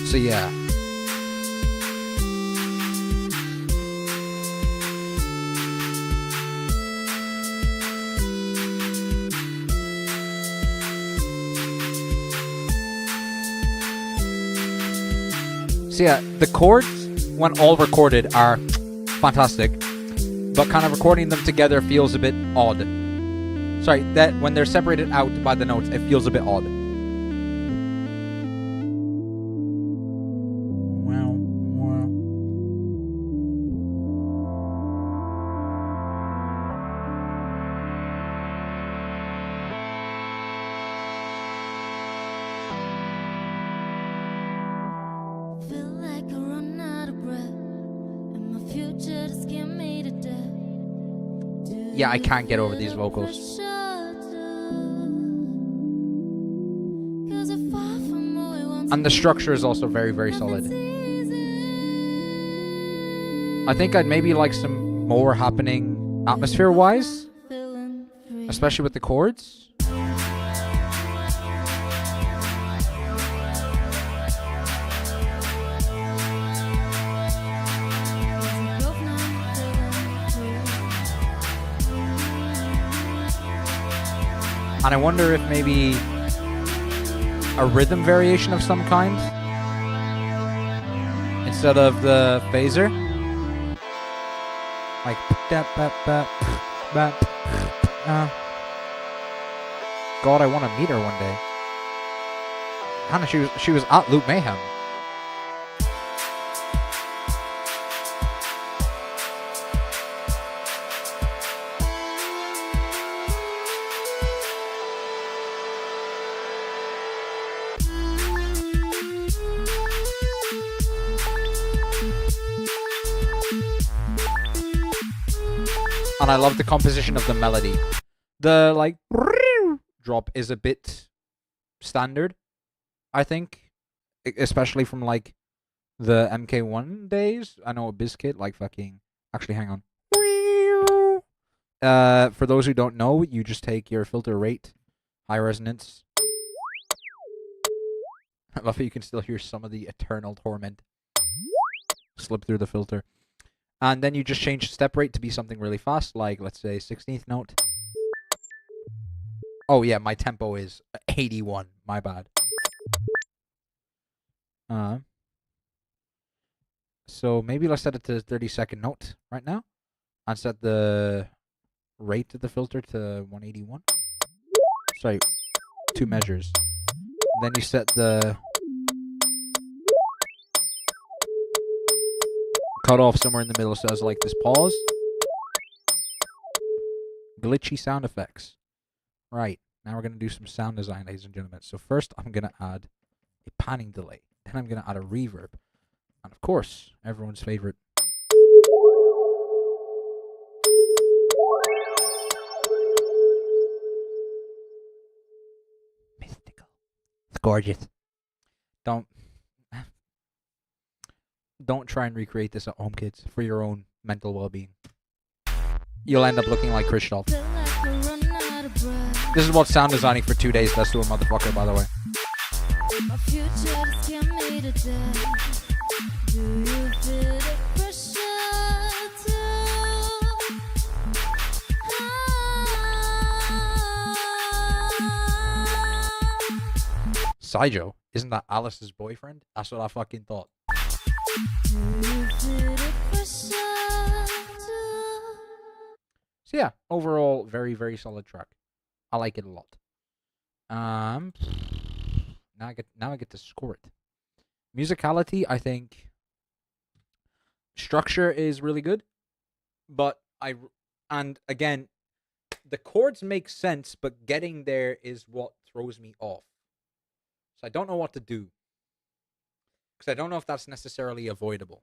So yeah. So yeah, the chords, when all recorded, are fantastic, but kind of recording them together feels a bit odd. Sorry, that when they're separated out by the notes, it feels a bit odd. Yeah, I can't get over these vocals. And the structure is also very, very solid. I think I'd maybe like some more happening atmosphere-wise, especially with the chords. And I wonder if maybe a rhythm variation of some kind instead of the phaser. Like God, I want to meet her one day. Hannah, she was at Loop Mayhem. And I love the composition of the melody. The like drop is a bit standard, I think, especially from like the MK1 days. I know a Bizkit like fucking. Actually, hang on. For those who don't know, you just take your filter rate, high resonance. I love how you can still hear some of the eternal torment slip through the filter. And then you just change step rate to be something really fast, like, let's say, 16th note. Oh, yeah, my tempo is 81. My bad. So maybe let's set it to 32nd note right now. And set the rate of the filter to 181. Sorry, 2 measures. And then you set the cut off somewhere in the middle, so it's like this pause. Glitchy sound effects. Right, now we're going to do some sound design, ladies and gentlemen. So first, I'm going to add a panning delay. Then I'm going to add a reverb. And of course, everyone's favorite. Mystical. It's gorgeous. Don't try and recreate this at home, kids, for your own mental well-being. You'll end up looking like Christoph. This is what sound designing for 2 days does to a motherfucker, by the way. My future just can't me to death. Do you feel the pressure too? Saijo, isn't that Alice's boyfriend? That's what I fucking thought. Do you feel the pressure too? So yeah, overall, very, very solid track. I like it a lot. Now I get to score it. Musicality, I think. Structure is really good, but and again, the chords make sense, but getting there is what throws me off. So I don't know what to do, because I don't know if that's necessarily avoidable.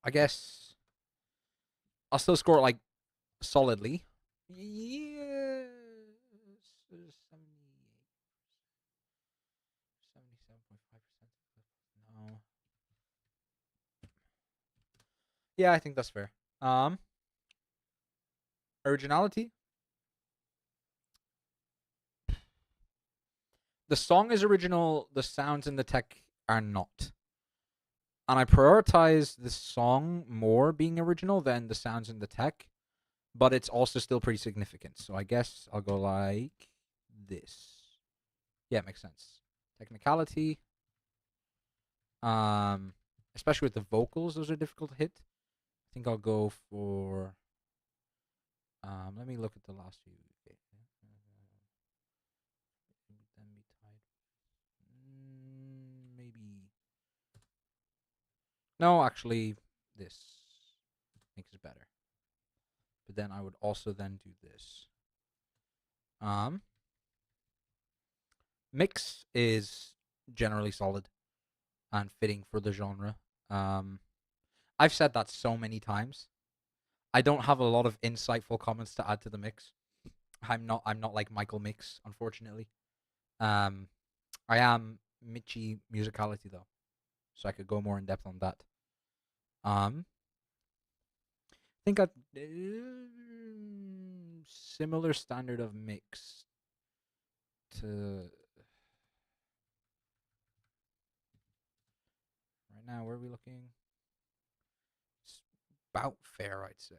I guess I'll still score it like solidly. Yes. 77.5%. No. Yeah, I think that's fair. Originality. The song is original, the sounds and the tech are not. And I prioritize the song more being original than the sounds and the tech, but it's also still pretty significant. So I guess I'll go like this. Yeah, it makes sense. Technicality. Especially with the vocals, those are difficult to hit. I think I'll go for let me look at the last few. Maybe. No, actually, this makes it better. But then I would also then do this. Mix is generally solid and fitting for the genre. I've said that so many times. I don't have a lot of insightful comments to add to the mix. I'm not like Michael Mix, unfortunately. I am Mitchy musicality though, so I could go more in depth on that. I think I similar standard of mix to right now. Where are we looking? It's about fair, I'd say.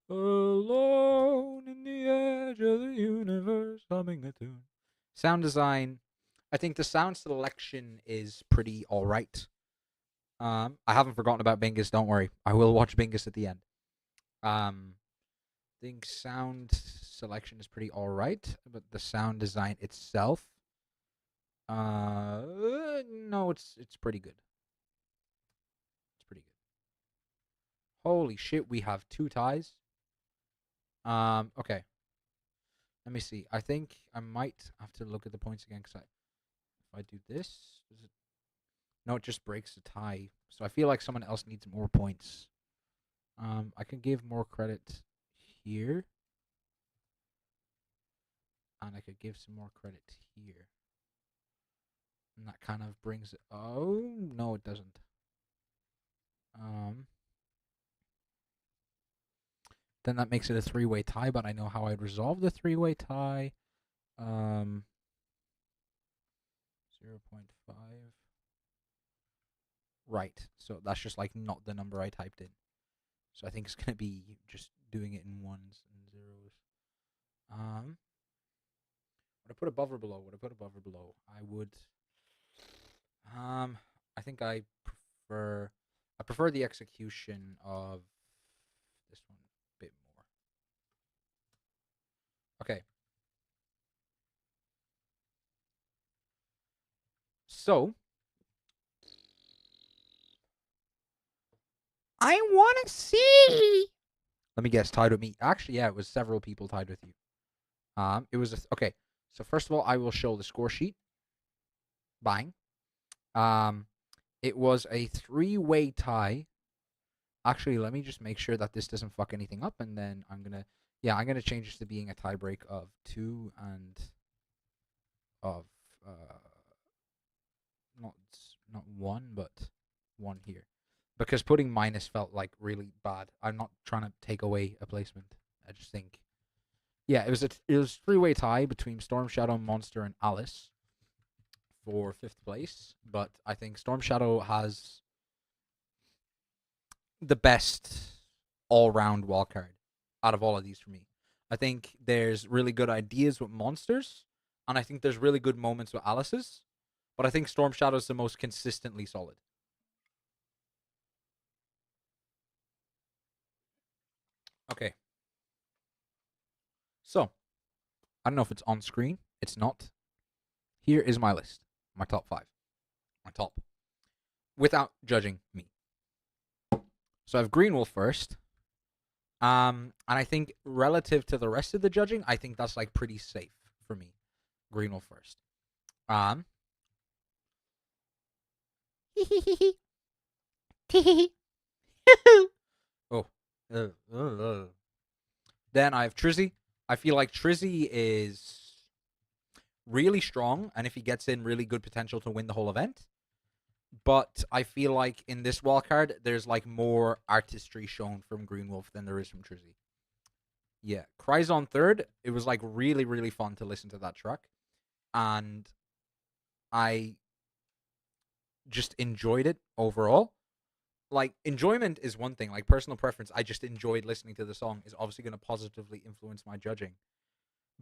Alone in the edge of the universe, humming a tune. Sound design. I think the sound selection is pretty alright. I haven't forgotten about Bingus, don't worry. I will watch Bingus at the end. I think sound selection is pretty alright, but the sound design itself, no, it's pretty good. It's pretty good. Holy shit, we have 2 ties. Okay. Let me see. I think I might have to look at the points again, because if I do this, does it? No, it just breaks the tie. So I feel like someone else needs more points. I can give more credit here. And I could give some more credit here. And that kind of brings it. Oh, no, it doesn't. Then that makes it a 3-way tie, but I know how I'd resolve the 3-way tie. 0.5. Right. So that's just like not the number I typed in. So I think it's gonna be just doing it in ones and zeros. Would I put above or below? Would I put above or below? I would. I think I prefer the execution of this one a bit more. So I want to see. Let me guess, tied with me. Actually, yeah, it was several people tied with you. It was okay. So first of all, I will show the score sheet. Bang. It was a 3-way tie. Actually, let me just make sure that this doesn't fuck anything up, and then I'm gonna change this to being a tiebreak of 2 and of not 1, but 1 here, because putting minus felt like really bad. I'm not trying to take away a placement. I just think, yeah, it was 3-way tie between Storm Shadow, Monster, and Alice for 5th place, but I think Storm Shadow has the best all-round wildcard out of all of these for me. I think there's really good ideas with monsters, and I think there's really good moments with Alice's, but I think Storm Shadow is the most consistently solid. Okay. So, I don't know if it's on screen. It's not. Here is my list. My top 5. My top. Without judging me. So I have Greenwolf first. And I think relative to the rest of the judging, I think that's like pretty safe for me. Greenwolf first. Oh. Then I have Trizzy. I feel like Trizzy is really strong, and if he gets in, really good potential to win the whole event. But I feel like in this wildcard, there's like more artistry shown from Greenwolf than there is from Trizzy. Yeah, Cryzon third. It was like really, really fun to listen to that track, and I just enjoyed it overall. Like, enjoyment is one thing. Like, personal preference, I just enjoyed listening to the song, is obviously going to positively influence my judging.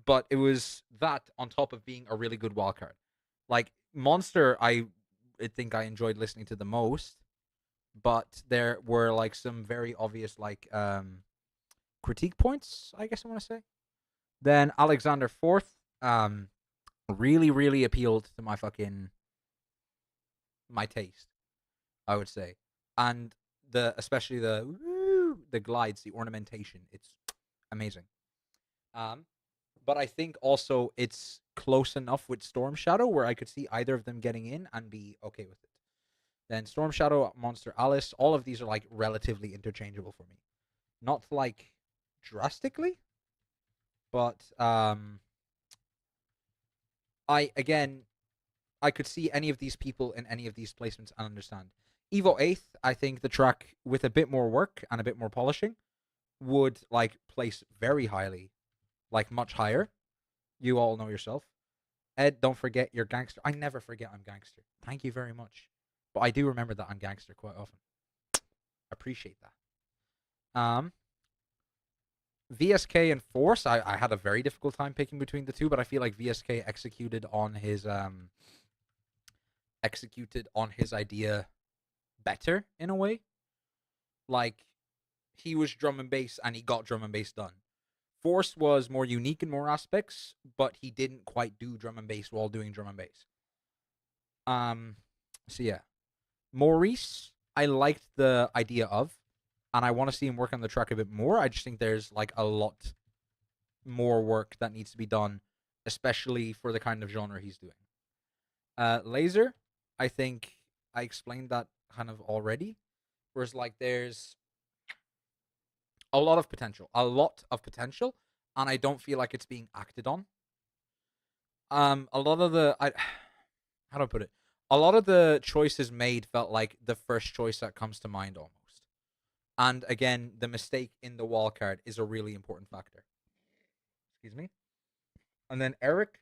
But it was that on top of being a really good wildcard. Like, Monster, I think I enjoyed listening to the most, but there were like some very obvious like critique points, I guess I want to say. Then Alexander fourth, really, really appealed to my taste, I would say. And especially the glides, the ornamentation, it's amazing. But I think also it's close enough with Storm Shadow where I could see either of them getting in and be okay with it. Then Storm Shadow, Monster, Alice, all of these are like relatively interchangeable for me. Not like drastically, but I could see any of these people in any of these placements and understand. Evo 8th, I think the track with a bit more work and a bit more polishing would like place very highly, like much higher. You all know yourself. Ed, don't forget you're gangster. I never forget I'm gangster. Thank you very much. But I do remember that I'm gangster quite often. Appreciate that. VSK and Force, I had a very difficult time picking between the two, but I feel like VSK executed on his idea better in a way. Like, he was drum and bass and he got drum and bass done. Force was more unique in more aspects, but he didn't quite do drum and bass while doing drum and bass. So yeah. Maurice, I liked the idea of, and I want to see him work on the track a bit more. I just think there's like a lot more work that needs to be done, especially for the kind of genre he's doing. Laser, I think I explained that kind of already. Whereas like there's a lot of potential, and I don't feel like it's being acted on. A lot of the how do I put it? A lot of the choices made felt like the first choice that comes to mind almost. And again, the mistake in the wildcard is a really important factor. Excuse me. And then Eric.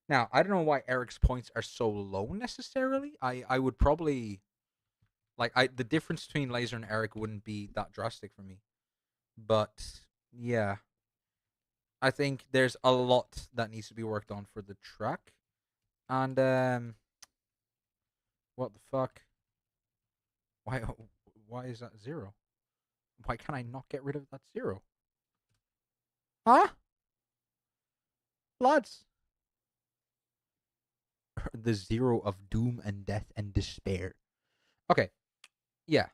Now, I don't know why Eric's points are so low necessarily. I would probably like the difference between Laser and Eric wouldn't be that drastic for me. But yeah, I think there's a lot that needs to be worked on for the track. And what the fuck? Why is that 0? Why can I not get rid of that 0? Huh? Lads. the zero of doom and death and despair. Okay, yeah.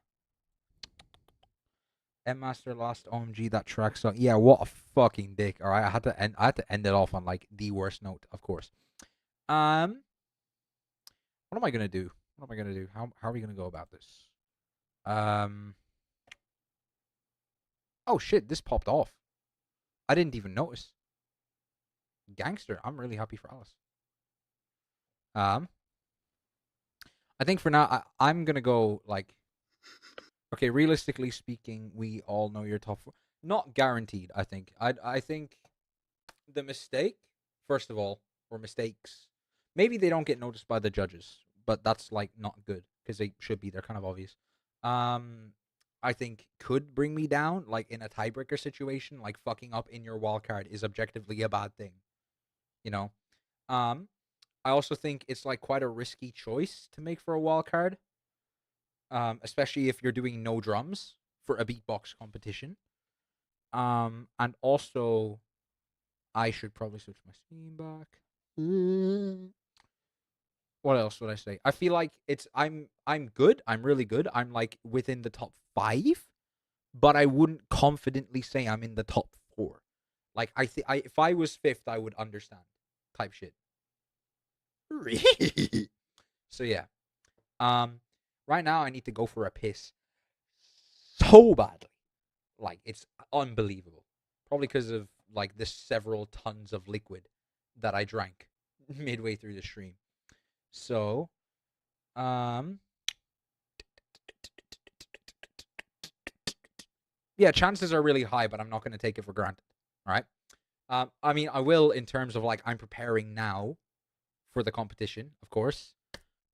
Edmaster last OMG that track song. Yeah, what a fucking dick. All right, I had to end it off on like the worst note, of course. What am I gonna do? What am I gonna do? How are we gonna go about this? Oh shit, this popped off. I didn't even notice. Gangster, I'm really happy for Alice. I think for now I'm gonna go like, okay, realistically speaking, we all know your top four. Not guaranteed, I think. I think the mistake, first of all, or mistakes, maybe they don't get noticed by the judges, but that's like not good because they should be. They're kind of obvious. I think could bring me down, like in a tiebreaker situation, like fucking up in your wildcard is objectively a bad thing. You know? I also think it's like quite a risky choice to make for a wildcard. Especially if you're doing no drums for a beatbox competition. And also I should probably switch my Steam back. What else would I say? I feel like I'm good. I'm really good. I'm like within the top 5, but I wouldn't confidently say I'm in the top 4. Like if I was 5th, I would understand. Type shit. So yeah. Right now I need to go for a piss so badly. Like it's unbelievable. Probably because of like the several tons of liquid that I drank midway through the stream. So, yeah, chances are really high, but I'm not going to take it for granted. All right. I mean, I will in terms of like I'm preparing now for the competition, of course,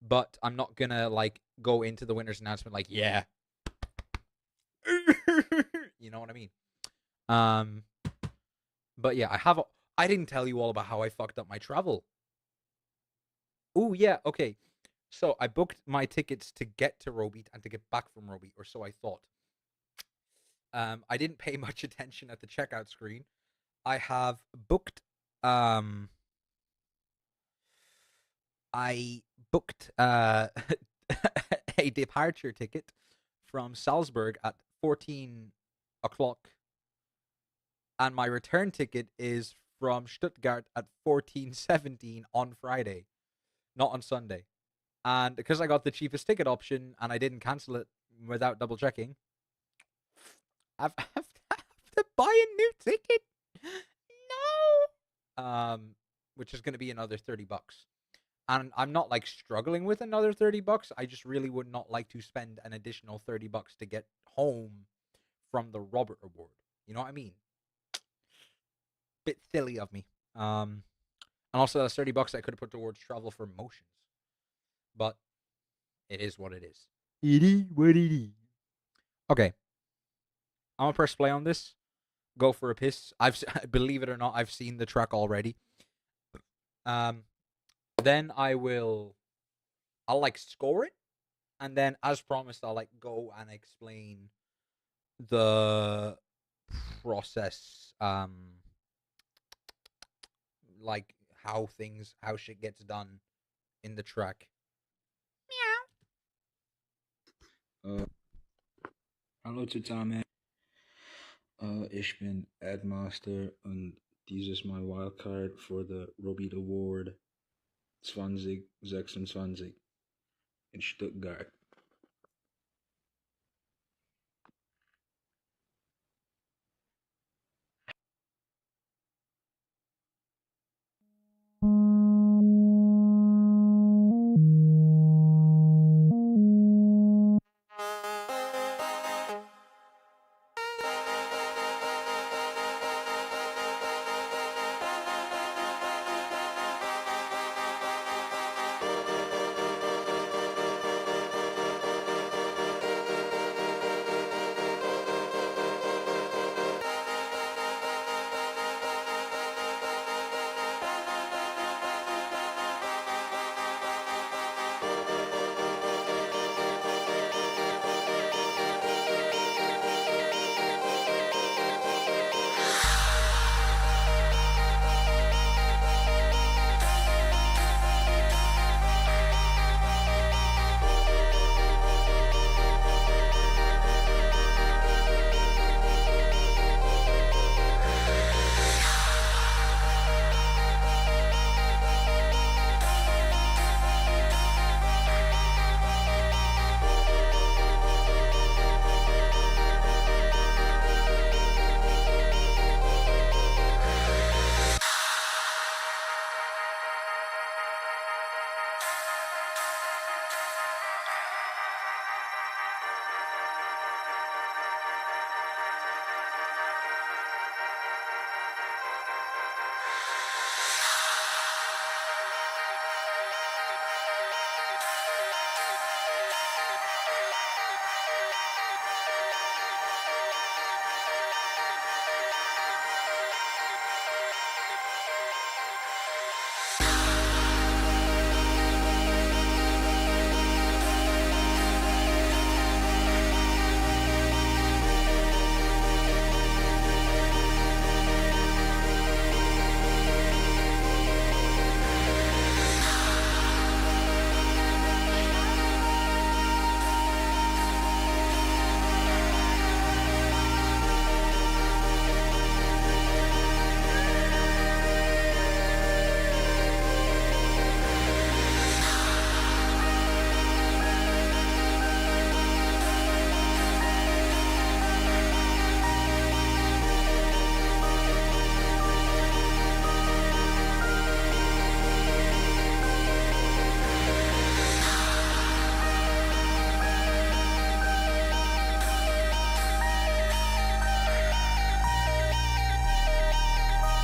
but I'm not gonna like go into the winner's announcement like, yeah, you know what I mean. But yeah, I didn't tell you all about how I fucked up my travel. Oh, yeah, okay. So I booked my tickets to get to Robeat and to get back from Robeat, or so I thought. I didn't pay much attention at the checkout screen. I have booked, I booked a departure ticket from Salzburg at 14 o'clock, and my return ticket is from Stuttgart at 14:17 on Friday. Not on Sunday. And because I got the cheapest ticket option and I didn't cancel it without double checking, I have to buy a new ticket. No. Which is going to be another $30. And I'm not like struggling with another $30. I just really would not like to spend an additional $30 to get home from the Robert Award. You know what I mean? Bit silly of me. And also that's $30 I could have put towards travel for motions. But it is what it is. It is what it is. Okay. I'm gonna press play on this. Go for a piss. Believe it or not, I've seen the track already. Then I'll like score it, and then as promised, I'll like go and explain the process, like how shit gets done in the track. Hallo zusammen. Ich bin Edmaster und dies ist mein Wildcard for the Robeat Award 2026 in Stuttgart.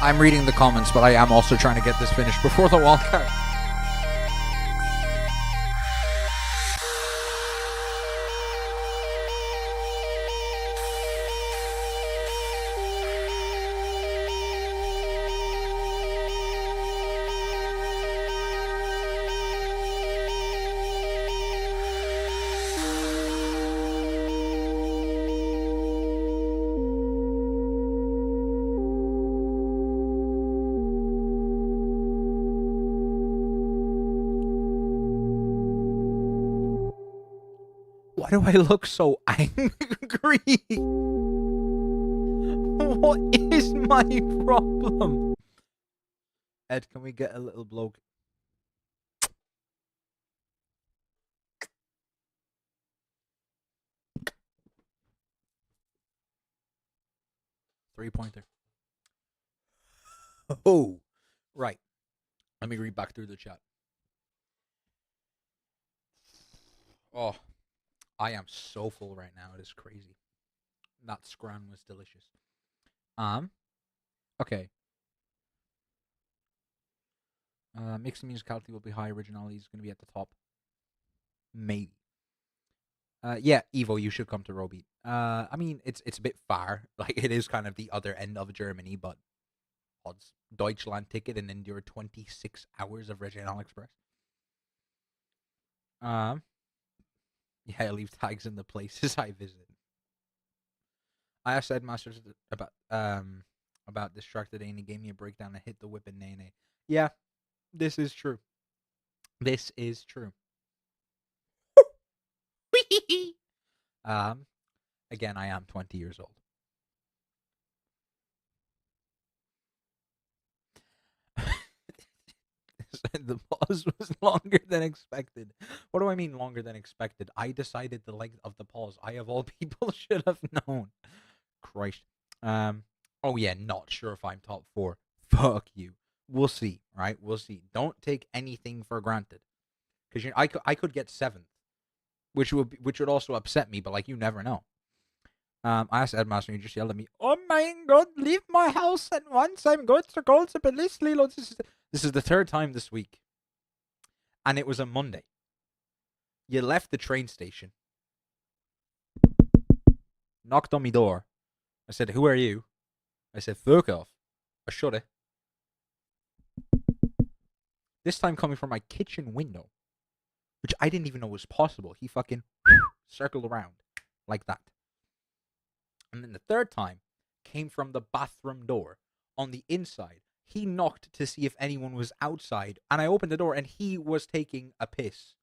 I'm reading the comments, but I am also trying to get this finished before the wildcard. Why do I look so angry? What is my problem? Ed, can we get a little bloke? Three-pointer. Oh, right. Let me read back through the chat. Oh, I am so full right now. It is crazy. That scran was delicious. Okay. Mixed musicality will be high. Originality is going to be at the top. Maybe. Yeah, Evo, you should come to Robeat. I mean, it's a bit far. Like, it is kind of the other end of Germany, but odds. Deutschland ticket and endure 26 hours of Regional Express. Yeah, I leave tags in the places I visit. I asked Edmaster about this track today, and he gave me a breakdown. I hit the whip and nay. Yeah, this is true. This is true. Again, I am 20 years old. The pause was longer than expected. What do I mean longer than expected? I decided the length of the pause. I, of all people, should have known. Christ. Oh yeah, not sure if I'm top 4. Fuck you. We'll see, right? We'll see. Don't take anything for granted. Because I could get 7th, which would also upset me, but like you never know. I asked Edmaster, and he just yelled at me, "Oh my god, leave my house at once. I'm going to go to Belisli." This is the 3rd time this week. And it was a Monday. You left the train station. Knocked on my door. I said, "Who are you?" I said, "Fuck off." I shut it. This time coming from my kitchen window, which I didn't even know was possible. He fucking circled around like that. And then the 3rd time came from the bathroom door on the inside. He knocked to see if anyone was outside, and I opened the door, and he was taking a piss.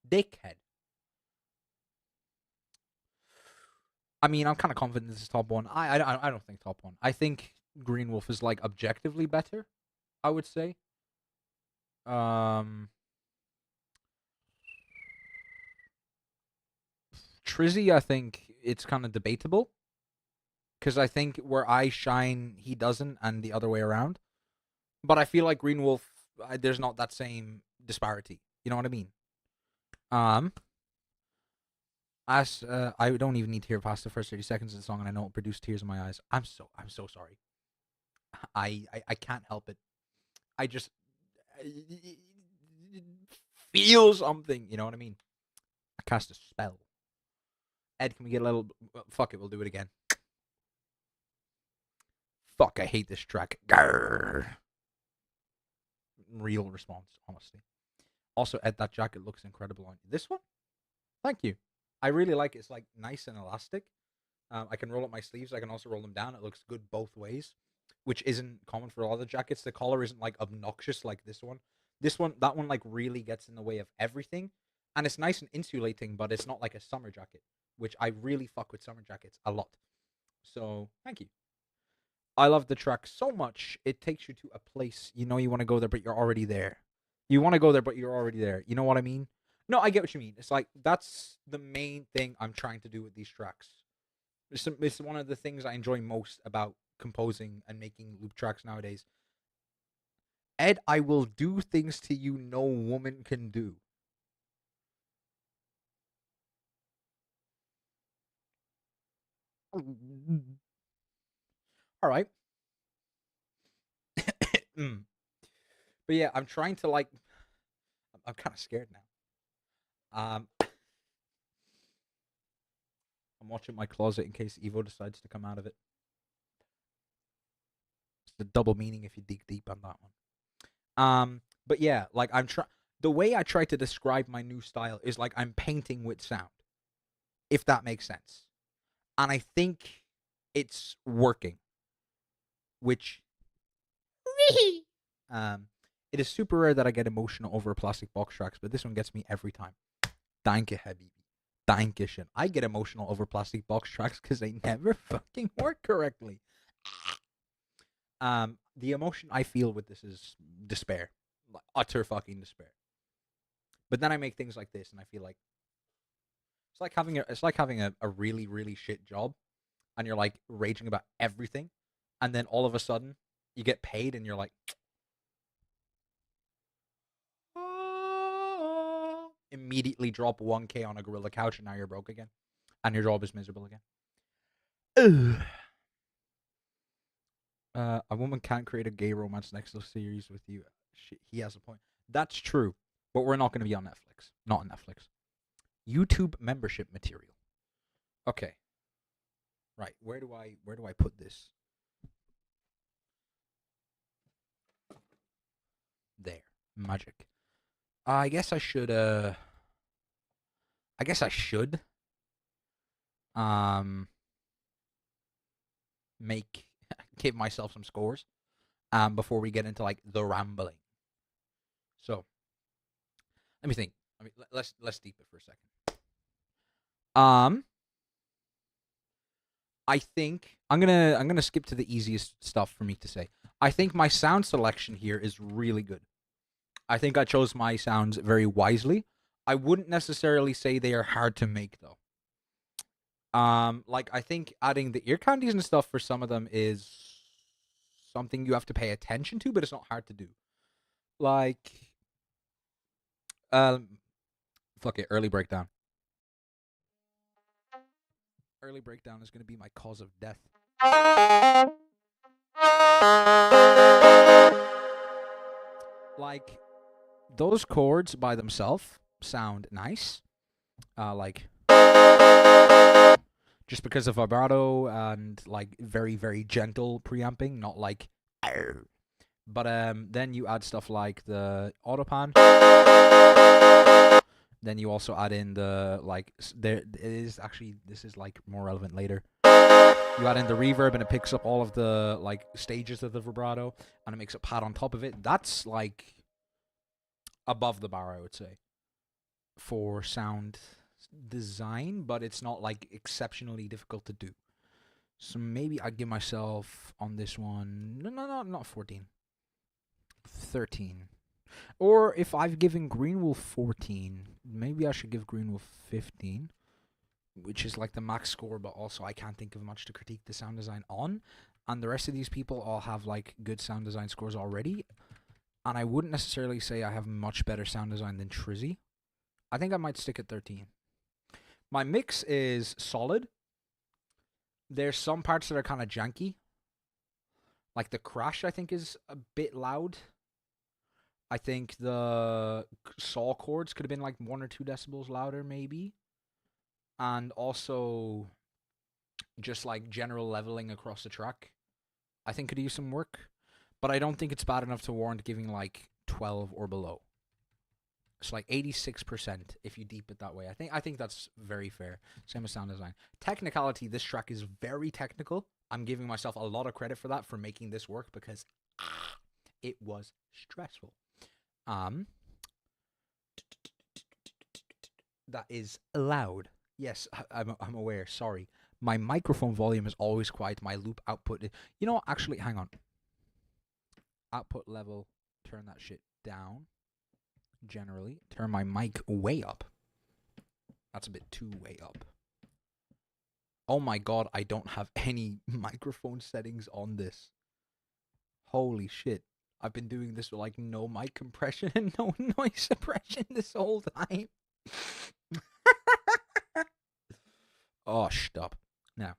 Dickhead. I mean, I'm kind of confident this is top 1. I don't think top 1. I think Green Wolf is like objectively better, I would say. Trizzy, I think it's kind of debatable. Because I think where I shine, he doesn't, and the other way around. But I feel like Green Wolf, there's not that same disparity. You know what I mean? I don't even need to hear past the first 30 seconds of the song, and I know it produced tears in my eyes. I'm so sorry. I can't help it. I just feel something. You know what I mean? I cast a spell. Ed, can we get a little... Fuck it, we'll do it again. Fuck, I hate this track. Grrr. Real response, honestly. Also, Ed, that jacket looks incredible on you. This one? Thank you. I really like it. It's like nice and elastic. I can roll up my sleeves. I can also roll them down. It looks good both ways, which isn't common for a lot of jackets. The collar isn't like obnoxious like this one. That one like really gets in the way of everything. And it's nice and insulating, but it's not like a summer jacket, which I really fuck with summer jackets a lot. So, thank you. I love the track so much, it takes you to a place you know you want to go there, but you're already there. You want to go there, but you're already there. You know what I mean? No, I get what you mean. It's like, that's the main thing I'm trying to do with these tracks. It's one of the things I enjoy most about composing and making loop tracks nowadays. Ed, I will do things to you no woman can do. All right. But yeah, I'm trying to like. I'm kind of scared now. I'm watching my closet in case Evo decides to come out of it. It's the double meaning if you dig deep on that one. But yeah, like I'm trying. The way I try to describe my new style is like I'm painting with sound, if that makes sense. And I think it's working. Which, it is super rare that I get emotional over plastic box tracks, but this one gets me every time. Danke, Habibi. Dankeschön. I get emotional over plastic box tracks because they never fucking work correctly. The emotion I feel with this is despair. Like, utter fucking despair. But then I make things like this and I feel like it's like having a really, really shit job and you're like raging about everything, and then all of a sudden you get paid and you're like immediately drop 1K on a gorilla couch and now you're broke again. And your job is miserable again. A woman can't create a gay romance next to series with you. He has a point. That's true. But we're not going to be on Netflix. Not on Netflix. YouTube membership material. Okay. Right. Where do I put this? There. Magic. I guess I should give myself some scores before we get into like the rambling. So let me think. Let's deep it for a second. I think I'm gonna skip to the easiest stuff for me to say. I think my sound selection here is really good. I think I chose my sounds very wisely. I wouldn't necessarily say they are hard to make though. Like I think adding the ear candies and stuff for some of them is something you have to pay attention to, but it's not hard to do. Like, fuck it, early breakdown. Early breakdown is gonna be my cause of death. Like, those chords by themselves sound nice. Like, just because of vibrato and like very, very gentle preamping, not like. But then you add stuff like the autopan. Then you also add in the like this is like more relevant later. You add in the reverb and it picks up all of the like stages of the vibrato and it makes a pad on top of it. That's like above the bar, I would say, for sound design, but it's not like exceptionally difficult to do. So maybe I'd give myself on this one, no, not 14. 13. Or if I've given Greenwolf 14, maybe I should give Greenwolf 15, which is like the max score, but also I can't think of much to critique the sound design on. And the rest of these people all have like good sound design scores already. And I wouldn't necessarily say I have much better sound design than Trizzy. I think I might stick at 13. My mix is solid. There's some parts that are kind of janky. Like the crash, I think, is a bit loud. I think the saw chords could have been like 1 or 2 decibels louder, maybe. And also, just like general leveling across the track, I think could use some work. But I don't think it's bad enough to warrant giving like 12 or below. It's like 86% if you deep it that way. I think that's very fair. Same as sound design. Technicality, this track is very technical. I'm giving myself a lot of credit for that, for making this work, because it was stressful. That is loud. Yes, I'm aware. Sorry. My microphone volume is always quiet. My loop output. You know what? Actually, hang on. Output level. Turn that shit down. Generally. Turn my mic way up. That's a bit too way up. Oh my god, I don't have any microphone settings on this. Holy shit. I've been doing this with like no mic compression and no noise suppression this whole time. Oh, stop. Now,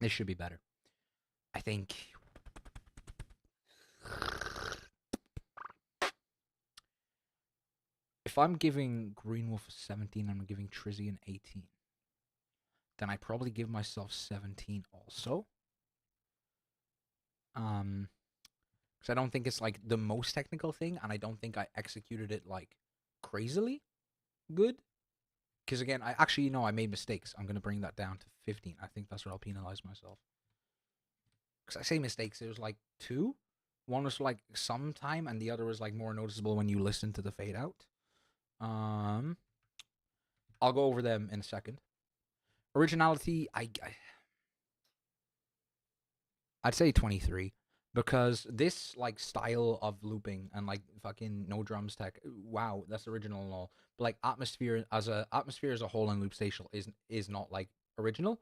This should be better. I think. If I'm giving Green Wolf a 17, I'm giving Trizzy an 18. Then I probably give myself 17 also. Because I don't think it's like the most technical thing, and I don't think I executed it like crazily good. Because again, I made mistakes. I'm gonna bring that down to 15. I think that's where I'll penalize myself. Because I say mistakes, there was like 2. One was like sometime, and the other was like more noticeable when you listen to the fade out. I'll go over them in a second. Originality, I'd say 23, because this like style of looping and like fucking no drums tech, wow, that's original and all. But like atmosphere as a whole in Loopstation is not like original,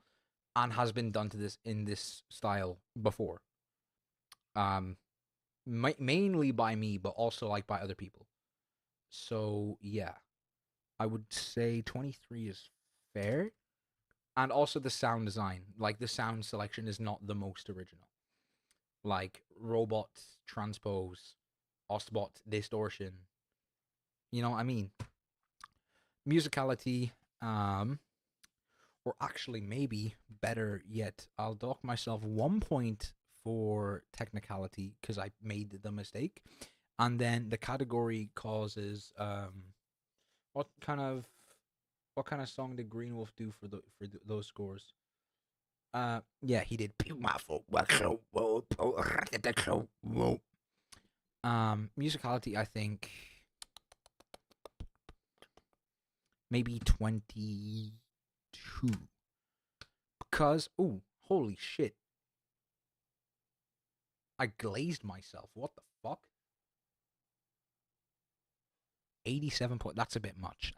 and has been done to this in this style before. Mainly by me, but also like by other people. So yeah, I would say 23 is fair. And also the sound design, like the sound selection is not the most original. Like robot transpose, Ostbot distortion. You know what I mean? Musicality, or actually maybe better yet, I'll dock myself 1 point for technicality because I made the mistake. And then the category causes what kind of song did Green Wolf do for those scores? Yeah, he did. Musicality, I think maybe 22. Because holy shit. I glazed myself. What the fuck? 87 point. That's a bit much.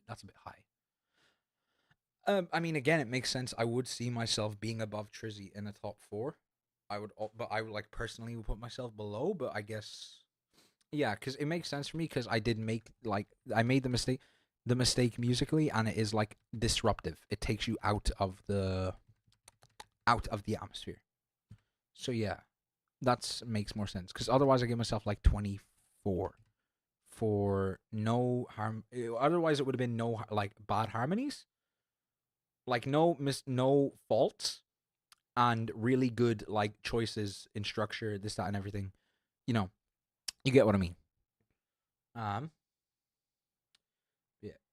That's a bit high. I mean, again, it makes sense. I would see myself being above Trizzy in the top 4. I would like personally put myself below. But I guess, yeah, because it makes sense for me because I did make I made the mistake musically, and it is like disruptive. It takes you out of the atmosphere. So yeah, that makes more sense because otherwise I give myself like 24. For no harm, otherwise it would have been no like bad harmonies, like no faults, and really good like choices in structure, this, that, and everything. You know, you get what I mean. Yeah,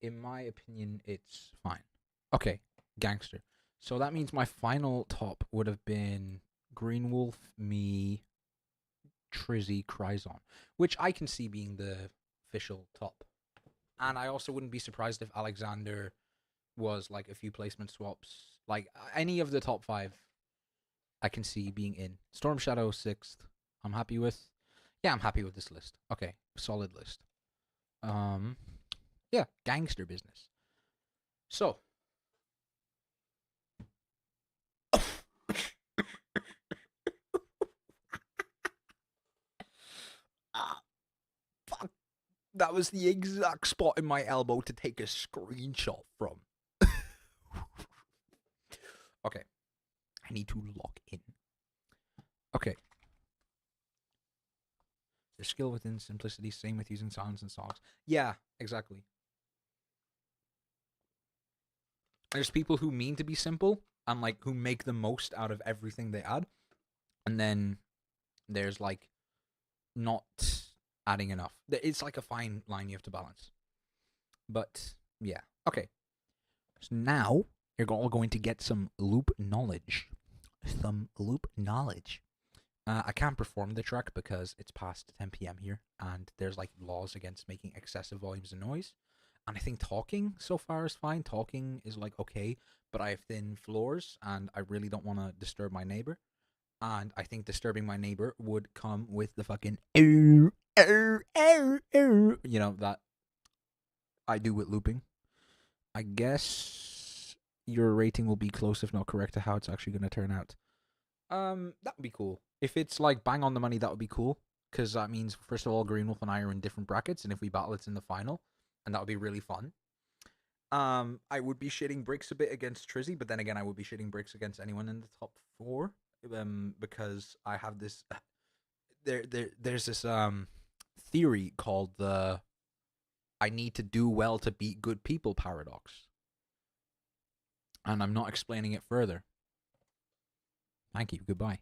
in my opinion, it's fine. Okay, Gangster. So that means my final top would have been Green Wolf, me, Trizzy, Cryzon, which I can see being the official top. And I also wouldn't be surprised if Alexander was like a few placement swaps. Like any of the top 5 I can see being in. Storm Shadow 6th. I'm happy with. Yeah, I'm happy with this list. Okay, solid list. Yeah, gangster business. So fuck. That was the exact spot in my elbow to take a screenshot from. Okay. I need to lock in. Okay. There's skill within simplicity, same with using silence and songs. Yeah, exactly. There's people who mean to be simple and like who make the most out of everything they add. And then there's like not adding enough. It's like a fine line you have to balance. But yeah. Okay. So now you're all going to get some loop knowledge. I can't perform the track because it's past 10 p.m. here, and there's like laws against making excessive volumes of noise. And I think talking so far is fine. Talking is like okay, but I have thin floors, and I really don't want to disturb my neighbor. And I think disturbing my neighbor would come with the fucking you know that I do with looping. I guess your rating will be close, if not correct, to how it's actually going to turn out. That would be cool. If it's like bang on the money, that would be cool. Because that means, first of all, Green Wolf and I are in different brackets, and if we battle, it's in the final. And that would be really fun. I would be shitting bricks a bit against Trizzy, but then again, I would be shitting bricks against anyone in the top 4, because I have this. There's this theory called the "I need to do well to beat good people" paradox, and I'm not explaining it further. Thank you. Goodbye.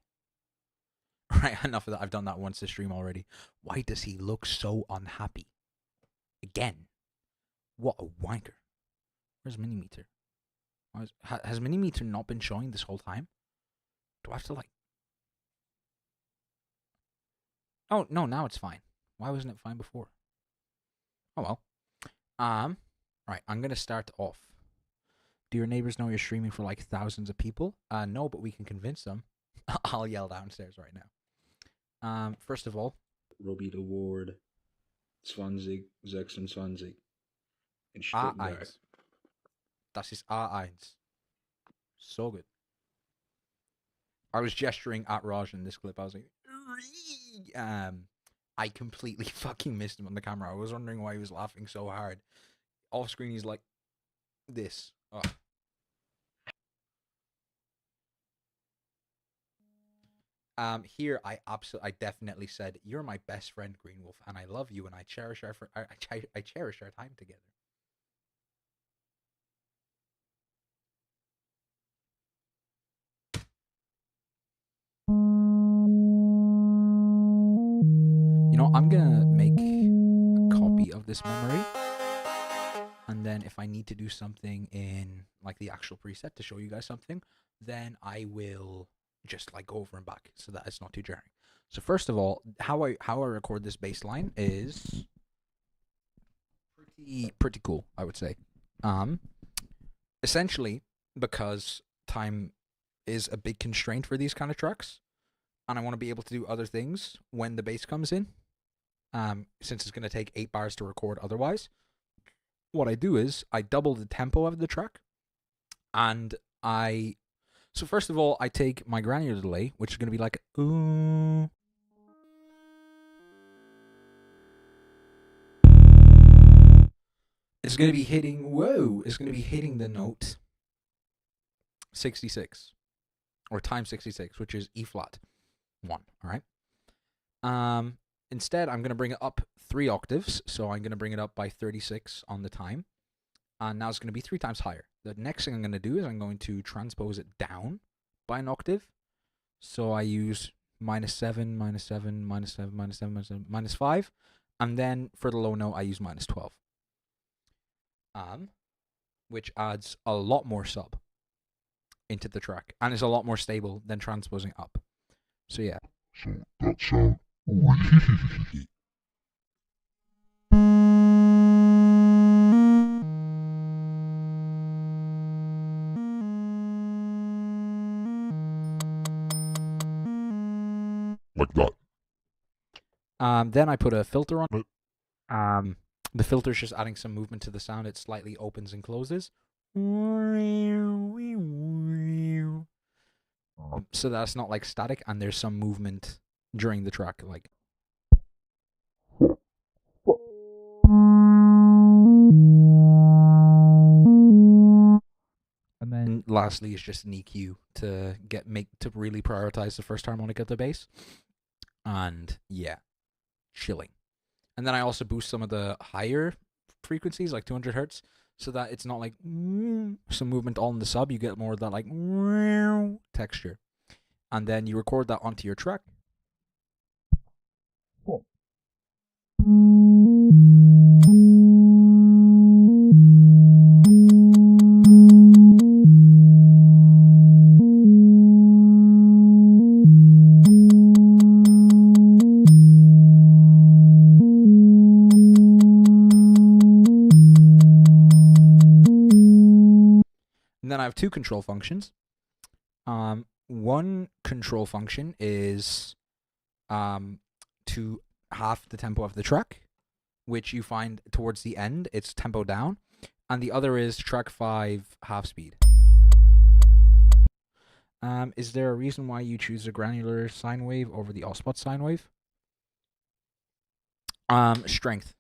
Right, enough of that. I've done that once this stream already. Why does he look so unhappy? Again. What a wanker. Where's Minimeter? Has Minimeter not been showing this whole time? Do I have to like... Oh, no, now it's fine. Why wasn't it fine before? Oh, well. Right, I'm going to start off. Do your neighbors know you're streaming for like thousands of people? No, but we can convince them. I'll yell downstairs right now. First of all, Robeat Award 2026 in Stuttgart. A1. Das ist A1. So good. I was gesturing at Raj in this clip. I was like, I completely fucking missed him on the camera. I was wondering why he was laughing so hard. Off screen, he's like this. Ugh. Here I definitely said, "You're my best friend, Green Wolf, and I love you, and I cherish I cherish our time together." You know, I'm gonna make a copy of this memory, and then if I need to do something in like the actual preset to show you guys something, then I will just like go over and back so that it's not too jarring. So first of all, how I record this bass line is pretty cool, I would say. Essentially because time is a big constraint for these kind of tracks, and I want to be able to do other things when the bass comes in. Since it's going to take 8 bars to record otherwise, what I do is I double the tempo of the track, and so first of all, I take my granular delay, which is going to be like, ooh. It's going to be hitting, whoa, it's going to be hitting the note 66, or time 66, which is E flat 1, all right? Instead, I'm going to bring it up 3 octaves, so I'm going to bring it up by 36 on the time, and now it's going to be 3 times higher. The next thing I'm going to do is I'm going to transpose it down by an octave, so I use -7, -7, -7, -7, -5, and then for the low note, I use -12. Which adds a lot more sub into the track, and is a lot more stable than transposing up. So yeah. So that sound really... like that. Then I put a filter on it. The filter is just adding some movement to the sound. It slightly opens and closes. So that's not like static, and there's some movement during the track, like. And then lastly is just an EQ to to really prioritize the first harmonic of the bass. And yeah, chilling. And then I also boost some of the higher frequencies, like 200 hertz, so that it's not like some movement all in the sub. You get more of that like texture. And then you record that onto your track. Cool. And then I have 2 control functions. One control function is to half the tempo of the track, which you find towards the end, it's tempo down. And the other is track 5 half speed. Is there a reason why you choose a granular sine wave over the all-spot sine wave? Strength.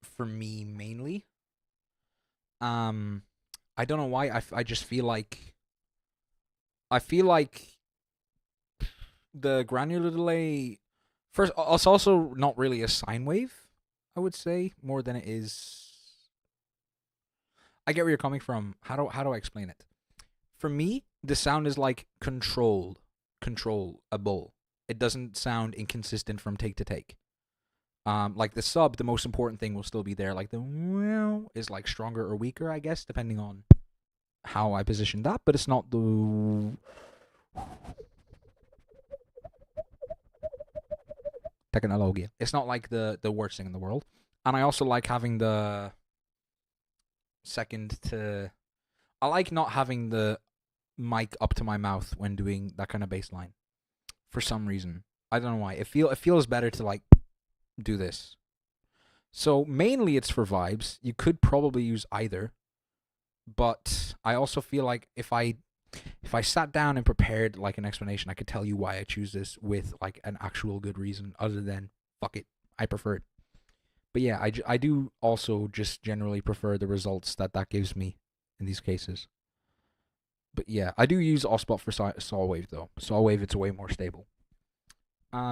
For me, mainly. I don't know why. I just feel like the granular delay. First, it's also not really a sine wave, I would say, more than it is. I get where you're coming from. How do I explain it? For me, the sound is like controllable. It doesn't sound inconsistent from take to take. Like the sub, the most important thing will still be there. Like the wow is like stronger or weaker, I guess, depending on how I position that. But it's not the technology. It's not like the worst thing in the world. And I also like having the second to. I like not having the mic up to my mouth when doing that kind of bass line. For some reason, I don't know why. It feels better to like do this. So mainly it's for vibes. You could probably use either, but I also feel like if I sat down and prepared like an explanation, I could tell you why I choose this with like an actual good reason other than fuck it, I prefer it. But yeah, I do also just generally prefer the results that gives me in these cases. But yeah, I do use Osbot for saw wave though. Saw wave, it's way more stable.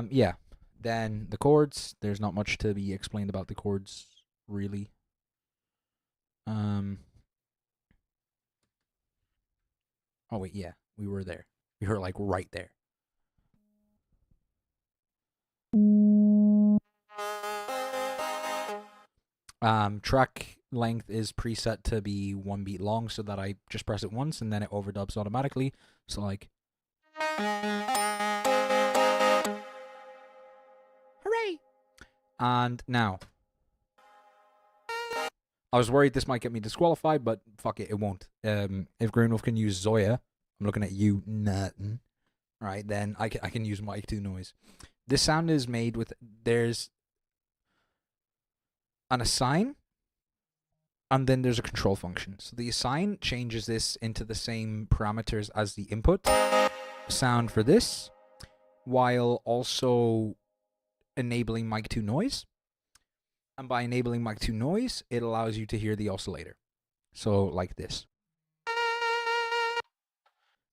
Yeah. Then the chords. There's not much to be explained about the chords, really. Oh wait, yeah, we were there. We were like right there. Track length is preset to be 1 beat long, so that I just press it once and then it overdubs automatically. So like, hooray! And now, I was worried this might get me disqualified, but fuck it, it won't. If Greenwolf can use Zoya, I'm looking at you, nothing. Right, then I can use mic 2 noise. This sound is made with, there's an assign, and then there's a control function. So the assign changes this into the same parameters as the input sound for this, while also enabling mic 2 noise. And by enabling mic 2 noise, it allows you to hear the oscillator. So like this.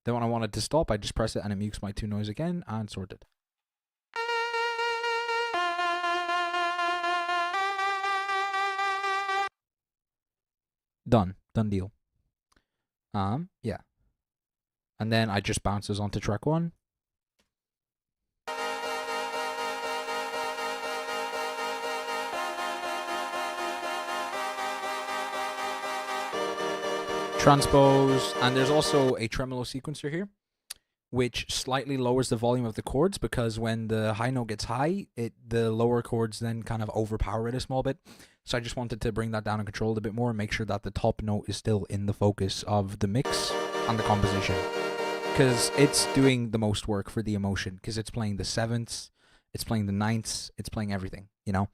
Then when I want it to stop, I just press it and it mutes mic 2 noise again and sorted. Done deal. Yeah. And then I just bounces onto track 1. Transpose, and there's also a tremolo sequencer here, which slightly lowers the volume of the chords, because when the high note gets high, the lower chords then kind of overpower it a small bit. So I just wanted to bring that down and control it a bit more and make sure that the top note is still in the focus of the mix and the composition, because it's doing the most work for the emotion, because it's playing the 7ths, it's playing the 9ths, it's playing everything, you know?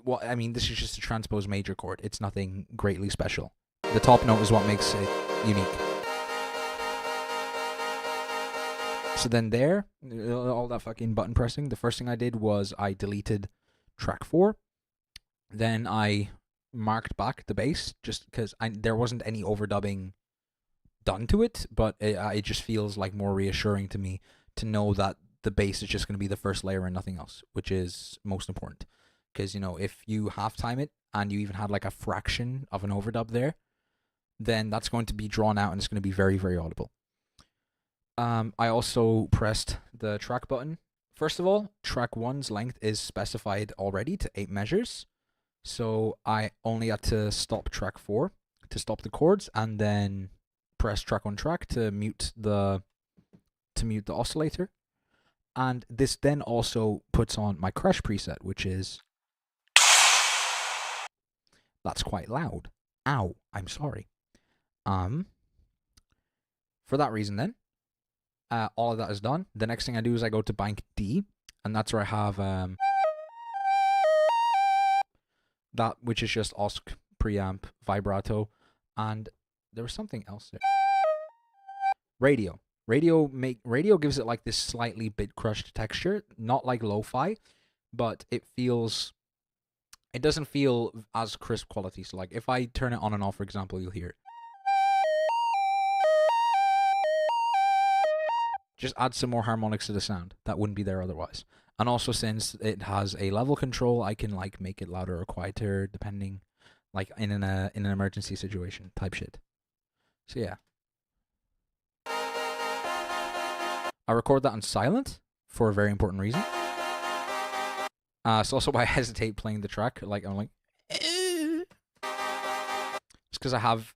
Well, I mean, this is just a transpose major chord. It's nothing greatly special. The top note is what makes it unique. So then there, all that fucking button pressing, the first thing I did was I deleted track 4. Then I marked back the bass, just because there wasn't any overdubbing done to it, but it just feels like more reassuring to me to know that the bass is just going to be the first layer and nothing else, which is most important. Because, you know, if you half-time it and you even had like a fraction of an overdub there, then that's going to be drawn out and it's going to be very, very audible. I also pressed the track button. First of all, track 1's length is specified already to 8 measures. So I only had to stop track 4 to stop the chords, and then press track on track to mute the oscillator. And this then also puts on my crash preset, which is, that's quite loud. Ow, I'm sorry. For that reason then, all of that is done. The next thing I do is I go to bank D, and that's where I have that, which is just OSC, preamp, vibrato, and there was something else there. Radio. Radio gives it like this slightly bit crushed texture, not like lo-fi, but it feels it doesn't feel as crisp quality. So like if I turn it on and off, for example, you'll hear it. Just add some more harmonics to the sound. That wouldn't be there otherwise. And also, since it has a level control, I can like make it louder or quieter depending, like in an emergency situation type shit. So yeah, I record that on silent for a very important reason. It's also why I hesitate playing the track. Like I'm like, it's because I have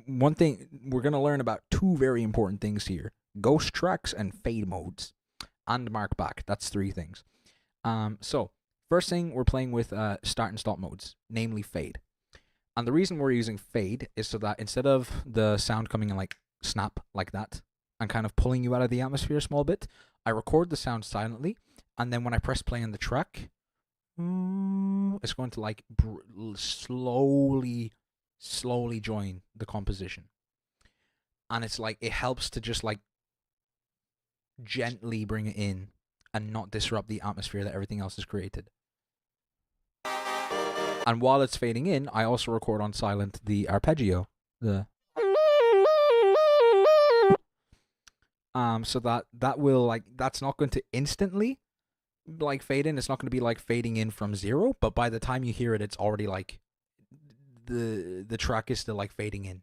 one thing. We're gonna learn about two very important things here: ghost tracks and fade modes. And mark back. That's 3 things. So first thing, we're playing with start and stop modes, namely fade. And the reason we're using fade is so that instead of the sound coming in like snap like that and kind of pulling you out of the atmosphere a small bit, I record the sound silently, and then when I press play on the track, it's going to like slowly join the composition. And it's like, it helps to just like gently bring it in and not disrupt the atmosphere that everything else has created. And while it's fading in, I also record on silent the arpeggio, so that will like, that's not going to instantly like fade in. It's not going to be like fading in from 0, but by the time you hear it, it's already like the track is still like fading in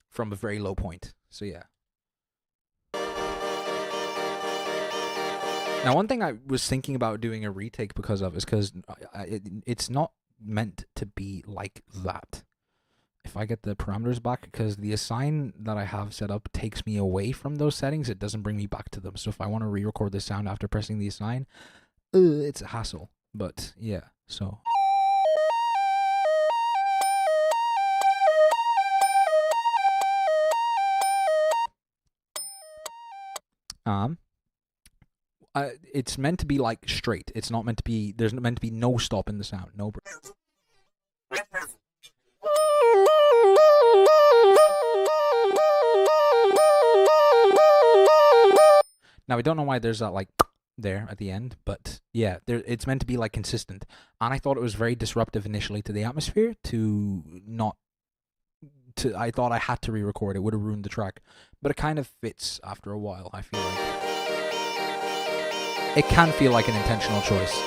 from a very low point. So yeah. Now, one thing I was thinking about doing a retake because of is because it's not meant to be like that. If I get the parameters back, because the assign that I have set up takes me away from those settings, it doesn't bring me back to them. So if I want to re-record the sound after pressing the assign, it's a hassle. But yeah, so... it's meant to be like straight. It's not meant to be, there's meant to be no stop in the sound. No break. Now, I don't know why there's that like there at the end, but yeah, it's meant to be like consistent. And I thought it was very disruptive initially to the atmosphere I thought I had to re-record. It would have ruined the track. But it kind of fits after a while, I feel like. It can feel like an intentional choice.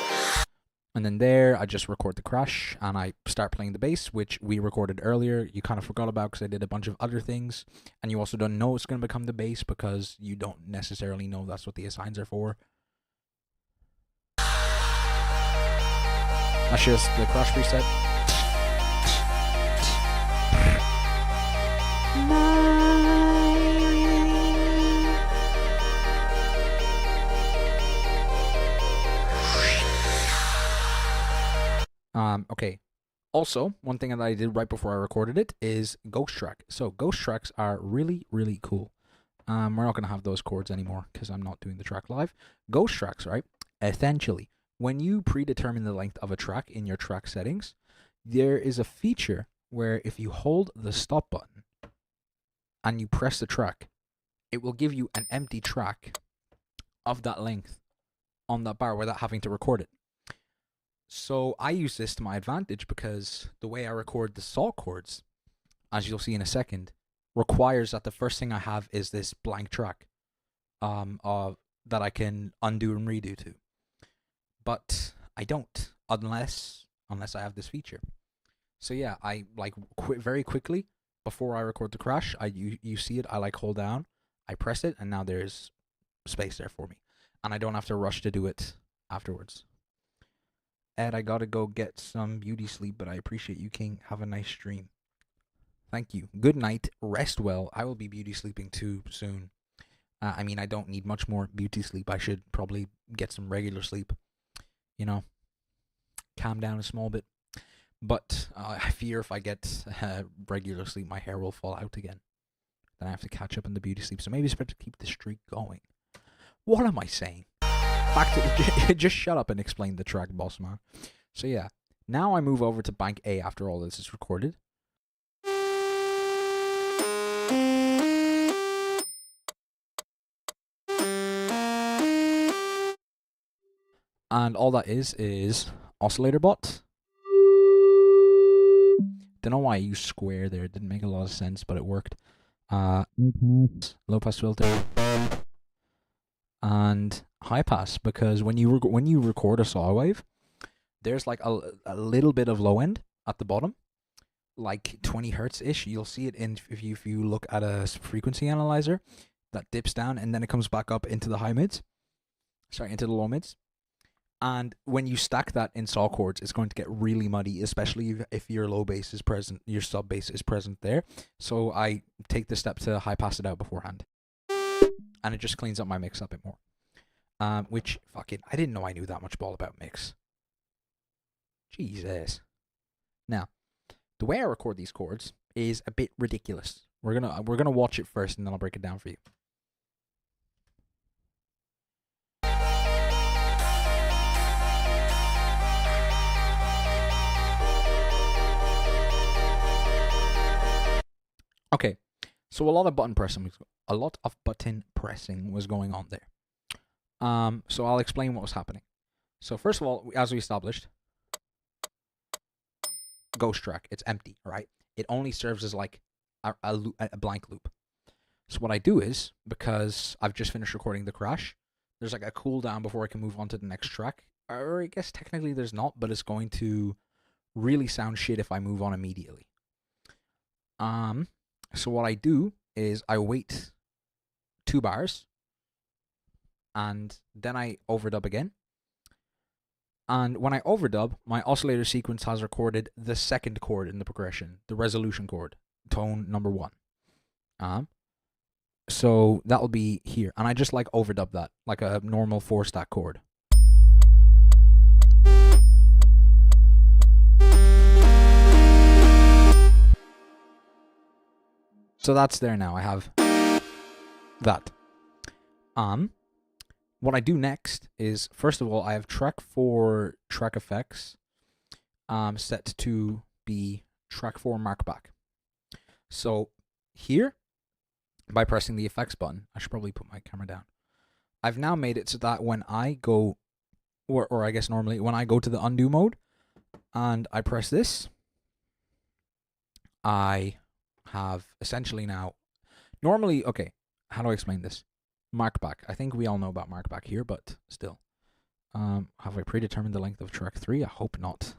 And then there, I just record the crash, and I start playing the bass, which we recorded earlier. You kind of forgot about because I did a bunch of other things. And you also don't know it's going to become the bass because you don't necessarily know that's what the assigns are for. That's just the crash preset. Okay. Also, one thing that I did right before I recorded it is ghost track. So ghost tracks are really, really cool. We're not going to have those chords anymore because I'm not doing the track live. Ghost tracks, right? Essentially, when you predetermine the length of a track in your track settings, there is a feature where if you hold the stop button and you press the track, it will give you an empty track of that length on that bar without having to record it. So I use this to my advantage because the way I record the saw chords, as you'll see in a second, requires that the first thing I have is this blank track that I can undo and redo to. But I don't unless I have this feature. So yeah, I like very quickly before I record the crash, you see it, I like hold down, I press it, and now there's space there for me. And I don't have to rush to do it afterwards. Ed, I gotta go get some beauty sleep, but I appreciate you, King. Have a nice stream. Thank you. Good night. Rest well. I will be beauty sleeping too soon. I mean, I don't need much more beauty sleep. I should probably get some regular sleep. You know, calm down a small bit. But I fear if I get regular sleep, my hair will fall out again. Then I have to catch up in the beauty sleep. So maybe it's better to keep the streak going. What am I saying? Back to just shut up and explain the track, boss man. So yeah, now I move over to bank A after all this is recorded. And all that is oscillator bot. Don't know why I used square there. It didn't make a lot of sense, but it worked. Low pass filter and high pass, because when you record a saw wave, there's like a little bit of low end at the bottom, like 20 hertz ish. You'll see it in if you look at a frequency analyzer that dips down and then it comes back up into the high mids. Sorry, into the low mids. And when you stack that in saw chords, it's going to get really muddy, especially if your low bass is present, your sub bass is present there. So I take the step to high pass it out beforehand. And it just cleans up my mix a bit more. Which, fuck it, I didn't know I knew that much ball about mix. Jesus. Now, the way I record these chords is a bit ridiculous. We're gonna watch it first and then I'll break it down for you. Okay, so a lot of button pressing was going on there. So I'll explain what was happening. So first of all, as we established, ghost track, it's empty, right? It only serves as like a blank loop. So what I do is, because I've just finished recording the crash, there's like a cooldown before I can move on to the next track. Or I guess technically there's not, but it's going to really sound shit if I move on immediately. So what I do is I wait 2 bars and then I overdub again. And when I overdub, my oscillator sequence has recorded the second chord in the progression, the resolution chord, tone number 1. So that'll be here. And I just like overdub that, like a normal 4-stack chord. So that's there now. I have that. What I do next is, first of all, I have track 4 track effects set to be track 4 markback. So here, by pressing the effects button, I should probably put my camera down. I've now made it so that when I go, or I guess normally when I go to the undo mode and I press this, I have essentially now, normally, okay, how do I explain this? Markback. I think we all know about markback here, but still. Have I predetermined the length of track 3? I hope not.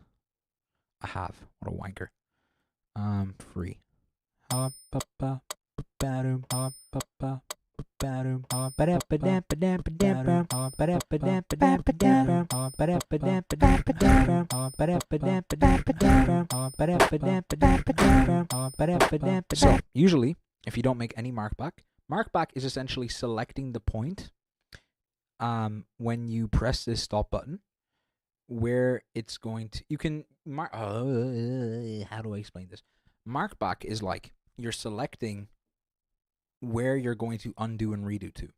I have. What a wanker. Free. So, usually, if you don't make any markback is essentially selecting the point when you press this stop button where it's going to, you can mark, how do I explain this? Markback is like you're selecting where you're going to undo and redo to.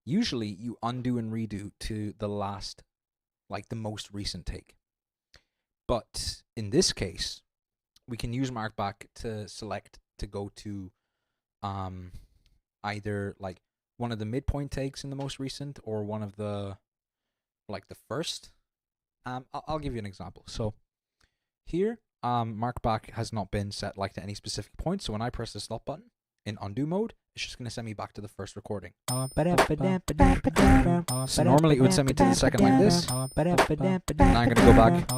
Usually you undo and redo to the last, like the most recent take. But in this case, we can use markback to select to go to either like one of the midpoint takes in the most recent or one of the, like the first. I'll give you an example. So here, markback has not been set like to any specific point. So when I press the stop button in undo mode, it's just going to send me back to the first recording. So normally it would send me to the second like this. Now I'm going to go back.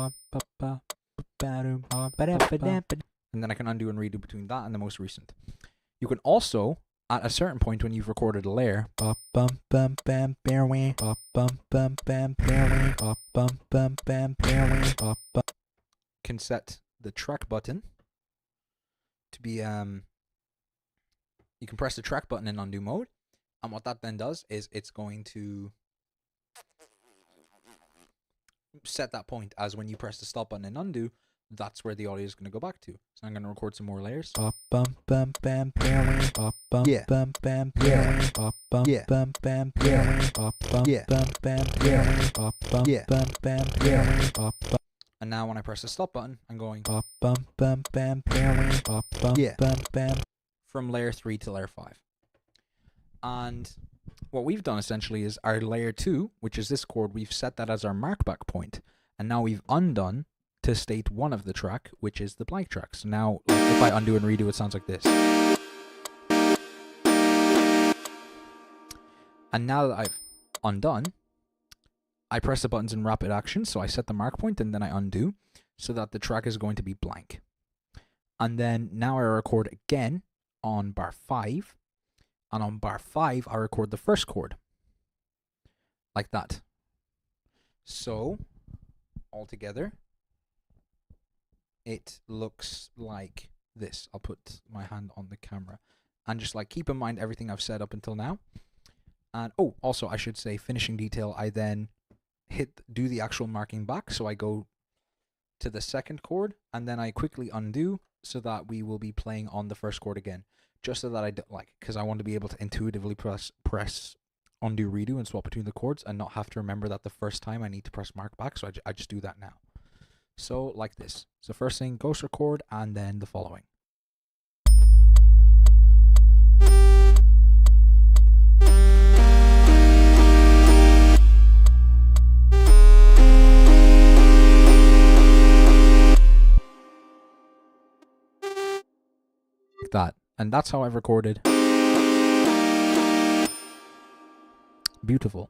And then I can undo and redo between that and the most recent. You can also, at a certain point when you've recorded a layer, can set the track button to be, you can press the track button in undo mode, and what that then does is it's going to set that point as when you press the stop button in undo, that's where the audio is going to go back to. So I'm going to record some more layers. Yeah. And now when I press the stop button, I'm going from layer 3 to layer 5. And what we've done essentially is our layer 2, which is this chord, we've set that as our markback point, and now we've undone to state one of the track, which is the blank track. So now, like, if I undo and redo, it sounds like this. And now that I've undone, I press the buttons in rapid action, so I set the mark point and then I undo, so that the track is going to be blank. And then now I record again on bar 5, and on bar 5 I record the first chord. Like that. So, altogether, it looks like this. I'll put my hand on the camera. And just like keep in mind everything I've said up until now. And oh, also I should say finishing detail, I then do the actual marking back. So I go to the second chord and then I quickly undo so that we will be playing on the first chord again. Just so that I don't because I want to be able to intuitively press undo, redo, and swap between the chords and not have to remember that the first time I need to press mark back. So I just do that now. So like this. So first thing, ghost record, and then the following. Like that. And that's how I've recorded. Beautiful.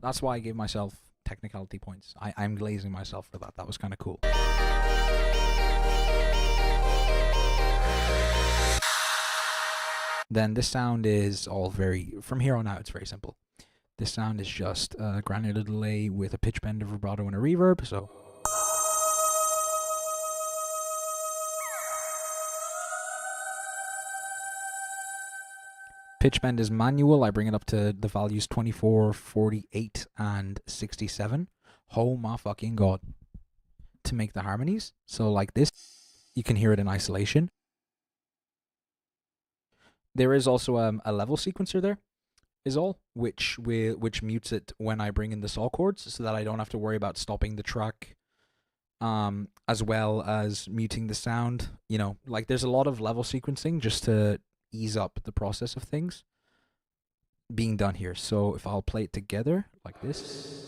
That's why I gave myself technicality points. I'm glazing myself for that. That was kind of cool. Then this sound is all very, from here on out, it's very simple. This sound is just a granular delay with a pitch bend, a vibrato, and a reverb. So. Pitch bend is manual. I bring it up to the values 24, 48, and 67. Oh my fucking god. To make the harmonies. So like this, you can hear it in isolation. There is also a level sequencer there, is all, which mutes it when I bring in the saw chords, so that I don't have to worry about stopping the track, as well as muting the sound. You know, like there's a lot of level sequencing just to ease up the process of things being done here. So if I'll play it together like this.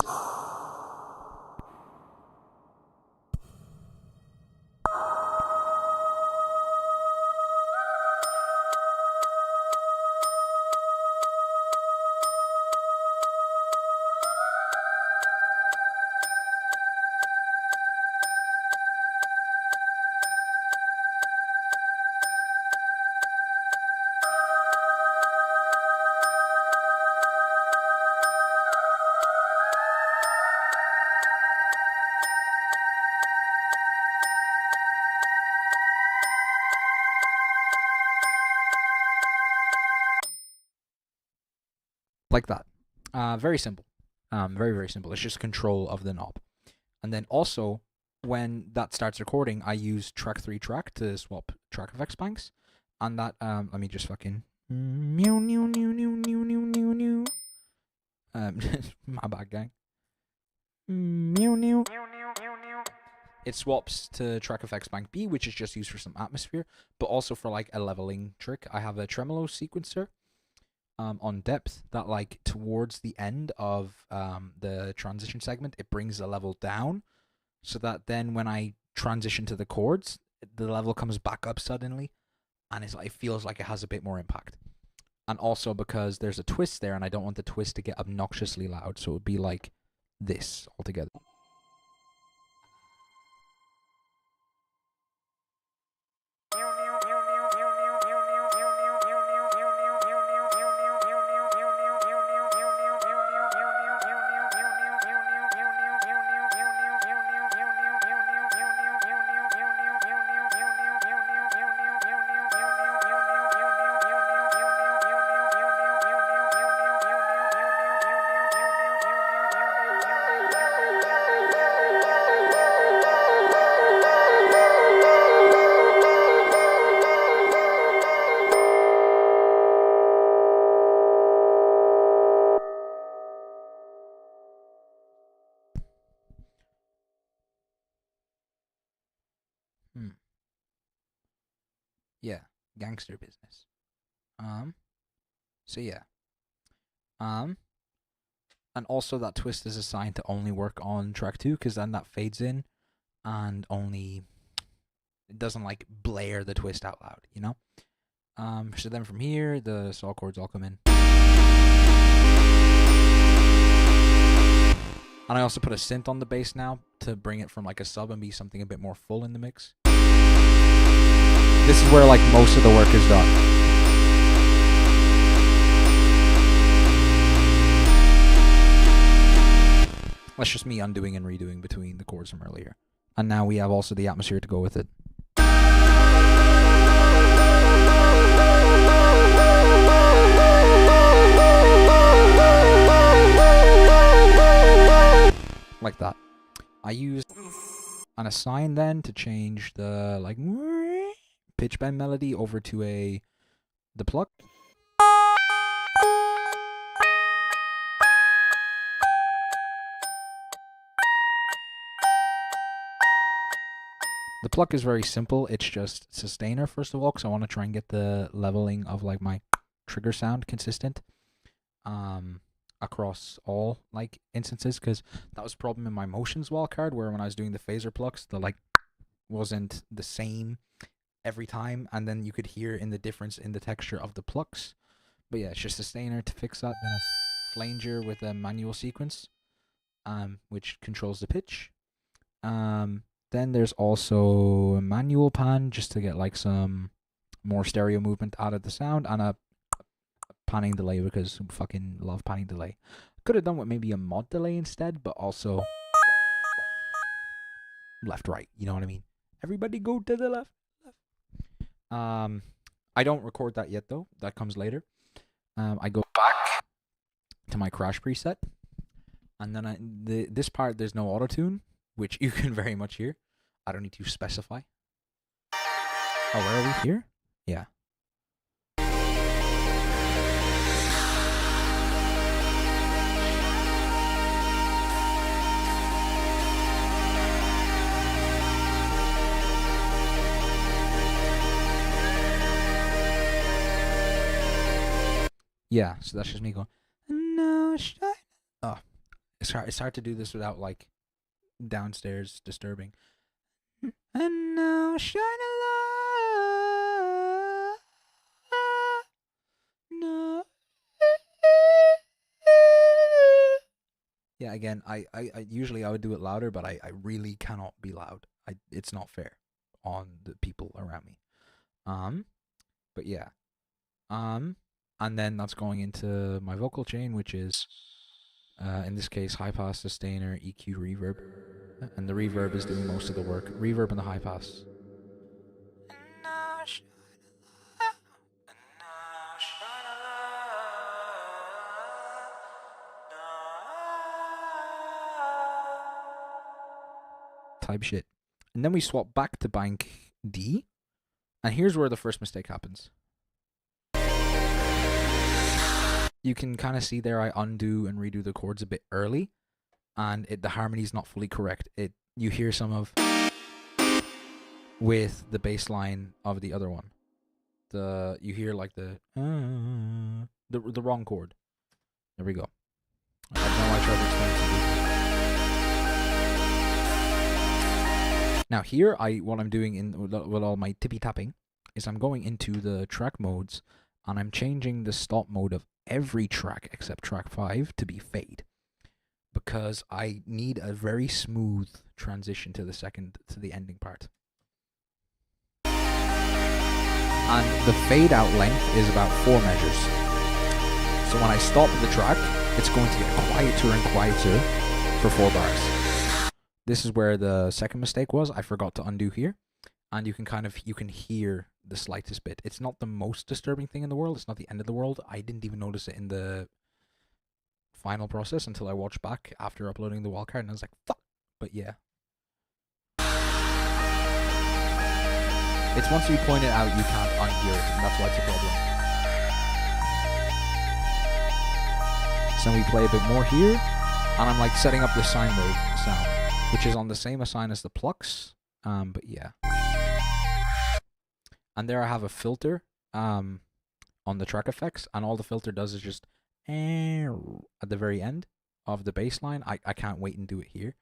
Like that. Very simple. Very, very simple. It's just control of the knob. And then also, when that starts recording, I use track 3 track to swap track effects banks. And that, let me just fucking... My bad, gang. It swaps to track effects bank B, which is just used for some atmosphere, but also for like a leveling trick. I have a tremolo sequencer on depth that, like, towards the end of the transition segment, it brings the level down, so that then when I transition to the chords, the level comes back up suddenly, and it feels like it has a bit more impact. And also because there's a twist there, and I don't want the twist to get obnoxiously loud, so it would be like this altogether. Yeah, gangster business. So yeah. And also that twist is assigned to only work on track 2, because then that fades in and only it doesn't like blare the twist out loud, you know? So then from here, the saw chords all come in. And I also put a synth on the bass now to bring it from like a sub and be something a bit more full in the mix. This is where like most of the work is done. That's just me undoing and redoing between the chords from earlier. And now we have also the atmosphere to go with it. Like that. I used an assign then to change the like pitch bend melody over to the pluck. The pluck is very simple. It's just sustainer first of all, because I want to try and get the leveling of like my trigger sound consistent across all like instances, because that was a problem in my motions wildcard, where when I was doing the phaser plucks, the like wasn't the same every time, and then you could hear in the difference in the texture of the plucks. But yeah, it's just sustainer to fix that, then a flanger with a manual sequence, which controls the pitch. Then there's also a manual pan just to get like some more stereo movement out of the sound, and a panning delay because I fucking love panning delay. Could have done with maybe a mod delay instead, but also left right, you know what I mean? Everybody go to the left. I don't record that yet though. That comes later. I go back to my crash preset, and then this part there's no auto tune, which you can very much hear. I don't need to specify. Oh, where are we here? Yeah. Yeah, so that's just me going, no, oh, it's hard to do this without like downstairs disturbing. And now shine a light. No. Yeah, again, I usually I would do it louder, but I really cannot be loud. It's not fair on the people around me. But yeah. And then that's going into my vocal chain, which is in this case high pass, sustainer, EQ, reverb. And the reverb is doing most of the work. Reverb and the high pass. Type shit. And then we swap back to bank D. And here's where the first mistake happens. You can kind of see there I undo and redo the chords a bit early. And the harmony is not fully correct. You hear some of with the bass line of the other one. You hear like the wrong chord. There we go. I know I tried to explain it. Now here, what I'm doing with all my tippy tapping is I'm going into the track modes and I'm changing the stop mode of every track except track 5 to be fade, because I need a very smooth transition to the ending part. And the fade out length is about 4 measures. So when I stop the track, it's going to get quieter and quieter for 4 bars. This is where the second mistake was. I forgot to undo here. And you can hear the slightest bit. It's not the most disturbing thing in the world. It's not the end of the world. I didn't even notice it in the final process until I watched back after uploading the wildcard, and I was like, fuck. But yeah. It's once you point it out, you can't unhear it, and that's why it's a problem. So we play a bit more here, and I'm like setting up the sine wave sound, which is on the same assign as the plucks, but yeah. And there I have a filter on the track effects, and all the filter does is just at the very end of the bass line. I can't wait and do it here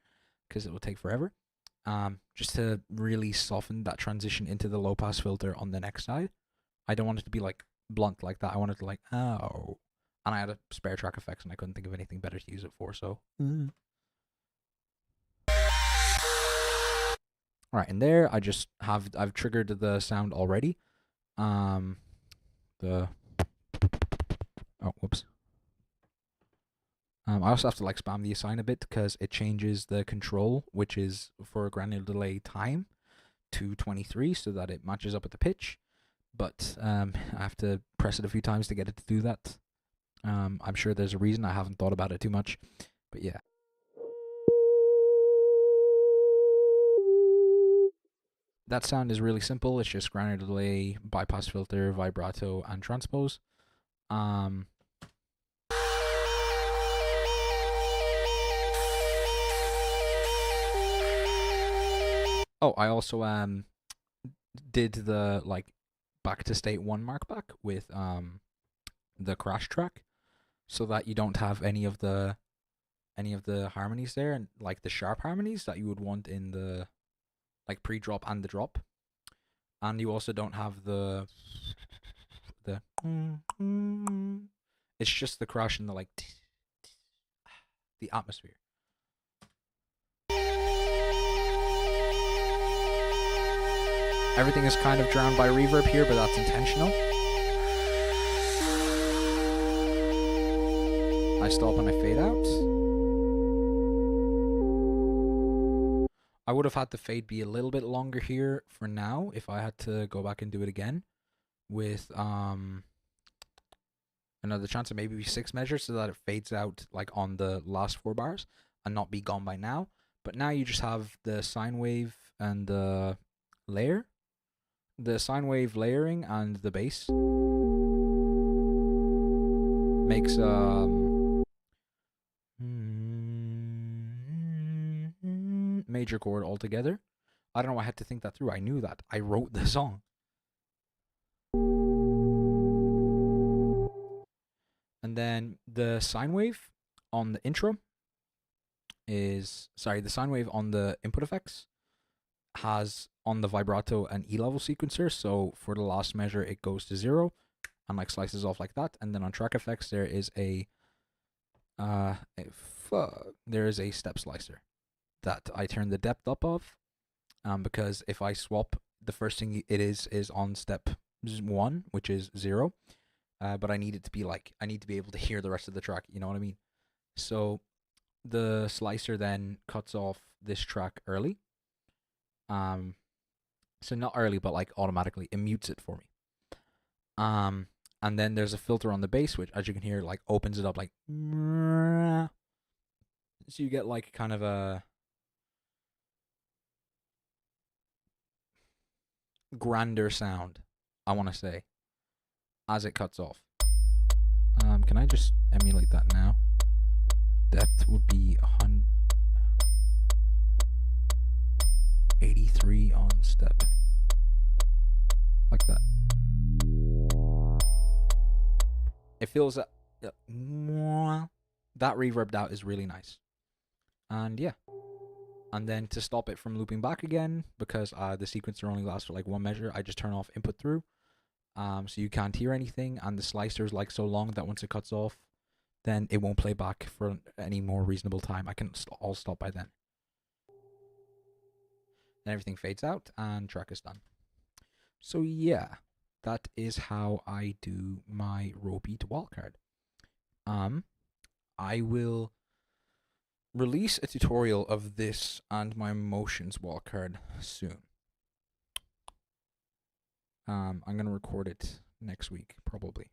because it will take forever. just to really soften that transition into the low pass filter on the next side. I don't want it to be like blunt like that. I want it to like, oh. And I had a spare track effects and I couldn't think of anything better to use it for, so. Alright, and there I've triggered the sound already. Oh, whoops. I also have to like spam the assign a bit because it changes the control, which is for granular delay time, to 23 so that it matches up with the pitch. But I have to press it a few times to get it to do that. I'm sure there's a reason. I haven't thought about it too much, but yeah. That sound is really simple. It's just granular delay, bypass filter, vibrato, and transpose. Oh, I also did the like back to state 1 mark back with the crash track, so that you don't have any of the harmonies there, and like the sharp harmonies that you would want in the like pre-drop and the drop, and you also don't have the it's just the crash and the like the atmosphere. Everything is kind of drowned by reverb here, but that's intentional. I stop and I fade out. I would have had the fade be a little bit longer here for now if I had to go back and do it again with another chance of maybe 6 measures so that it fades out like on the last 4 bars and not be gone by now. But now you just have the sine wave and the layer. The sine wave layering and the bass makes major chord altogether. I don't know why I had to think that through. I knew that. I wrote the song. And then the sine wave on the intro is, sorry, the sine wave on the input effects has on the vibrato and E level sequencer, so for the last measure it goes to 0 and like slices off like that. And then on track effects there is a step slicer that I turn the depth up of, because if I swap, the first thing it is on step 1, which is 0, but I need it to be like, I need to be able to hear the rest of the track, you know what I mean? So the slicer then cuts off this track early. So not early, but like automatically it mutes it for me. And then there's a filter on the bass, which as you can hear, like opens it up like, so you get like kind of a grander sound, I want to say, as it cuts off. Can I just emulate that now? Depth would be 183 on step. Like that. It feels that reverbed out is really nice. And yeah. And then to stop it from looping back again, because the sequencer only lasts for like 1 measure, I just turn off input through. So you can't hear anything, and the slicer is like so long that once it cuts off, then it won't play back for any more reasonable time. I can all stop by then. Then everything fades out and track is done. So yeah, that is how I do my Robeat wildcard. I will release a tutorial of this and my motions wildcard soon. I'm gonna record it next week probably,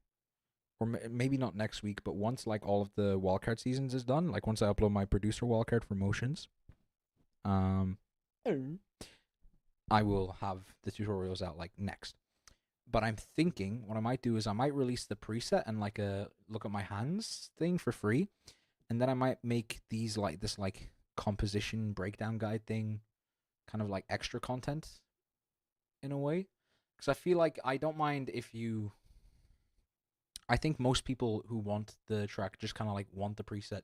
or maybe not next week, but once like all of the wildcard seasons is done, like once I upload my producer wildcard for motions, I will have the tutorials out like next. But I'm thinking what I might do is I might release the preset and like a look at my hands thing for free, and then I might make these like this like composition breakdown guide thing, kind of like extra content in a way. Because I feel like I don't mind if you... I think most people who want the track just kind of like want the preset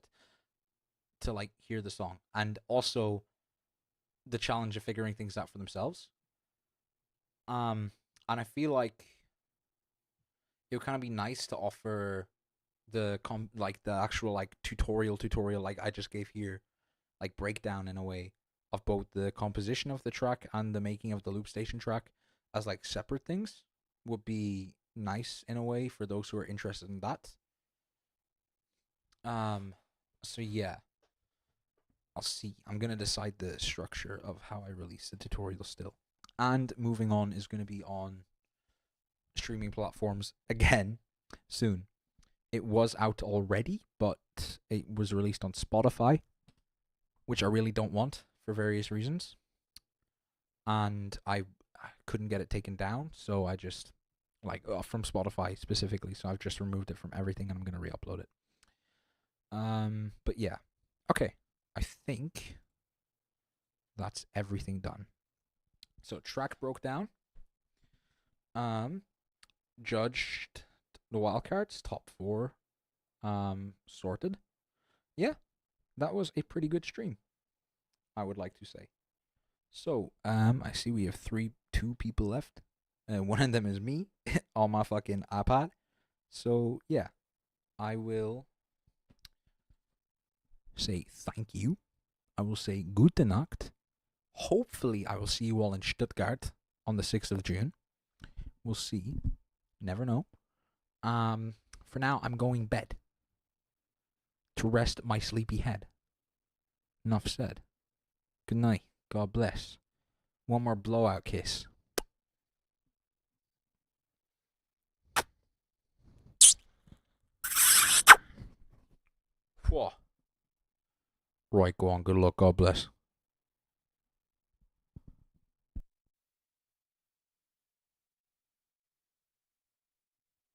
to like hear the song. And also, the challenge of figuring things out for themselves. And I feel like it would kind of be nice to offer the actual like tutorial like I just gave here, like breakdown in a way of both the composition of the track and the making of the Loopstation track as like separate things would be nice in a way for those who are interested in that. So yeah, I'll see. I'm gonna decide the structure of how I release the tutorial still. And moving on is gonna be on streaming platforms again soon. It was out already, but it was released on Spotify, which I really don't want for various reasons. And I couldn't get it taken down, so I just from Spotify specifically, so I've just removed it from everything and I'm gonna re-upload it. But yeah. Okay. I think that's everything done. So track broke down. Judged the wildcards, top 4 sorted. Yeah. That was a pretty good stream, I would like to say. So, I see we have 2 people left. One of them is me on my fucking iPad. So, yeah. I will say thank you. I will say gute Nacht. Hopefully, I will see you all in Stuttgart on the 6th of June. We'll see. Never know. For now, I'm going bed to rest my sleepy head. Enough said. Good night. God bless. One more blowout kiss. Whoa. Right, go on. Good luck. God bless.